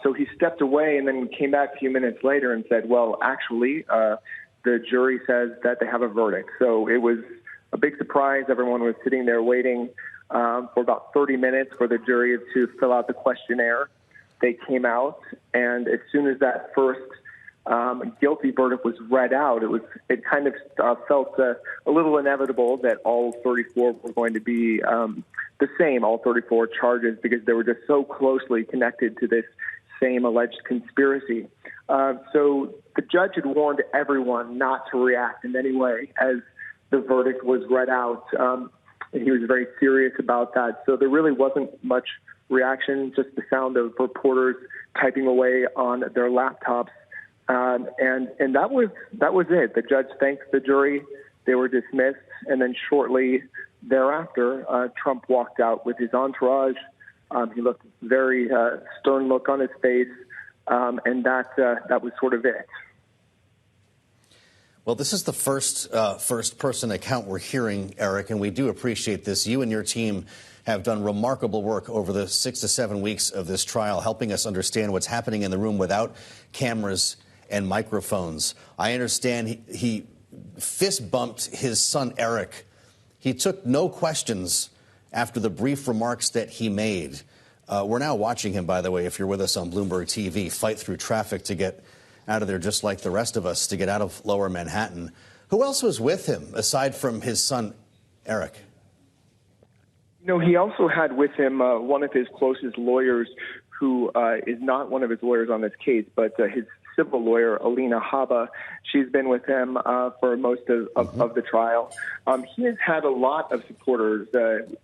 S14: So he stepped away and then came back a few minutes later and said, well, actually, the jury says that they have a verdict. So it was a big surprise. Everyone was sitting there waiting for about 30 minutes for the jury to fill out the questionnaire. They came out, and as soon as that first guilty verdict was read out, it kind of felt a little inevitable that all 34 were going to be the same, all 34 charges, because they were just so closely connected to this same alleged conspiracy. So the judge had warned everyone not to react in any way as the verdict was read out. And he was very serious about that. So there really wasn't much reaction, just the sound of reporters typing away on their laptops. And that was it. The judge thanked the jury. They were dismissed. And then shortly thereafter, Trump walked out with his entourage. He looked very stern look on his face, and that was sort of it.
S2: Well, this is the first-person account we're hearing, Erik, and we do appreciate this. You and your team have done remarkable work over the 6 to 7 weeks of this trial, helping us understand what's happening in the room without cameras and microphones. I understand he fist-bumped his son, Erik. He took no questions after the brief remarks that he made. We're now watching him, by the way, if you're with us on Bloomberg TV, fight through traffic to get out of there just like the rest of us, to get out of Lower Manhattan. Who else was with him, aside from his son, Erik?
S14: He also had with him one of his closest lawyers, who is not one of his lawyers on this case, but his civil lawyer, Alina Habba. She's been with him for most of the trial. He has had a lot of supporters,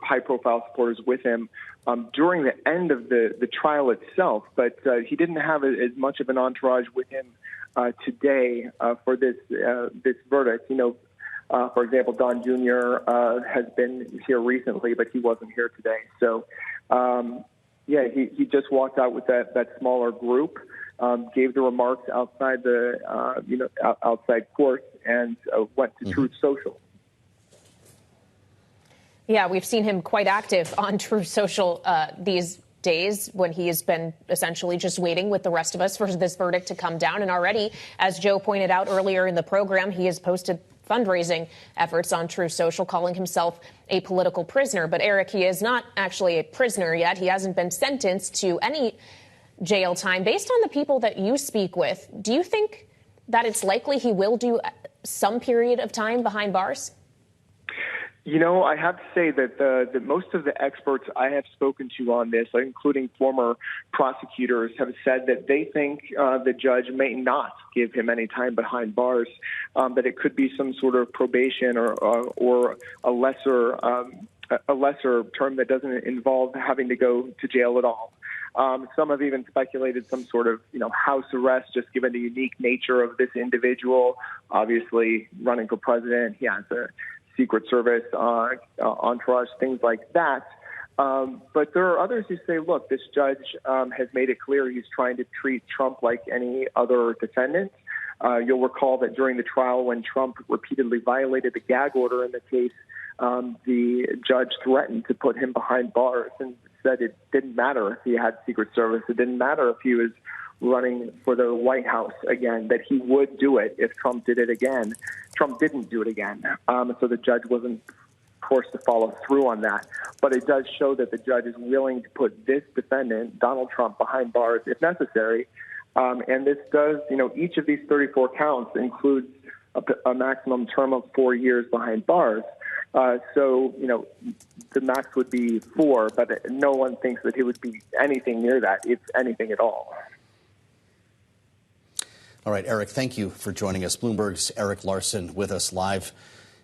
S14: high-profile supporters with him during the end of the trial itself, but he didn't have as much of an entourage with him today for this verdict. For example, Don Jr. Has been here recently, but he wasn't here today. So, he just walked out with that smaller group, gave the remarks outside outside court, and went to Truth Social.
S3: Yeah, we've seen him quite active on Truth Social these days, when he has been essentially just waiting with the rest of us for this verdict to come down. And already, as Joe pointed out earlier in the program, he has posted fundraising efforts on Truth Social, calling himself a political prisoner. But Erik, he is not actually a prisoner yet. He hasn't been sentenced to any jail time. Based on the people that you speak with, do you think that it's likely he will do some period of time behind bars?
S14: I have to say that most of the experts I have spoken to on this, including former prosecutors, have said that they think the judge may not give him any time behind bars, that it could be some sort of probation or a lesser term that doesn't involve having to go to jail at all. Some have even speculated some sort of, house arrest, just given the unique nature of this individual. Obviously, running for president, he has a Secret Service entourage, things like that. But there are others who say, look, this judge has made it clear he's trying to treat Trump like any other defendant. You'll recall that during the trial, when Trump repeatedly violated the gag order in the case, the judge threatened to put him behind bars and said it didn't matter if he had Secret Service. It didn't matter if he was running for the White House again, that he would do it if Trump did it again. Trump didn't do it again. So the judge wasn't forced to follow through on that. But it does show that the judge is willing to put this defendant, Donald Trump, behind bars if necessary. And this does, each of these 34 counts includes a maximum term of 4 years behind bars. So, the max would be 4, but no one thinks that it would be anything near that, if anything at all.
S2: All right, Erik, thank you for joining us. Bloomberg's Erik Larson with us live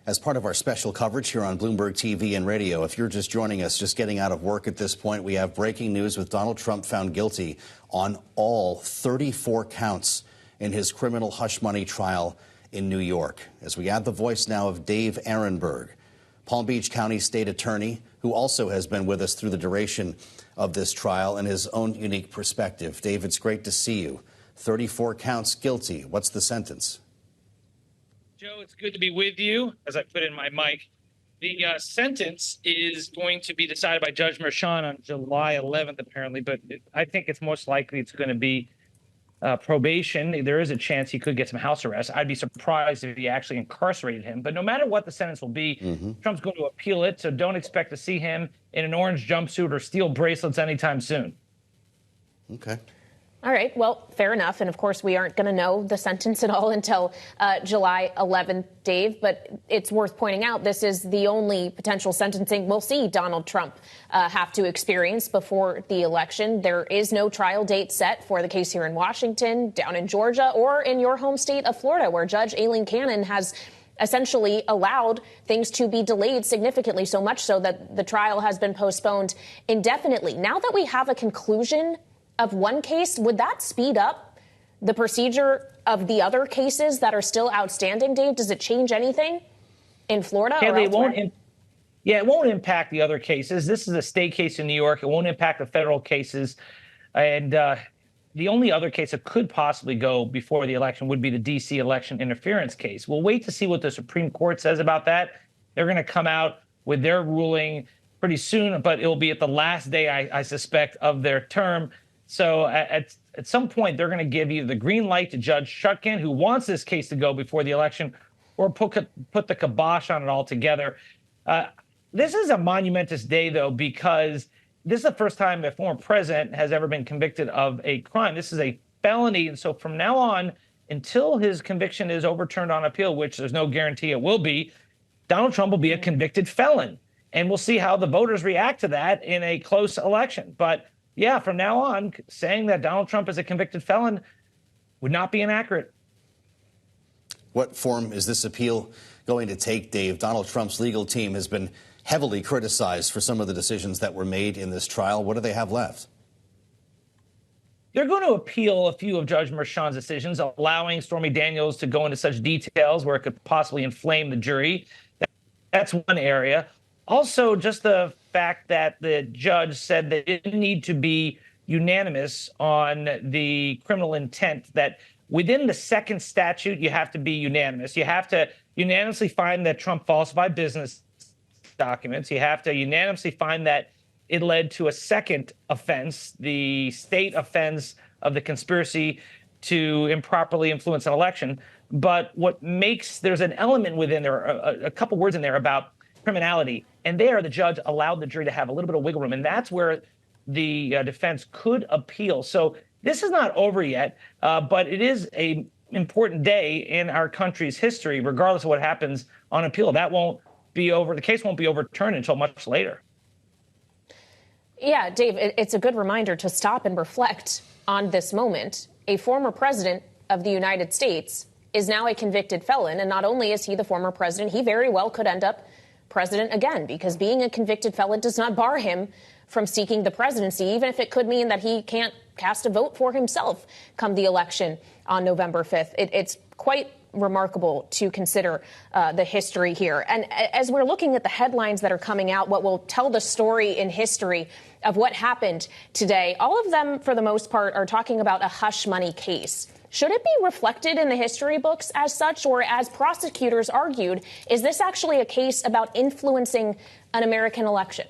S2: as part of our special coverage here on Bloomberg TV and radio. If you're just joining us, just getting out of work at this point, we have breaking news with Donald Trump found guilty on all 34 counts in his criminal hush money trial in New York. As we add the voice now of Dave Aronberg, Palm Beach County State Attorney, who also has been with us through the duration of this trial and his own unique perspective. Dave, it's great to see you. 34 counts guilty. What's the sentence?
S15: Joe, it's good to be with you. As I put in my mic, the sentence is going to be decided by Judge Merchan on July 11th, apparently, but I think it's most likely it's going to be probation. There is a chance he could get some house arrest. I'd be surprised if he actually incarcerated him. But no matter what the sentence will be, Trump's going to appeal it, so don't expect to see him in an orange jumpsuit or steel bracelets anytime soon.
S2: Okay.
S3: All right. Well, fair enough. And of course, we aren't going to know the sentence at all until July 11th, Dave. But it's worth pointing out this is the only potential sentencing we'll see Donald Trump have to experience before the election. There is no trial date set for the case here in Washington, down in Georgia, or in your home state of Florida, where Judge Aileen Cannon has essentially allowed things to be delayed significantly, so much so that the trial has been postponed indefinitely. Now that we have a conclusion of one case, would that speed up the procedure of the other cases that are still outstanding, Dave? Does it change anything in Florida or elsewhere?
S15: Yeah, it won't impact the other cases. This is a state case in New York. It won't impact the federal cases. And the only other case that could possibly go before the election would be the D.C. election interference case. We'll wait to see what the Supreme Court says about that. They're going to come out with their ruling pretty soon, but it'll be at the last day, I suspect, of their term. So at some point, they're going to give either the green light to Judge Shutkin, who wants this case to go before the election, or put the kibosh on it altogether. This is a monumentous day, though, because this is the first time a former president has ever been convicted of a crime. This is a felony. And so from now on, until his conviction is overturned on appeal, which there's no guarantee it will be, Donald Trump will be a convicted felon. And we'll see how the voters react to that in a close election. But yeah, from now on, saying that Donald Trump is a convicted felon would not be inaccurate.
S2: What form is this appeal going to take, Dave? Donald Trump's legal team has been heavily criticized for some of the decisions that were made in this trial. What do they have left?
S15: They're going to appeal a few of Judge Merchan's decisions, allowing Stormy Daniels to go into such details where it could possibly inflame the jury. That's one area. Also, just the fact that the judge said that it didn't need to be unanimous on the criminal intent, that within the second statute, you have to be unanimous. You have to unanimously find that Trump falsified business documents. You have to unanimously find that it led to a second offense, the state offense of the conspiracy to improperly influence an election. But there's an element within there, a couple words in there about criminality. And there, the judge allowed the jury to have a little bit of wiggle room. And that's where the defense could appeal. So this is not over yet, but it is an important day in our country's history, regardless of what happens on appeal. That won't be over. The case won't be overturned until much later.
S3: Yeah, Dave, it's a good reminder to stop and reflect on this moment. A former president of the United States is now a convicted felon. And not only is he the former president, he very well could end up president again, because being a convicted felon does not bar him from seeking the presidency, even if it could mean that he can't cast a vote for himself come the election on November 5th. It's quite remarkable to consider the history here. And as we're looking at the headlines that are coming out, what will tell the story in history of what happened today, all of them, for the most part, are talking about a hush money case. Should it be reflected in the history books as such, or as prosecutors argued, is this actually a case about influencing an American election?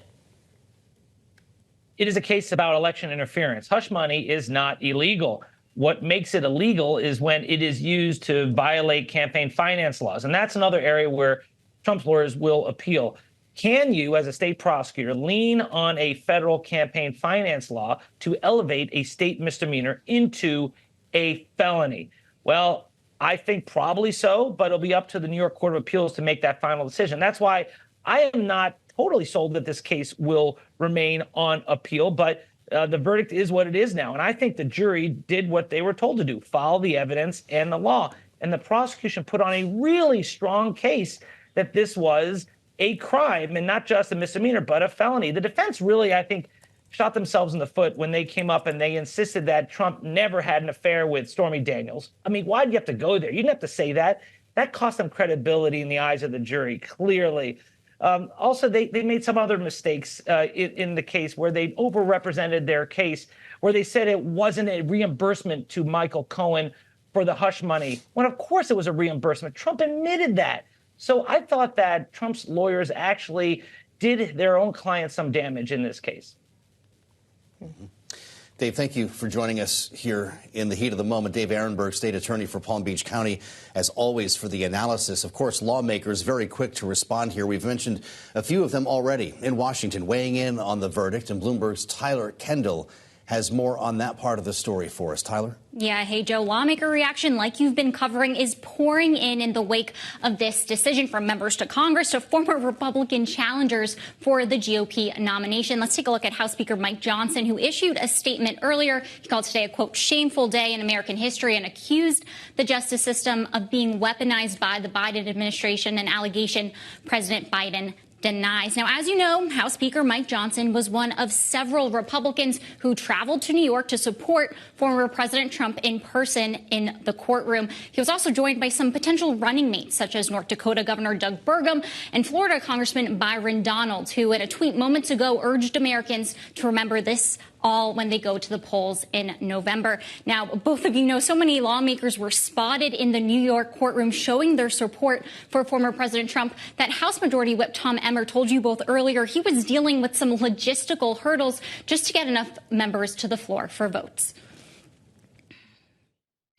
S15: It is a case about election interference. Hush money is not illegal. What makes it illegal is when it is used to violate campaign finance laws. And that's another area where Trump's lawyers will appeal. Can you, as a state prosecutor, lean on a federal campaign finance law to elevate a state misdemeanor into a felony? Well, I think probably so, but it'll be up to the New York Court of Appeals to make that final decision. That's why I am not totally sold that this case will remain on appeal, but the verdict is what it is now. And I think the jury did what they were told to do, follow the evidence and the law. And the prosecution put on a really strong case that this was a crime and not just a misdemeanor, but a felony. The defense really, I think, shot themselves in the foot when they came up and they insisted that Trump never had an affair with Stormy Daniels. I mean, why'd you have to go there? You didn't have to say that. That cost them credibility in the eyes of the jury, clearly. Also, they made some other mistakes in the case where they overrepresented their case, where they said it wasn't a reimbursement to Michael Cohen for the hush money, when of course it was a reimbursement. Trump admitted that. So I thought that Trump's lawyers actually did their own client some damage in this case.
S2: Mm-hmm. Dave, thank you for joining us here in the heat of the moment. Dave Aronberg, state attorney for Palm Beach County, as always, for the analysis. Of course, lawmakers very quick to respond here. We've mentioned a few of them already in Washington, weighing in on the verdict. And Bloomberg's Tyler Kendall has more on that part of the story for us. Tyler?
S16: Yeah. Hey, Joe. Lawmaker reaction, like you've been covering, is pouring in the wake of this decision, from members to Congress to former Republican challengers for the GOP nomination. Let's take a look at House Speaker Mike Johnson, who issued a statement earlier. He called today a, quote, shameful day in American history, and accused the justice system of being weaponized by the Biden administration, an allegation President Biden denies. Now, as you know, House Speaker Mike Johnson was one of several Republicans who traveled to New York to support former President Trump in person in the courtroom. He was also joined by some potential running mates, such as North Dakota Governor Doug Burgum and Florida Congressman Byron Donalds, who in a tweet moments ago urged Americans to remember this all when they go to the polls in November. Now, both of you know so many lawmakers were spotted in the New York courtroom showing their support for former President Trump that House Majority Whip Tom Emmer told you both earlier he was dealing with some logistical hurdles just to get enough members to the floor for votes.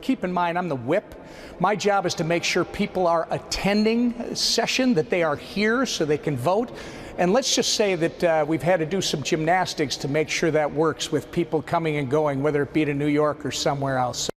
S17: Keep in mind, I'm the whip. My job is to make sure people are attending a session, that they are here so they can vote. And let's just say that we've had to do some gymnastics to make sure that works with people coming and going, whether it be to New York or somewhere else.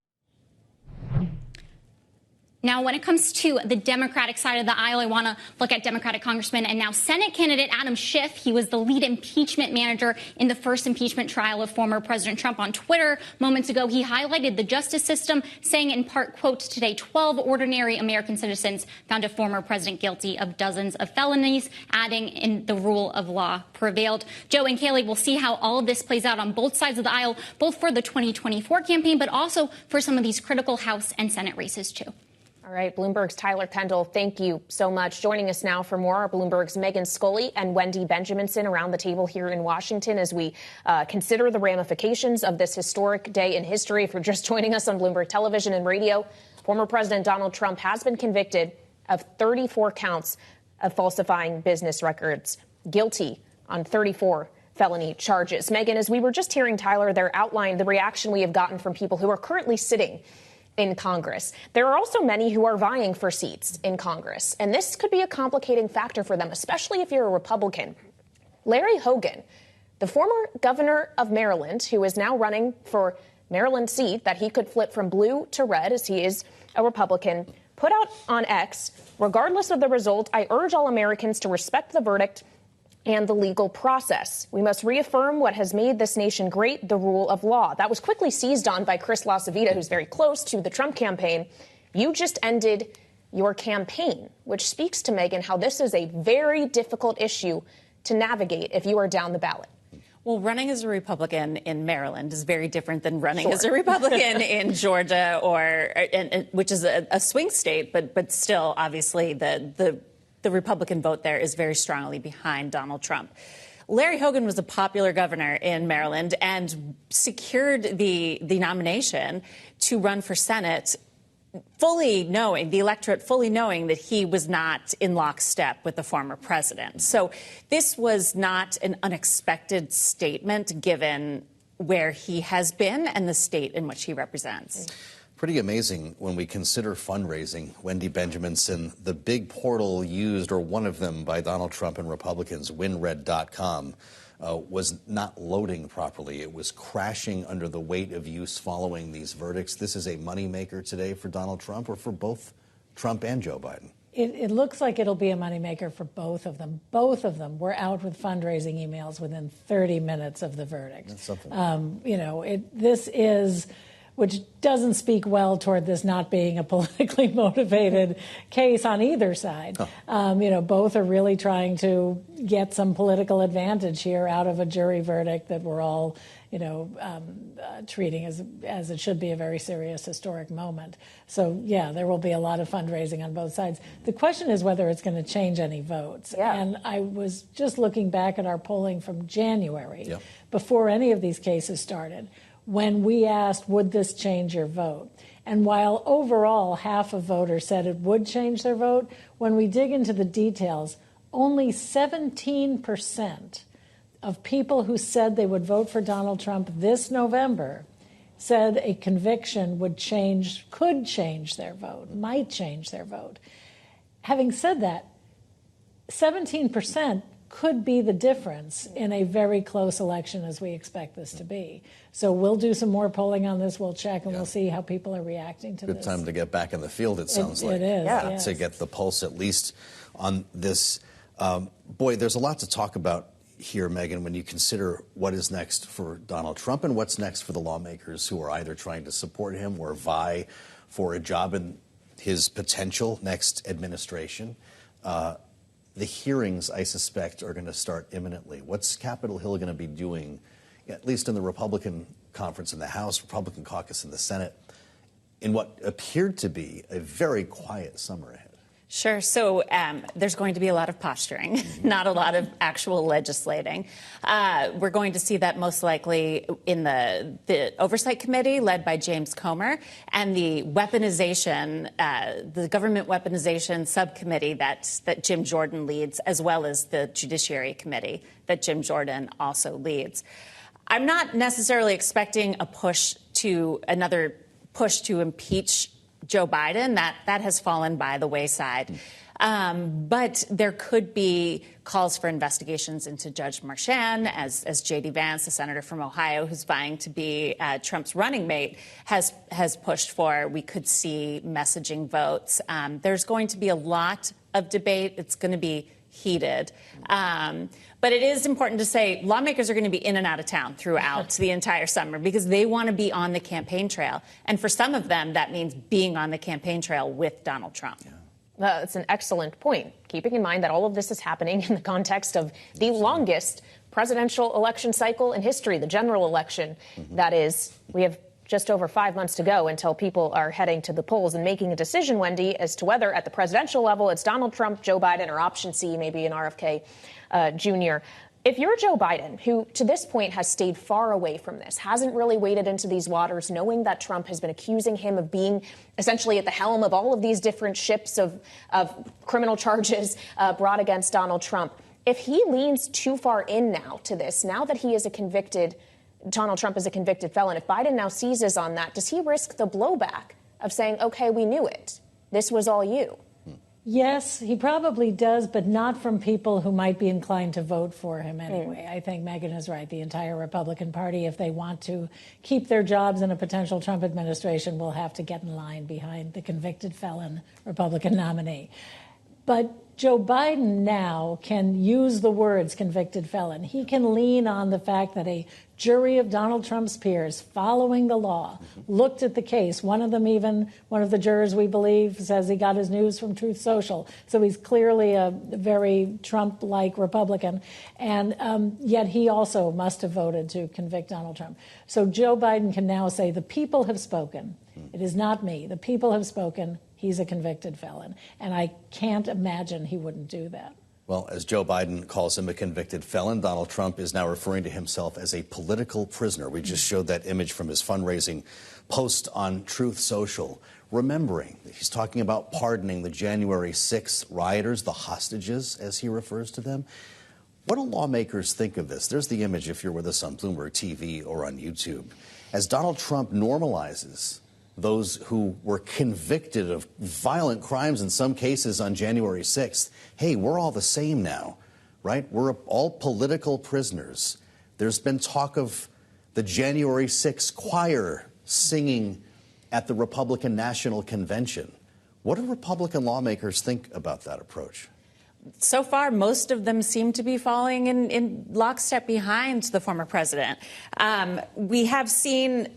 S16: Now, when it comes to the Democratic side of the aisle, I want to look at Democratic Congressman and now Senate candidate Adam Schiff. He was the lead impeachment manager in the first impeachment trial of former President Trump. On Twitter moments ago, he highlighted the justice system, saying in part, quote, today 12 ordinary American citizens found a former president guilty of dozens of felonies, adding in the rule of law prevailed. Joe and Kailey, we'll see how all of this plays out on both sides of the aisle, both for the 2024 campaign, but also for some of these critical House and Senate races, too.
S3: All right, Bloomberg's Tyler Kendall, thank you so much. Joining us now for more are Bloomberg's Megan Scully and Wendy Benjaminson around the table here in Washington as we consider the ramifications of this historic day in history. If you're just joining us on Bloomberg Television and Radio, former President Donald Trump has been convicted of 34 counts of falsifying business records, guilty on 34 felony charges. Megan, as we were just hearing Tyler there outline the reaction we have gotten from people who are currently sitting in Congress. There are also many who are vying for seats in Congress, and this could be a complicating factor for them, especially if you're a Republican. Larry Hogan, the former governor of Maryland, who is now running for Maryland seat that he could flip from blue to red as he is a Republican, put out on X, regardless of the result, I urge all Americans to respect the verdict and the legal process. We must reaffirm what has made this nation great, the rule of law. That was quickly seized on by Chris LaCivita, who's very close to the Trump campaign. You just ended your campaign, which speaks to, Megan, how this is a very difficult issue to navigate if you are down the ballot.
S7: Well, running as a Republican in Maryland is very different than running as a Republican in Georgia, which is a swing state, but still, obviously, the Republican vote there is very strongly behind Donald Trump. Larry Hogan was a popular governor in Maryland and secured the nomination to run for Senate, the electorate fully knowing that he was not in lockstep with the former president. So this was not an unexpected statement given where he has been and the state in which he represents.
S2: Pretty amazing when we consider fundraising. Wendy Benjaminson, the big portal used, or one of them, by Donald Trump and Republicans, winred.com, was not loading properly. It was crashing under the weight of use following these verdicts. This is a moneymaker today for Donald Trump, or for both Trump and Joe Biden.
S18: It looks like it'll be a moneymaker for both of them. Both of them were out with fundraising emails within 30 minutes of the verdict. That's something. This is, which doesn't speak well toward this not being a politically motivated case on either side. Both are really trying to get some political advantage here out of a jury verdict that we're all, treating as it should be a very serious historic moment. So, yeah, there will be a lot of fundraising on both sides. The question is whether it's going to change any votes. Yeah. And I was just looking back at our polling from January, before any of these cases started, when we asked, would this change your vote? And while overall half of voters said it would change their vote, when we dig into the details, only 17% of people who said they would vote for Donald Trump this November said a conviction could change their vote, might change their vote. Having said that, 17% could be the difference in a very close election as we expect this to be. So we'll do some more polling on this. We'll check and we'll see how people are reacting to this.
S2: Good time to get back in the field, it sounds like.
S18: It is, yes.
S2: To get the pulse at least on this. Boy, there's a lot to talk about here, Megan, when you consider what is next for Donald Trump and what's next for the lawmakers who are either trying to support him or vie for a job in his potential next administration. The hearings, I suspect, are going to start imminently. What's Capitol Hill going to be doing, at least in the Republican conference in the House, Republican caucus in the Senate, in what appeared to be a very quiet summer ahead?
S7: Sure. So there's going to be a lot of posturing, not a lot of actual legislating. We're going to see that most likely in the Oversight Committee led by James Comer and the weaponization, the government weaponization subcommittee that Jim Jordan leads, as well as the Judiciary Committee that Jim Jordan also leads. I'm not necessarily expecting another push to impeach Joe Biden. That has fallen by the wayside. But there could be calls for investigations into Judge Marchand, as J.D. Vance, the senator from Ohio, who's vying to be Trump's running mate, has pushed for. We could see messaging votes. There's going to be a lot of debate. It's going to be heated. But it is important to say lawmakers are going to be in and out of town throughout the entire summer because they want to be on the campaign trail. And for some of them, that means being on the campaign trail with Donald Trump. Yeah.
S3: That's an excellent point, keeping in mind that all of this is happening in the context of the longest presidential election cycle in history, the general election. That is, we have just over 5 months to go until people are heading to the polls and making a decision, Wendy, as to whether at the presidential level it's Donald Trump, Joe Biden, or option C, maybe an RFK Jr. If you're Joe Biden, who to this point has stayed far away from this, hasn't really waded into these waters, knowing that Trump has been accusing him of being essentially at the helm of all of these different ships of criminal charges brought against Donald Trump, if he leans too far in now to this, now that he is Donald Trump is a convicted felon, if Biden now seizes on that, does he risk the blowback of saying, OK, we knew it, this was all you?
S18: Yes, he probably does, but not from people who might be inclined to vote for him anyway. I think Megan is right. The entire Republican Party, if they want to keep their jobs in a potential Trump administration, will have to get in line behind the convicted felon Republican nominee. But Joe Biden now can use the words convicted felon. He can lean on the fact that a jury of Donald Trump's peers following the law looked at the case. One of them, even one of the jurors, we believe, says he got his news from Truth Social. So he's clearly a very Trump-like Republican. And yet he also must have voted to convict Donald Trump. So Joe Biden can now say the people have spoken. It is not me. The people have spoken. He's a convicted felon. And I can't imagine he wouldn't do that.
S2: Well, as Joe Biden calls him a convicted felon, Donald Trump is now referring to himself as a political prisoner. We just showed that image from his fundraising post on Truth Social, remembering that he's talking about pardoning the January 6th rioters, the hostages, as he refers to them. What do lawmakers think of this? There's the image if you're with us on Bloomberg TV or on YouTube. As Donald Trump normalizes those who were convicted of violent crimes in some cases on January 6th. Hey, we're all the same now, right? We're all political prisoners. There's been talk of the January 6th choir singing at the Republican National Convention. What do Republican lawmakers think about that approach?
S7: So far, most of them seem to be falling in lockstep behind the former president. We have seen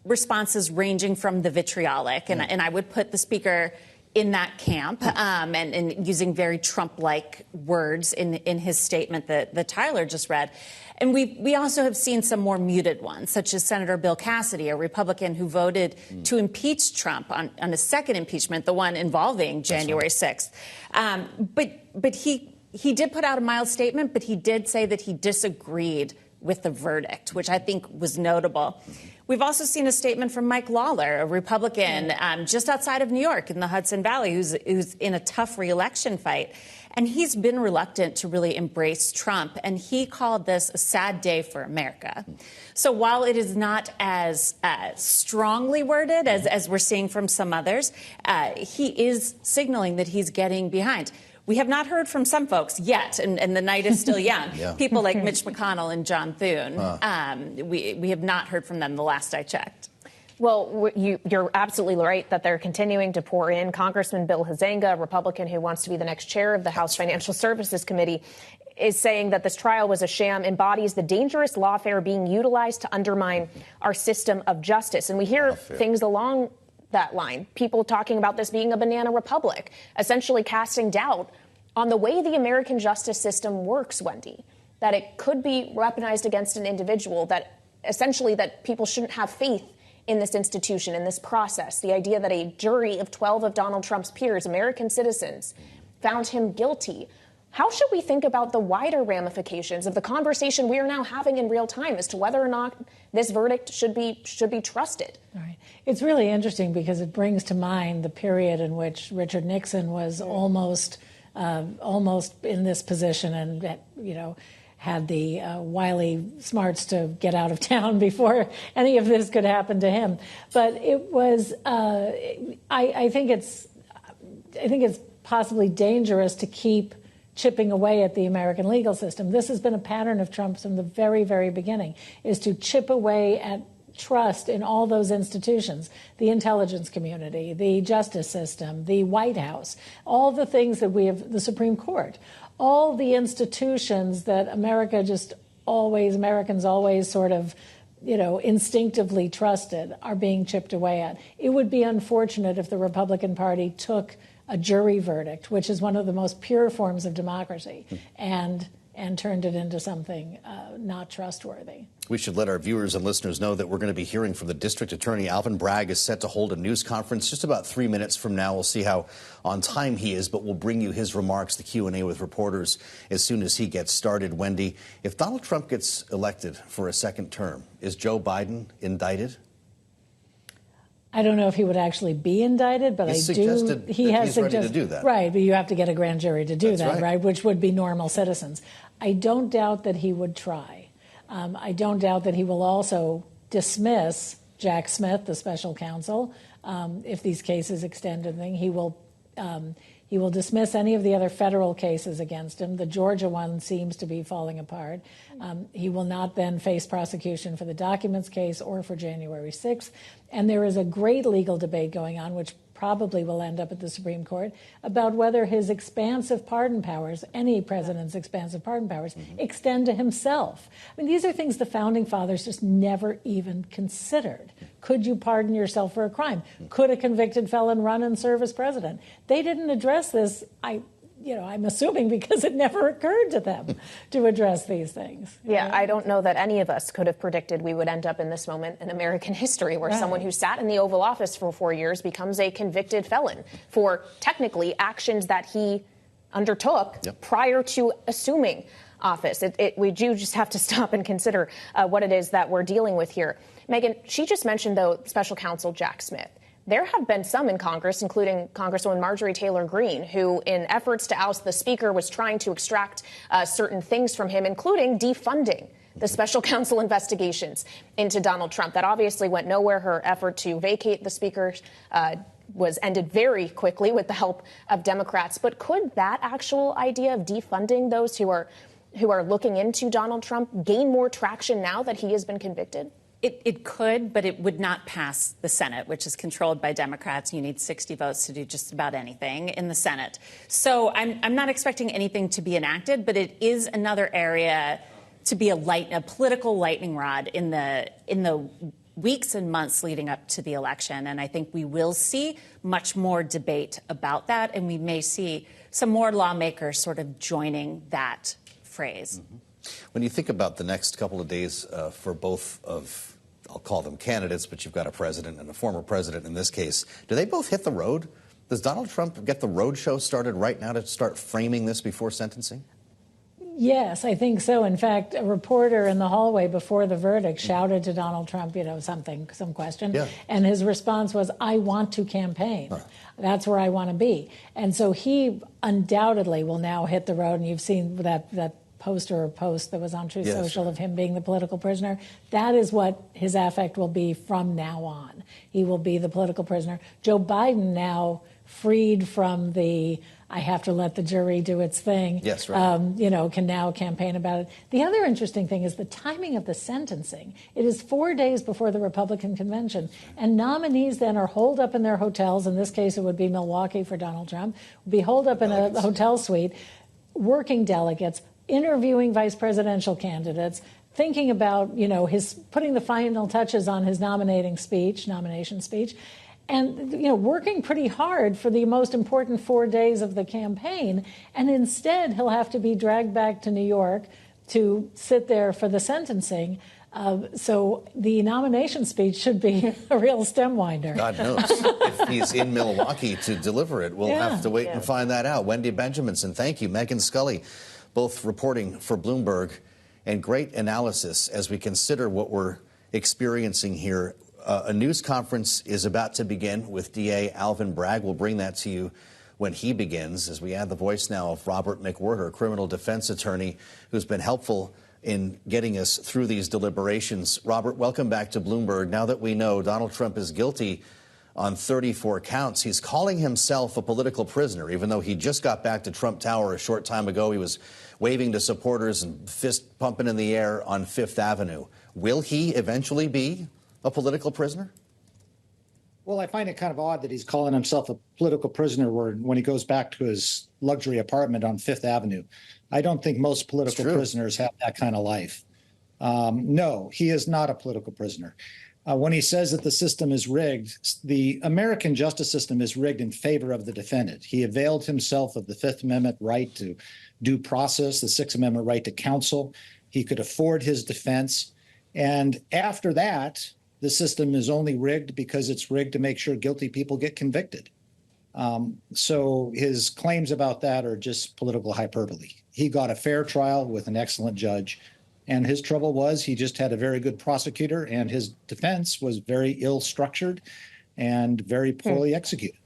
S7: responses ranging from the vitriolic, and I would put the speaker in that camp, and using very Trump-like words in his statement that Tyler just read. And we also have seen some more muted ones, such as Senator Bill Cassidy, a Republican who voted to impeach Trump on a second impeachment, the one involving January 6th. But he did put out a mild statement, but he did say that he disagreed with the verdict, which I think was notable. We've also seen a statement from Mike Lawler, a Republican just outside of New York in the Hudson Valley, who's in a tough reelection fight. And he's been reluctant to really embrace Trump. And he called this a sad day for America. So while it is not as strongly worded as we're seeing from some others, he is signaling that he's getting behind. We have not heard from some folks yet, and the night is still young. People like Mitch McConnell and John Thune. We have not heard from them the last I checked.
S3: Well, you're absolutely right that they're continuing to pour in. Congressman Bill Huizenga, a Republican who wants to be the next chair of the House Financial Services Committee, is saying that this trial was a sham, embodies the dangerous lawfare being utilized to undermine our system of justice. And we hear things along that line, people talking about this being a banana republic, essentially casting doubt on the way the American justice system works, Wendy, that it could be weaponized against an individual, that essentially that people shouldn't have faith in this institution, in this process. The idea that a jury of 12 of Donald Trump's peers, American citizens, found him guilty. How should we think about the wider ramifications of the conversation we are now having in real time as to whether or not this verdict should be trusted?
S18: All right. It's really interesting because it brings to mind the period in which Richard Nixon was almost in this position and, had the wily smarts to get out of town before any of this could happen to him. But it was, I think it's possibly dangerous to keep chipping away at the American legal system. This has been a pattern of Trump's from the very, very beginning, is to chip away at trust in all those institutions, the intelligence community, the justice system, the White House, all the things that we have, the Supreme Court, all the institutions that Americans always sort of, instinctively trusted are being chipped away at. It would be unfortunate if the Republican Party took a jury verdict, which is one of the most pure forms of democracy, and turned it into something not trustworthy.
S2: We should let our viewers and listeners know that we're going to be hearing from the district attorney. Alvin Bragg is set to hold a news conference just about 3 minutes from now. We'll see how on time he is, but we'll bring you his remarks, the Q&A with reporters, as soon as he gets started. Wendy, if Donald Trump gets elected for a second term, is Joe Biden indicted?
S18: I don't know if he would actually be indicted, but
S2: He's suggested
S18: he has
S2: ready
S18: suggested
S2: to do that.
S18: Right, but you have to get a grand jury to do
S2: That's
S18: that,
S2: right.
S18: right? Which would be normal citizens. I don't doubt that he would try. I don't doubt that he will also dismiss Jack Smith, the special counsel, if these cases extend and thing. He will dismiss any of the other federal cases against him. The Georgia one seems to be falling apart. He will not then face prosecution for the documents case or for January 6th. And there is a great legal debate going on, which probably will end up at the Supreme Court, about whether his expansive pardon powers, any president's expansive pardon powers, extend to himself. I mean, these are things the founding fathers just never even considered. Could you pardon yourself for a crime? Could a convicted felon run and serve as president? They didn't address this, I'm assuming because it never occurred to them to address these things.
S3: Yeah, I don't know that any of us could have predicted we would end up in this moment in American history where someone who sat in the Oval Office for 4 years becomes a convicted felon for technically actions that he undertook prior to assuming office. We do just have to stop and consider what it is that we're dealing with here. Megan, she just mentioned, though, special counsel Jack Smith. There have been some in Congress, including Congresswoman Marjorie Taylor Greene, who, in efforts to oust the speaker, was trying to extract certain things from him, including defunding the special counsel investigations into Donald Trump. That obviously went nowhere. Her effort to vacate the speaker was ended very quickly with the help of Democrats. But could that actual idea of defunding those who are looking into Donald Trump gain more traction now that he has been convicted?
S7: It could, but it would not pass the Senate, which is controlled by Democrats. You need 60 votes to do just about anything in the Senate. So I'm not expecting anything to be enacted, but it is another area to be a political lightning rod in the weeks and months leading up to the election. And I think we will see much more debate about that, and we may see some more lawmakers sort of joining that phrase.
S2: When you think about the next couple of days for both of, I'll call them candidates, but you've got a president and a former president in this case, do they both hit the road? Does Donald Trump get the road show started right now to start framing this before sentencing?
S18: Yes, I think so. In fact, a reporter in the hallway before the verdict shouted to Donald Trump, some question. Yeah. And his response was, I want to campaign. Huh. That's where I want to be. And so he undoubtedly will now hit the road. And you've seen that poster or post that was on Truth Social of him being the political prisoner. That is what his affect will be from now on. He will be the political prisoner. Joe Biden, now freed from the I have to let the jury do its thing,
S2: yes, right.
S18: Can now campaign about it. The other interesting thing is the timing of the sentencing. It is 4 days before the Republican convention, and nominees then are holed up in their hotels. In this case, it would be Milwaukee for Donald Trump, would be holed up in a hotel suite, working delegates, interviewing vice presidential candidates, thinking about, his putting the final touches on his nomination speech. and working pretty hard for the most important 4 days of the campaign. And instead, he'll have to be dragged back to New York to sit there for the sentencing. So the nomination speech should be a real stem winder.
S2: God knows if he's in Milwaukee to deliver it. We'll have to wait and find that out. Wendy Benjaminson, thank you. Megan Scully, both reporting for Bloomberg, and great analysis as we consider what we're experiencing here. A news conference is about to begin with DA Alvin Bragg. We'll bring that to you when he begins, as we add the voice now of Robert McWhirter, criminal defense attorney who's been helpful in getting us through these deliberations. Robert, welcome back to Bloomberg. Now that we know Donald Trump is guilty on 34 counts, he's calling himself a political prisoner, even though he just got back to Trump Tower a short time ago. He was waving to supporters and fist pumping in the air on Fifth Avenue. Will he eventually be a political prisoner?
S19: Well, I find it kind of odd that he's calling himself a political prisoner when he goes back to his luxury apartment on Fifth Avenue. I don't think most political prisoners have that kind of life. No, he is not a political prisoner. When he says that the system is rigged, the American justice system is rigged in favor of the defendant. He availed himself of the Fifth Amendment right to due process, the Sixth Amendment right to counsel. He could afford his defense. And after that, the system is only rigged because it's rigged to make sure guilty people get convicted. So his claims about that are just political hyperbole. He got a fair trial with an excellent judge. And his trouble was he just had a very good prosecutor, and his defense was very ill-structured and very poorly executed.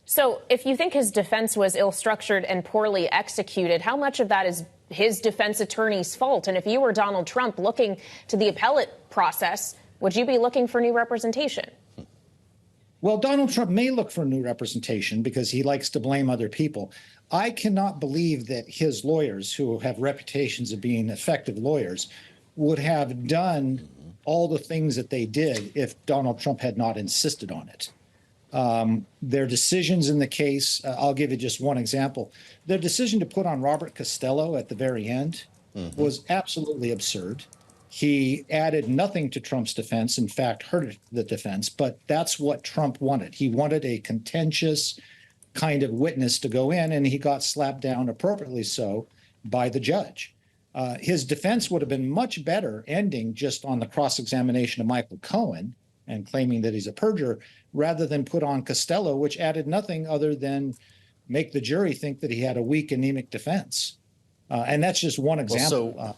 S3: So if you think his defense was ill-structured and poorly executed, how much of that is his defense attorney's fault? And if you were Donald Trump looking to the appellate process, would you be looking for new representation?
S19: Well, Donald Trump may look for new representation because he likes to blame other people. I cannot believe that his lawyers, who have reputations of being effective lawyers, would have done all the things that they did if Donald Trump had not insisted on it. Their decisions in the case, I'll give you just one example. Their decision to put on Robert Costello at the very end was absolutely absurd. He added nothing to Trump's defense, in fact, hurt the defense, but that's what Trump wanted. He wanted a contentious kind of witness to go in, and he got slapped down appropriately so by the judge. His defense would have been much better ending just on the cross-examination of Michael Cohen and claiming that he's a perjurer, rather than put on Costello, which added nothing other than make the jury think that he had a weak, anemic defense. And that's just one example.
S2: Well,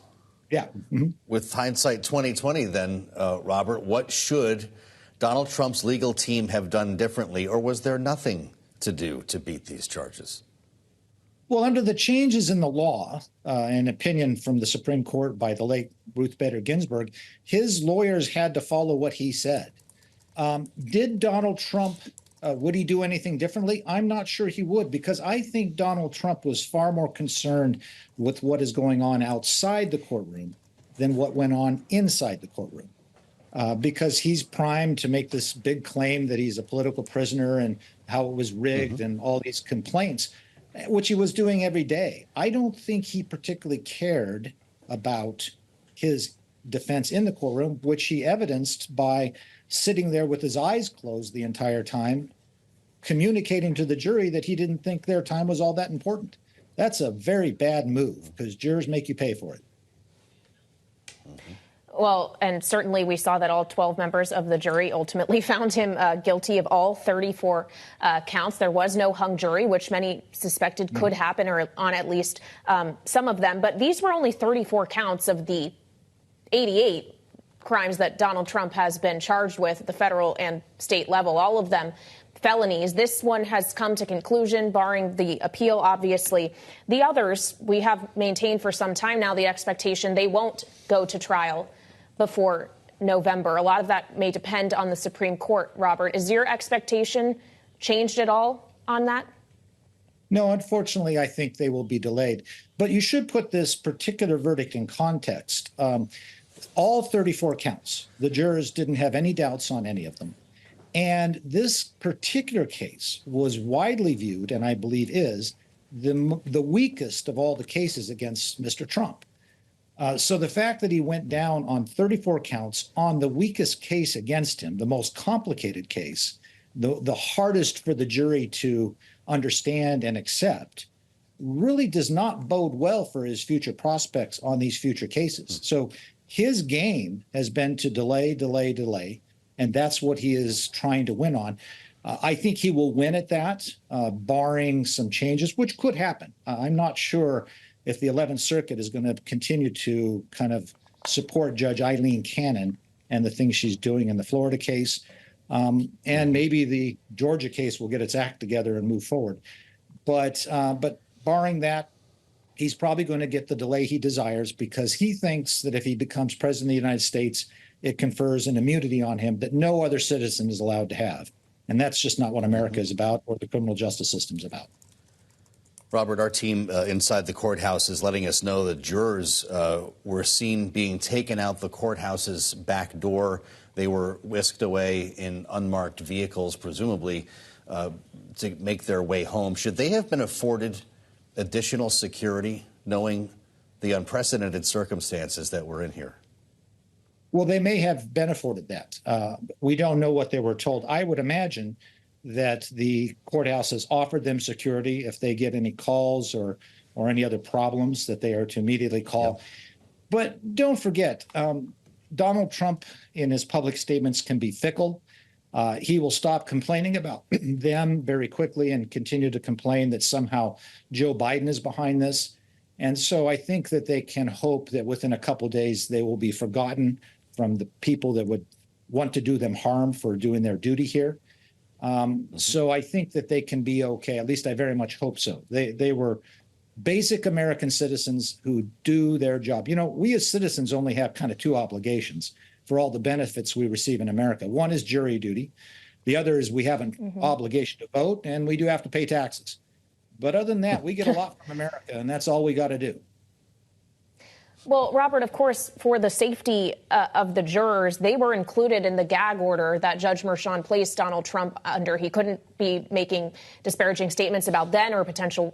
S2: with hindsight 2020, then, Robert, what should Donald Trump's legal team have done differently, or was there nothing to do to beat these charges?
S19: Well, under the changes in the law, an opinion from the Supreme Court by the late Ruth Bader Ginsburg, his lawyers had to follow what he said. Did Donald Trump, would he do anything differently? I'm not sure he would, because I think Donald Trump was far more concerned with what is going on outside the courtroom than what went on inside the courtroom. Because he's primed to make this big claim that he's a political prisoner and how it was rigged and all these complaints, which he was doing every day. I don't think he particularly cared about his defense in the courtroom, which he evidenced by sitting there with his eyes closed the entire time, communicating to the jury that he didn't think their time was all that important. That's a very bad move, because jurors make you pay for it.
S3: Well, and certainly we saw that all 12 members of the jury ultimately found him guilty of all 34 counts. There was no hung jury, which many suspected could happen, or on at least some of them. But these were only 34 counts of the 88 crimes that Donald Trump has been charged with at the federal and state level, all of them felonies. This one has come to conclusion, barring the appeal, obviously. The others, we have maintained for some time now the expectation they won't go to trial before November. A lot of that may depend on the Supreme Court, Robert. Is your expectation changed at all on that?
S19: No, unfortunately, I think they will be delayed. But you should put this particular verdict in context. All 34 counts, the jurors didn't have any doubts on any of them. And this particular case was widely viewed, and I believe is, the weakest of all the cases against Mr. Trump. So the fact that he went down on 34 counts on the weakest case against him, the most complicated case, the hardest for the jury to understand and accept, really does not bode well for his future prospects on these future cases. So his game has been to delay, and that's what he is trying to win on. I think he will win at that, barring some changes, which could happen. I'm not sure if the 11th Circuit is going to continue to kind of support Judge Eileen Cannon and the things she's doing in the Florida case. And maybe the Georgia case will get its act together and move forward. But barring that, he's probably going to get the delay he desires because he thinks that if he becomes president of the United States, it confers an immunity on him that no other citizen is allowed to have. And that's just not what America is about or the criminal justice system is about.
S2: Robert, our team inside the courthouse is letting us know that jurors were seen being taken out the courthouse's back door. They were whisked away in unmarked vehicles, presumably to make their way home. Should they have been afforded additional security, knowing the unprecedented circumstances that were in here?
S19: Well, they may have been afforded that. We don't know what they were told. I would imagine that the courthouse has offered them security if they get any calls or any other problems that they are to immediately call. Yep. But don't forget, Donald Trump in his public statements can be fickle. He will stop complaining about them very quickly and continue to complain that somehow Joe Biden is behind this. And so I think that they can hope that within a couple of days they will be forgotten from the people that would want to do them harm for doing their duty here. So I think that they can be okay. At least I very much hope so. They were basic American citizens who do their job. You know, we as citizens only have kind of two obligations for all the benefits we receive in America. One is jury duty. The other is we have an obligation to vote, and we do have to pay taxes. But other than that, we get a lot from America, and that's all we got to do.
S3: Well, Robert, of course, for the safety of the jurors, they were included in the gag order that Judge Merchan placed Donald Trump under. He couldn't be making disparaging statements about them or potential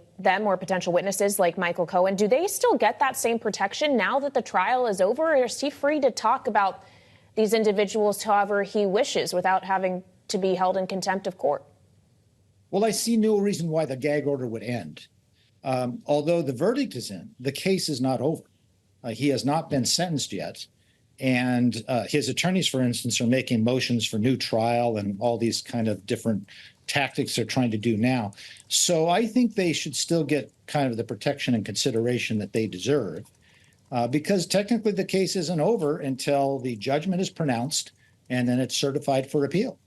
S3: witnesses like Michael Cohen. Do they still get that same protection now that the trial is over? Or is he free to talk about these individuals however he wishes without having to be held in contempt of court?
S19: Well, I see no reason why the gag order would end. Although the verdict is in, the case is not over. He has not been sentenced yet. And his attorneys, for instance, are making motions for new trial and all these kind of different tactics they're trying to do now. So I think they should still get kind of the protection and consideration that they deserve, because technically the case isn't over until the judgment is pronounced and then it's certified for appeal.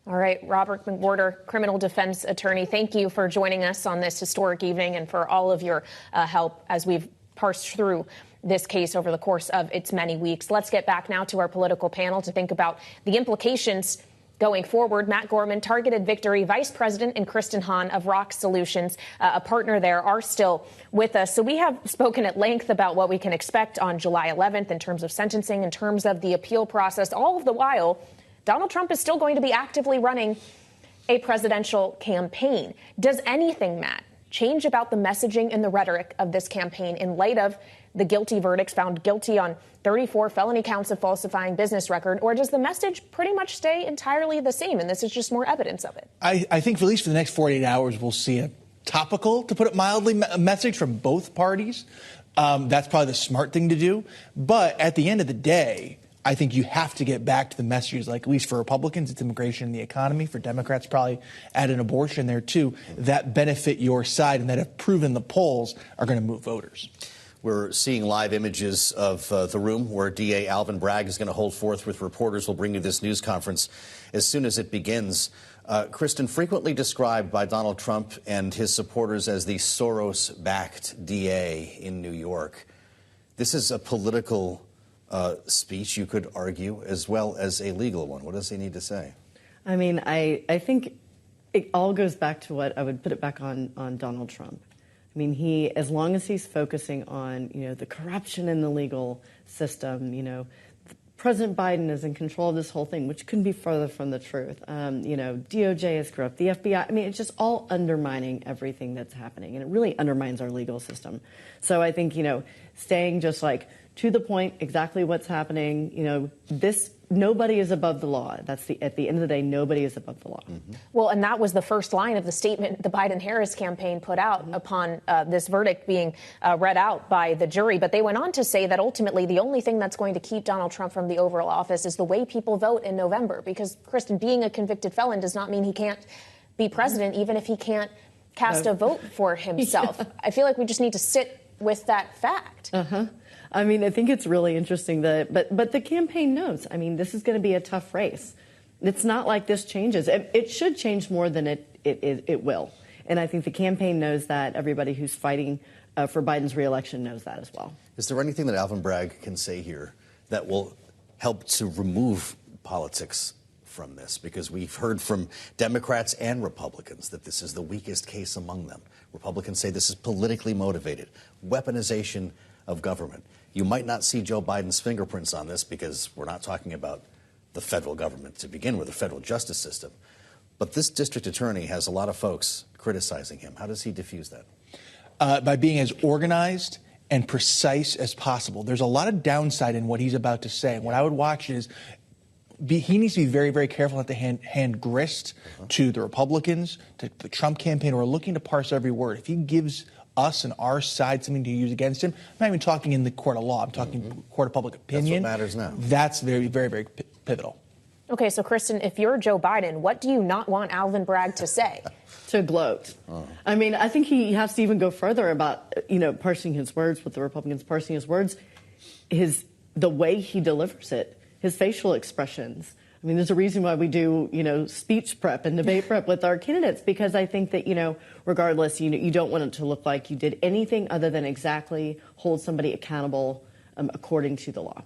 S3: All right, Robert McWhirter, criminal defense attorney, thank you for joining us on this historic evening and for all of your help as we've parsed through this case over the course of its many weeks. Let's get back now to our political panel to think about the implications going forward. Matt Gorman, Targeted Victory Vice President, and Kristen Hawn of Rock Solutions, a partner there, are still with us. So we have spoken at length about what we can expect on July 11th in terms of sentencing, in terms of the appeal process. All of the while, Donald Trump is still going to be actively running a presidential campaign. Does anything, Matt, change about the messaging and the rhetoric of this campaign in light of the guilty verdicts, found guilty on 34 felony counts of falsifying business record, or does the message pretty much stay entirely the same, and this is just more evidence of it?
S12: I think for at least for the next 48 hours, we'll see a topical, to put it mildly, message from both parties. That's probably the smart thing to do. But at the end of the day, I think you have to get back to the messages, like at least for Republicans, it's immigration and the economy. For Democrats, probably add an abortion there, too, that benefit your side and that have proven the polls are going to move voters.
S2: We're seeing live images of the room where DA Alvin Bragg is going to hold forth with reporters. We'll bring you this news conference as soon as it begins. Kristen, frequently described by Donald Trump and his supporters as the Soros-backed DA in New York. This is a political speech, you could argue, as well as a legal one. What does he need to say?
S13: I mean, I think it all goes back to what I would put it back on Donald Trump. I mean, as long as he's focusing on, the corruption in the legal system, President Biden is in control of this whole thing, which couldn't be further from the truth. DOJ is corrupt, the FBI. I mean, it's just all undermining everything that's happening, and it really undermines our legal system. So I think, staying just like to the point, exactly what's happening, nobody is above the law. At the end of the day, nobody is above the law.
S3: Mm-hmm. Well, and that was the first line of the statement the Biden-Harris campaign put out upon this verdict being read out by the jury. But they went on to say that ultimately the only thing that's going to keep Donald Trump from the Oval Office is the way people vote in November. Because, Kristen, being a convicted felon does not mean he can't be president, even if he can't cast a vote for himself. Yeah. I feel like we just need to sit with that fact.
S13: Uh-huh. I mean, I think it's really interesting but the campaign knows. I mean, this is going to be a tough race. It's not like this changes. It should change more than it will. And I think the campaign knows that. Everybody who's fighting for Biden's reelection knows that as well.
S2: Is there anything that Alvin Bragg can say here that will help to remove politics from this? Because we've heard from Democrats and Republicans that this is the weakest case among them. Republicans say this is politically motivated, weaponization of government. You might not see Joe Biden's fingerprints on this because we're not talking about the federal government to begin with, the federal justice system. But this district attorney has a lot of folks criticizing him. How does he diffuse that?
S12: By being as organized and precise as possible. There's a lot of downside in what he's about to say. And what I would watch is he needs to be very, very careful not to hand grist to the Republicans, to the Trump campaign, who are looking to parse every word. If he gives us and our side something to use against him, I'm not even talking in the court of law. I'm talking court of public opinion.
S2: That's what matters now.
S12: That's very, very, very pivotal.
S3: Okay, so, Kristen, if you're Joe Biden, what do you not want Alvin Bragg to say?
S13: To gloat. Oh. I mean, I think he has to even go further about, parsing his words, with the Republicans parsing his words, the way he delivers it, his facial expressions. I mean, there's a reason why we do, speech prep and debate prep with our candidates, because I think that, regardless, you don't want it to look like you did anything other than exactly hold somebody accountable according to the law.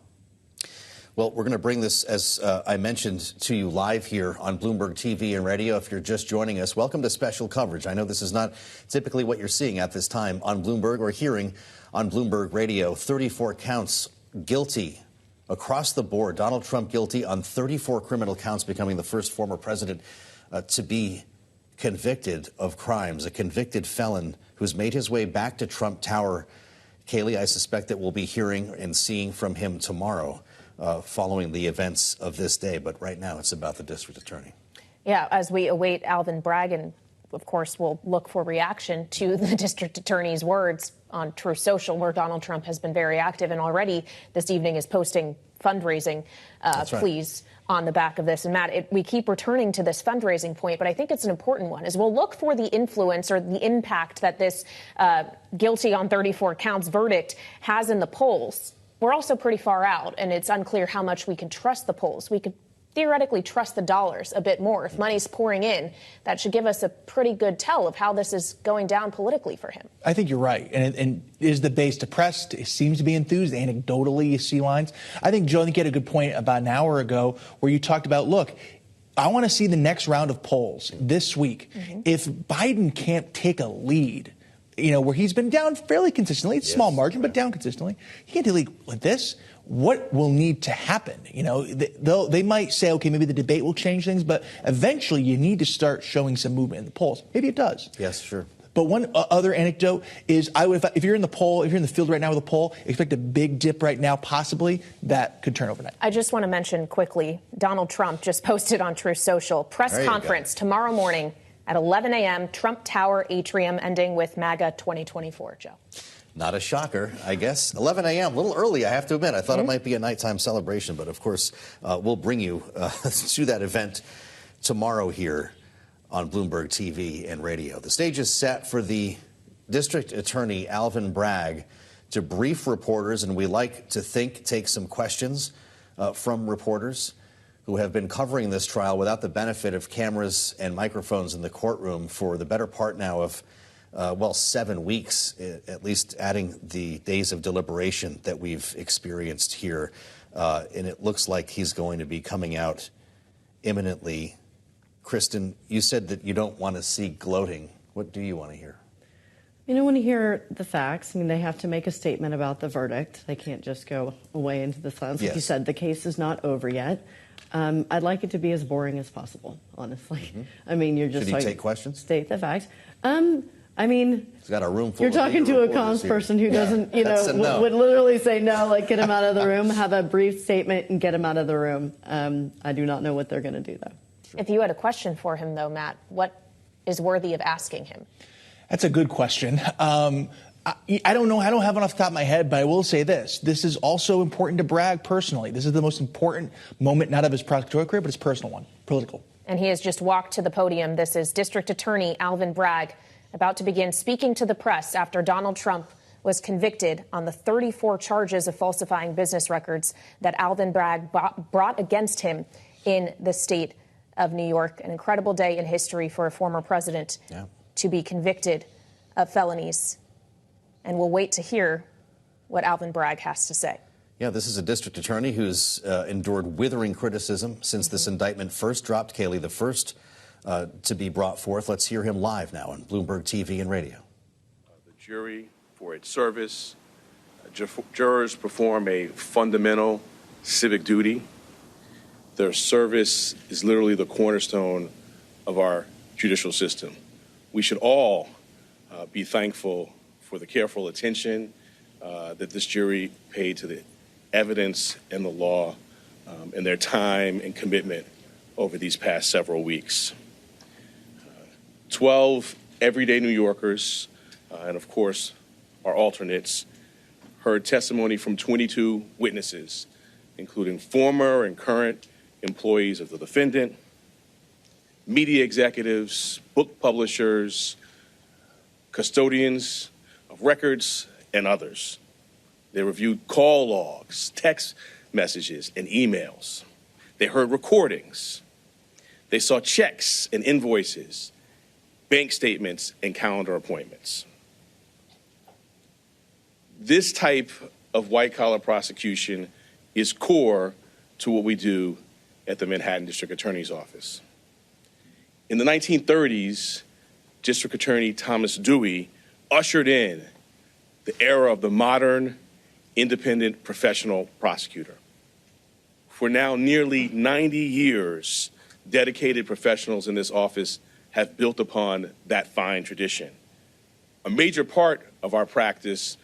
S2: Well, we're going to bring this, as I mentioned, to you live here on Bloomberg TV and radio. If you're just joining us, welcome to special coverage. I know this is not typically what you're seeing at this time on Bloomberg or hearing on Bloomberg Radio. 34 counts guilty across the board. Donald Trump guilty on 34 criminal counts, becoming the first former president to be convicted of crimes, a convicted felon who's made his way back to Trump Tower. Kailey, I suspect that we'll be hearing and seeing from him tomorrow following the events of this day. But right now it's about the district attorney.
S3: Yeah, as we await Alvin Bragg, and of course we'll look for reaction to the district attorney's words on Truth Social, where Donald Trump has been very active and already this evening is posting fundraising pleas on the back of this. And Matt, we keep returning to this fundraising point, but I think it's an important one, is we'll look for the influence or the impact that this guilty on 34 counts verdict has in the polls. We're also pretty far out, and it's unclear how much we can trust the polls. We could theoretically trust the dollars a bit more. If money's pouring in, that should give us a pretty good tell of how this is going down politically for him.
S12: I think you're right. And is the base depressed? It seems to be enthused. Anecdotally, you see lines. I think, Joe, you had a good point about an hour ago where you talked about, look, I want to see the next round of polls this week. Mm-hmm. If Biden can't take a lead, where he's been down fairly consistently, it's a small margin, but down consistently, he can't take a lead like this. What will need to happen? They might say, okay, maybe the debate will change things, but eventually you need to start showing some movement in the polls. Maybe it does.
S2: Yes, sure.
S12: But one other anecdote is, if you're in the poll, if you're in the field right now with a poll, expect a big dip right now, possibly that could turn overnight.
S3: I just want to mention quickly, Donald Trump just posted on Truth Social, press conference tomorrow morning at 11 a.m., Trump Tower atrium, ending with MAGA 2024, Joe.
S2: Not a shocker, I guess. 11 a.m., a little early, I have to admit. I thought it might be a nighttime celebration, but of course, we'll bring you to that event tomorrow here on Bloomberg TV and radio. The stage is set for the District Attorney Alvin Bragg to brief reporters, and we like to take some questions from reporters who have been covering this trial without the benefit of cameras and microphones in the courtroom for the better part now of 7 weeks, at least adding the days of deliberation that we've experienced here. And it looks like he's going to be coming out imminently. Kristen, you said that you don't want to see gloating. What do you want to hear?
S13: You know, when you hear the facts, I mean, they have to make a statement about the verdict. They can't just go away into the silence. Like you said, the case is not over yet. I'd like it to be as boring as possible, honestly. I mean, you're just
S2: Should he take questions?
S13: State the facts. I mean,
S2: he's got a room full.
S13: You're talking to a comms person who doesn't, you know, would literally say no, like get him out of the room, have a brief statement, and get him out of the room. I do not know what they're going to do, though.
S3: If you had a question for him, though, Matt, what is worthy of asking him?
S12: That's a good question. I don't know. I don't have one off the top of my head, but I will say this. This is also important to Bragg personally. This is the most important moment, not of his prosecutorial career, but his personal one, political.
S3: And he has just walked to the podium. This is District Attorney Alvin Bragg about to begin speaking to the press after Donald Trump was convicted on the 34 charges of falsifying business records that Alvin Bragg brought against him in the state of New York. An incredible day in history for a former president to be convicted of felonies. And we'll wait to hear what Alvin Bragg has to say.
S2: Yeah, this is a district attorney who's endured withering criticism since this indictment first dropped. Kailey, the first to be brought forth. Let's hear him live now on Bloomberg TV and radio.
S20: The jury, for its service, jurors perform a fundamental civic duty. Their service is literally the cornerstone of our judicial system. We should all be thankful for the careful attention that this jury paid to the evidence and the law and their time and commitment over these past several weeks. 12 everyday New Yorkers, and of course our alternates, heard testimony from 22 witnesses, including former and current employees of the defendant, media executives, book publishers, custodians of records, and others. They reviewed call logs, text messages, and emails. They heard recordings. They saw checks and invoices, bank statements, and calendar appointments. This type of white-collar prosecution is core to what we do at the Manhattan District Attorney's Office. In the 1930s, District Attorney Thomas Dewey ushered in the era of the modern, independent professional prosecutor. For now nearly 90 years, dedicated professionals in this office have built upon that fine tradition. A major part of our practice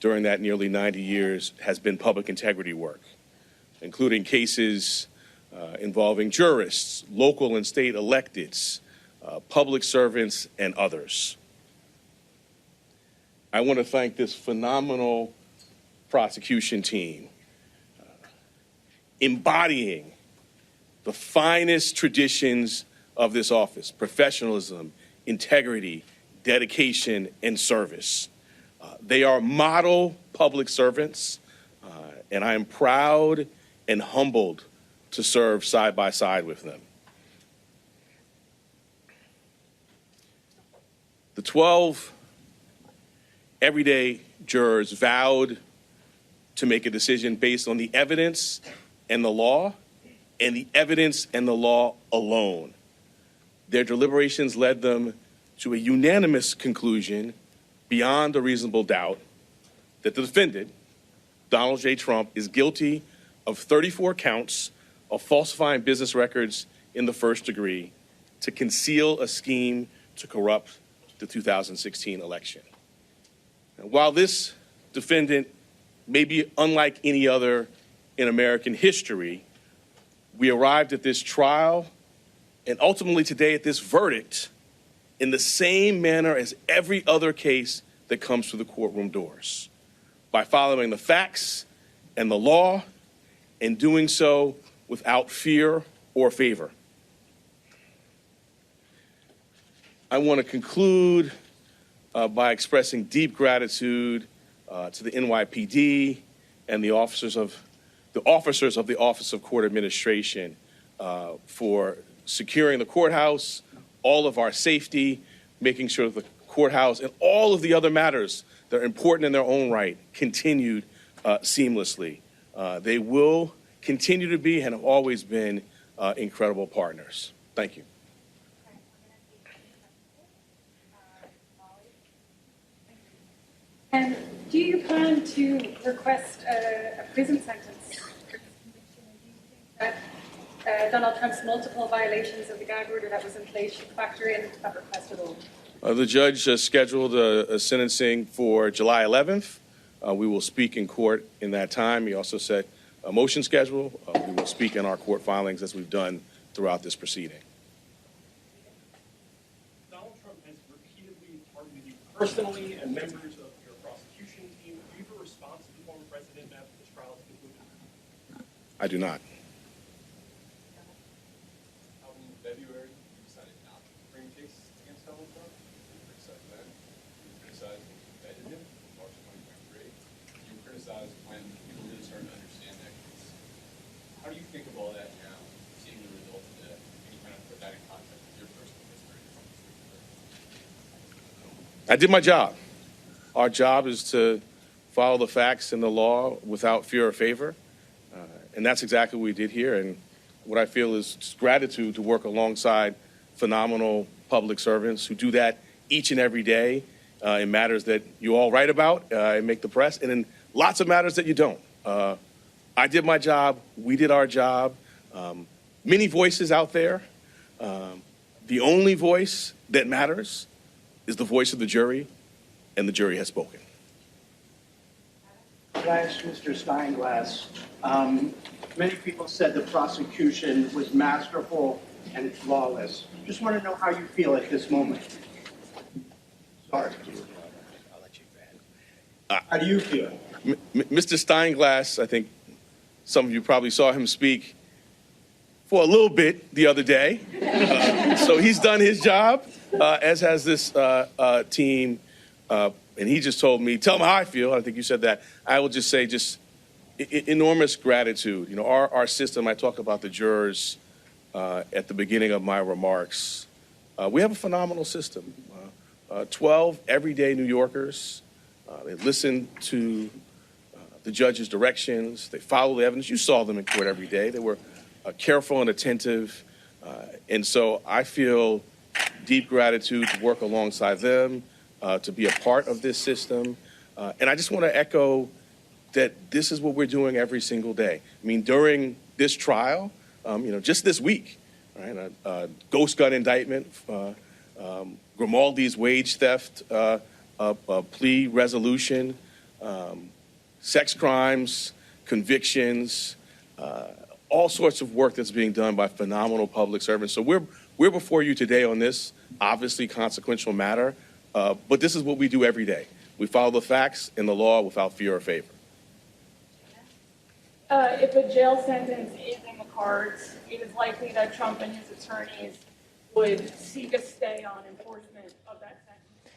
S20: during that nearly 90 years has been public integrity work, including cases involving jurists, local and state electeds, public servants, and others. I want to thank this phenomenal prosecution team, embodying the finest traditions of this office: professionalism, integrity, dedication, and service. They are model public servants, and I am proud and humbled to serve side by side with them. The 12 everyday jurors vowed to make a decision based on the evidence and the law, and the evidence and the law alone. Their deliberations led them to a unanimous conclusion, beyond a reasonable doubt, that the defendant, Donald J. Trump, is guilty of 34 counts of falsifying business records in the first degree to conceal a scheme to corrupt the 2016 election. And while this defendant may be unlike any other in American history, we arrived at this trial and ultimately today at this verdict in the same manner as every other case that comes through the courtroom doors, by following the facts and the law and doing so without fear or favor. I want to conclude by expressing deep gratitude to the NYPD and the officers of the Office of Court Administration for securing the courthouse, all of our safety, making sure that the courthouse and all of the other matters that are important in their own right continued seamlessly. They will continue to be and have always been incredible partners. Thank you.
S21: And do you plan to request a prison sentence for this conviction? And do you think that Donald Trump's multiple violations of the gag order that was in place should factor into that request at all?
S20: The judge scheduled a sentencing for July 11th. We will speak in court in that time. He also set a motion schedule. We will speak in our court filings as we've done throughout this proceeding.
S22: Donald Trump has repeatedly targeted you personally and members of your prosecution team. Do you have a response to the former president after this trial is concluded?
S20: I do not.
S23: Alvin, in February, you decided not to bring a case against Donald Trump. You criticized that. You criticized when you embedded him in March 2023. You criticized when people really started to understand that case. How do you think of all that now, seeing the results of that? Can you kind of put that in context with your personal history?
S20: I did my job. Our job is to follow the facts and the law without fear or favor. And that's exactly what we did here. And what I feel is just gratitude to work alongside phenomenal public servants who do that each and every day in matters that you all write about and make the press, and in lots of matters that you don't. I did my job. We did our job. Many voices out there. The only voice that matters is the voice of the jury, and the jury has spoken.
S24: Could I ask Mr. Steinglass, many people said the prosecution was masterful and flawless. Just want to know how you feel at this moment. Sorry. How do you feel?
S20: Mr. Steinglass, I think some of you probably saw him speak for a little bit the other day. So he's done his job, as has this team. And he just told me, tell him how I feel. I think you said that. I will just say enormous gratitude. You know, our system, I talked about the jurors at the beginning of my remarks. We have a phenomenal system. 12 everyday New Yorkers. They listen to the judge's directions. They follow the evidence. You saw them in court every day. They were careful and attentive. And so I feel deep gratitude to work alongside them, to be a part of this system. And I just want to echo that this is what we're doing every single day. I mean, during this trial, just this week, right, a ghost gun indictment, Grimaldi's wage theft plea resolution, sex crimes, convictions, all sorts of work that's being done by phenomenal public servants. So we're before you today on this obviously consequential matter, but this is what we do every day. We follow the facts and the law without fear or favor.
S21: If a jail sentence is in the cards, it is likely that Trump and his attorneys would seek a stay on enforcement of that sentence.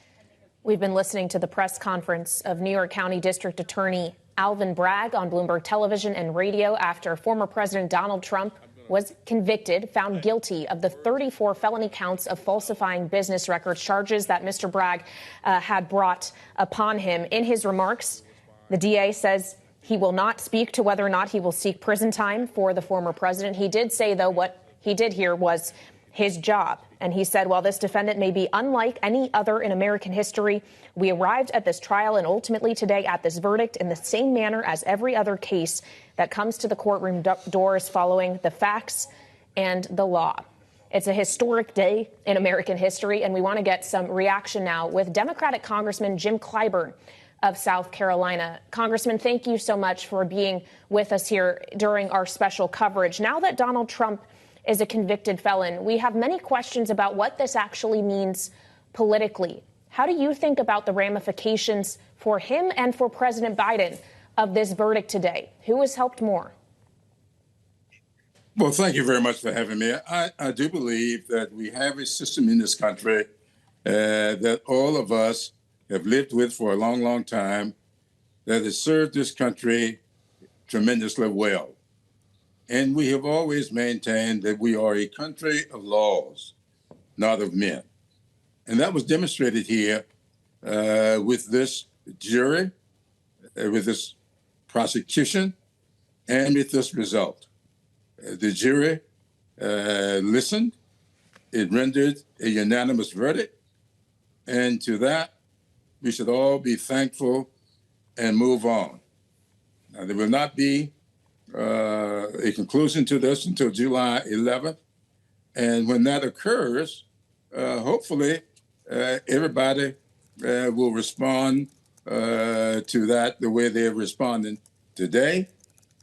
S3: We've been listening to the press conference of New York County District Attorney Alvin Bragg on Bloomberg Television and Radio after former President Donald Trump was convicted, found guilty of the 34 felony counts of falsifying business records, charges that Mr. Bragg had brought upon him. In his remarks, the DA says he will not speak to whether or not he will seek prison time for the former president. He did say, though, what he did here was his job. And he said, while this defendant may be unlike any other in American history, we arrived at this trial and ultimately today at this verdict in the same manner as every other case that comes to the courtroom doors, following the facts and the law. It's a historic day in American history, and we want to get some reaction now with Democratic Congressman Jim Clyburn of South Carolina. Congressman, thank you so much for being with us here during our special coverage. Now that Donald Trump is a convicted felon, we have many questions about what this actually means politically. How do you think about the ramifications for him and for President Biden of this verdict today? Who has helped more?
S25: Well, thank you very much for having me. I do believe that we have a system in this country that all of us have lived with for a long, long time that has served this country tremendously well. And we have always maintained that we are a country of laws, not of men. And that was demonstrated here with this jury, with this prosecution, and with this result. The jury listened. It rendered a unanimous verdict. And to that, we should all be thankful and move on. Now, there will not be a conclusion to this until July 11th. And when that occurs, hopefully everybody will respond to that the way they're responding today.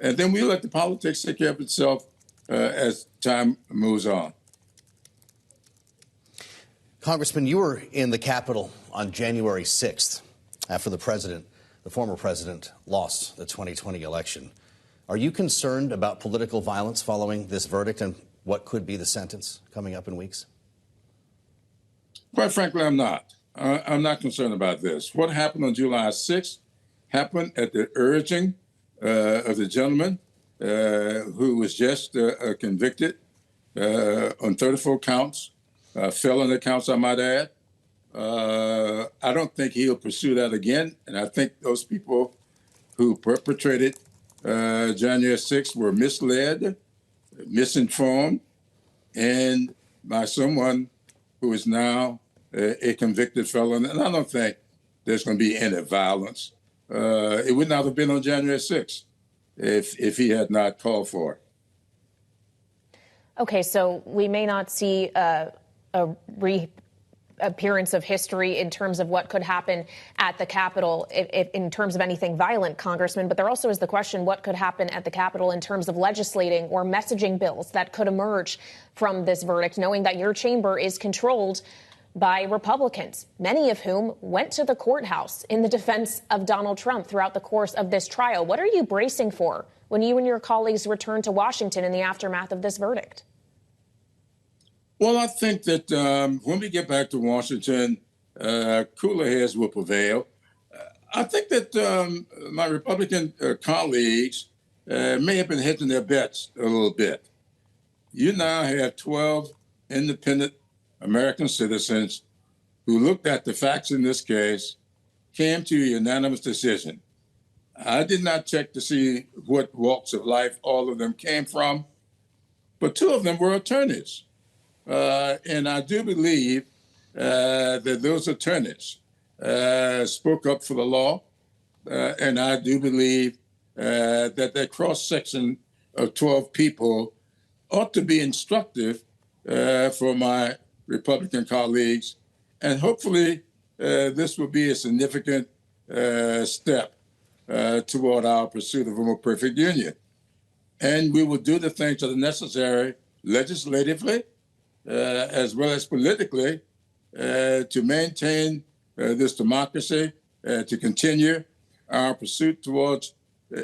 S25: And then we let the politics take care of itself as time moves on.
S2: Congressman, you were in the Capitol on January 6th after the former president, lost the 2020 election. Are you concerned about political violence following this verdict and what could be the sentence coming up in weeks?
S25: Quite frankly, I'm not. I'm not concerned about this. What happened on July 6th happened at the urging of the gentleman who was just convicted on 34 counts, felony counts, I might add. I don't think he'll pursue that again. And I think those people who perpetrated January 6th were misled, misinformed, and by someone who is now a convicted felon. And I don't think there's going to be any violence. It would not have been on January 6th if he had not called for it.
S3: Okay, so we may not see a reappearance of history in terms of what could happen at the Capitol in terms of anything violent, Congressman, but there also is the question what could happen at the Capitol in terms of legislating or messaging bills that could emerge from this verdict, knowing that your chamber is controlled by Republicans, many of whom went to the courthouse in the defense of Donald Trump throughout the course of this trial. What are you bracing for when you and your colleagues return to Washington in the aftermath of this verdict?
S25: Well, I think that when we get back to Washington, cooler heads will prevail. I think that my Republican colleagues may have been hedging their bets a little bit. You now have 12 independent American citizens who looked at the facts in this case, came to a unanimous decision. I did not check to see what walks of life all of them came from, but 2 of them were attorneys. And I do believe that those attorneys spoke up for the law. And I do believe that that cross-section of 12 people ought to be instructive for my Republican colleagues. And hopefully this will be a significant step toward our pursuit of a more perfect union. And we will do the things that are necessary legislatively, as well as politically, to maintain this democracy, to continue our pursuit towards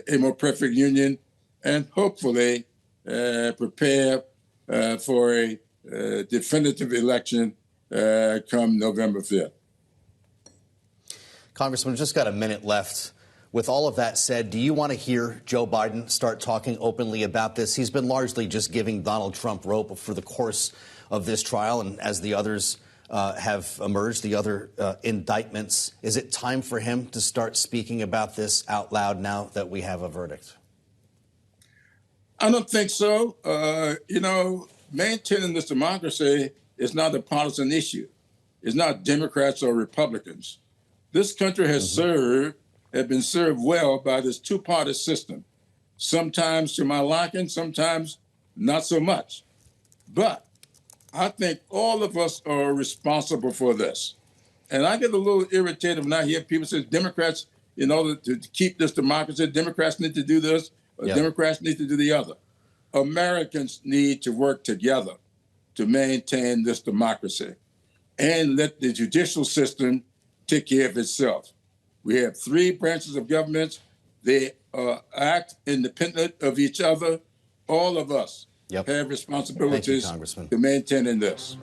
S25: a more perfect union, and hopefully prepare for a definitive election come November 5th.
S2: Congressman, we've just got a minute left. With all of that said, do you want to hear Joe Biden start talking openly about this? He's been largely just giving Donald Trump rope for the course of this trial, and as the others have emerged, the other indictments, is it time for him to start speaking about this out loud now that we have a verdict?
S25: I don't think so. Maintaining this democracy is not a partisan issue. It's not Democrats or Republicans. This country has been served well by this two-party system, sometimes to my liking, sometimes not so much. But I think all of us are responsible for this. And I get a little irritated when I hear people say Democrats, in order to keep this democracy, Democrats need to do this, or Democrats need to do the other. Americans need to work together to maintain this democracy and let the judicial system take care of itself. We have 3 branches of government. They act independent of each other. All of us have responsibilities to maintaining this.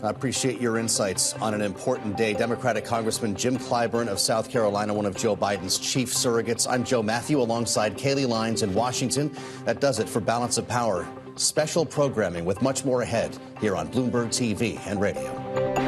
S2: I appreciate your insights on an important day. Democratic Congressman Jim Clyburn of South Carolina, one of Joe Biden's chief surrogates. I'm Joe Matthew alongside Kailey Lines in Washington. That does it for Balance of Power. Special programming with much more ahead here on Bloomberg TV and radio.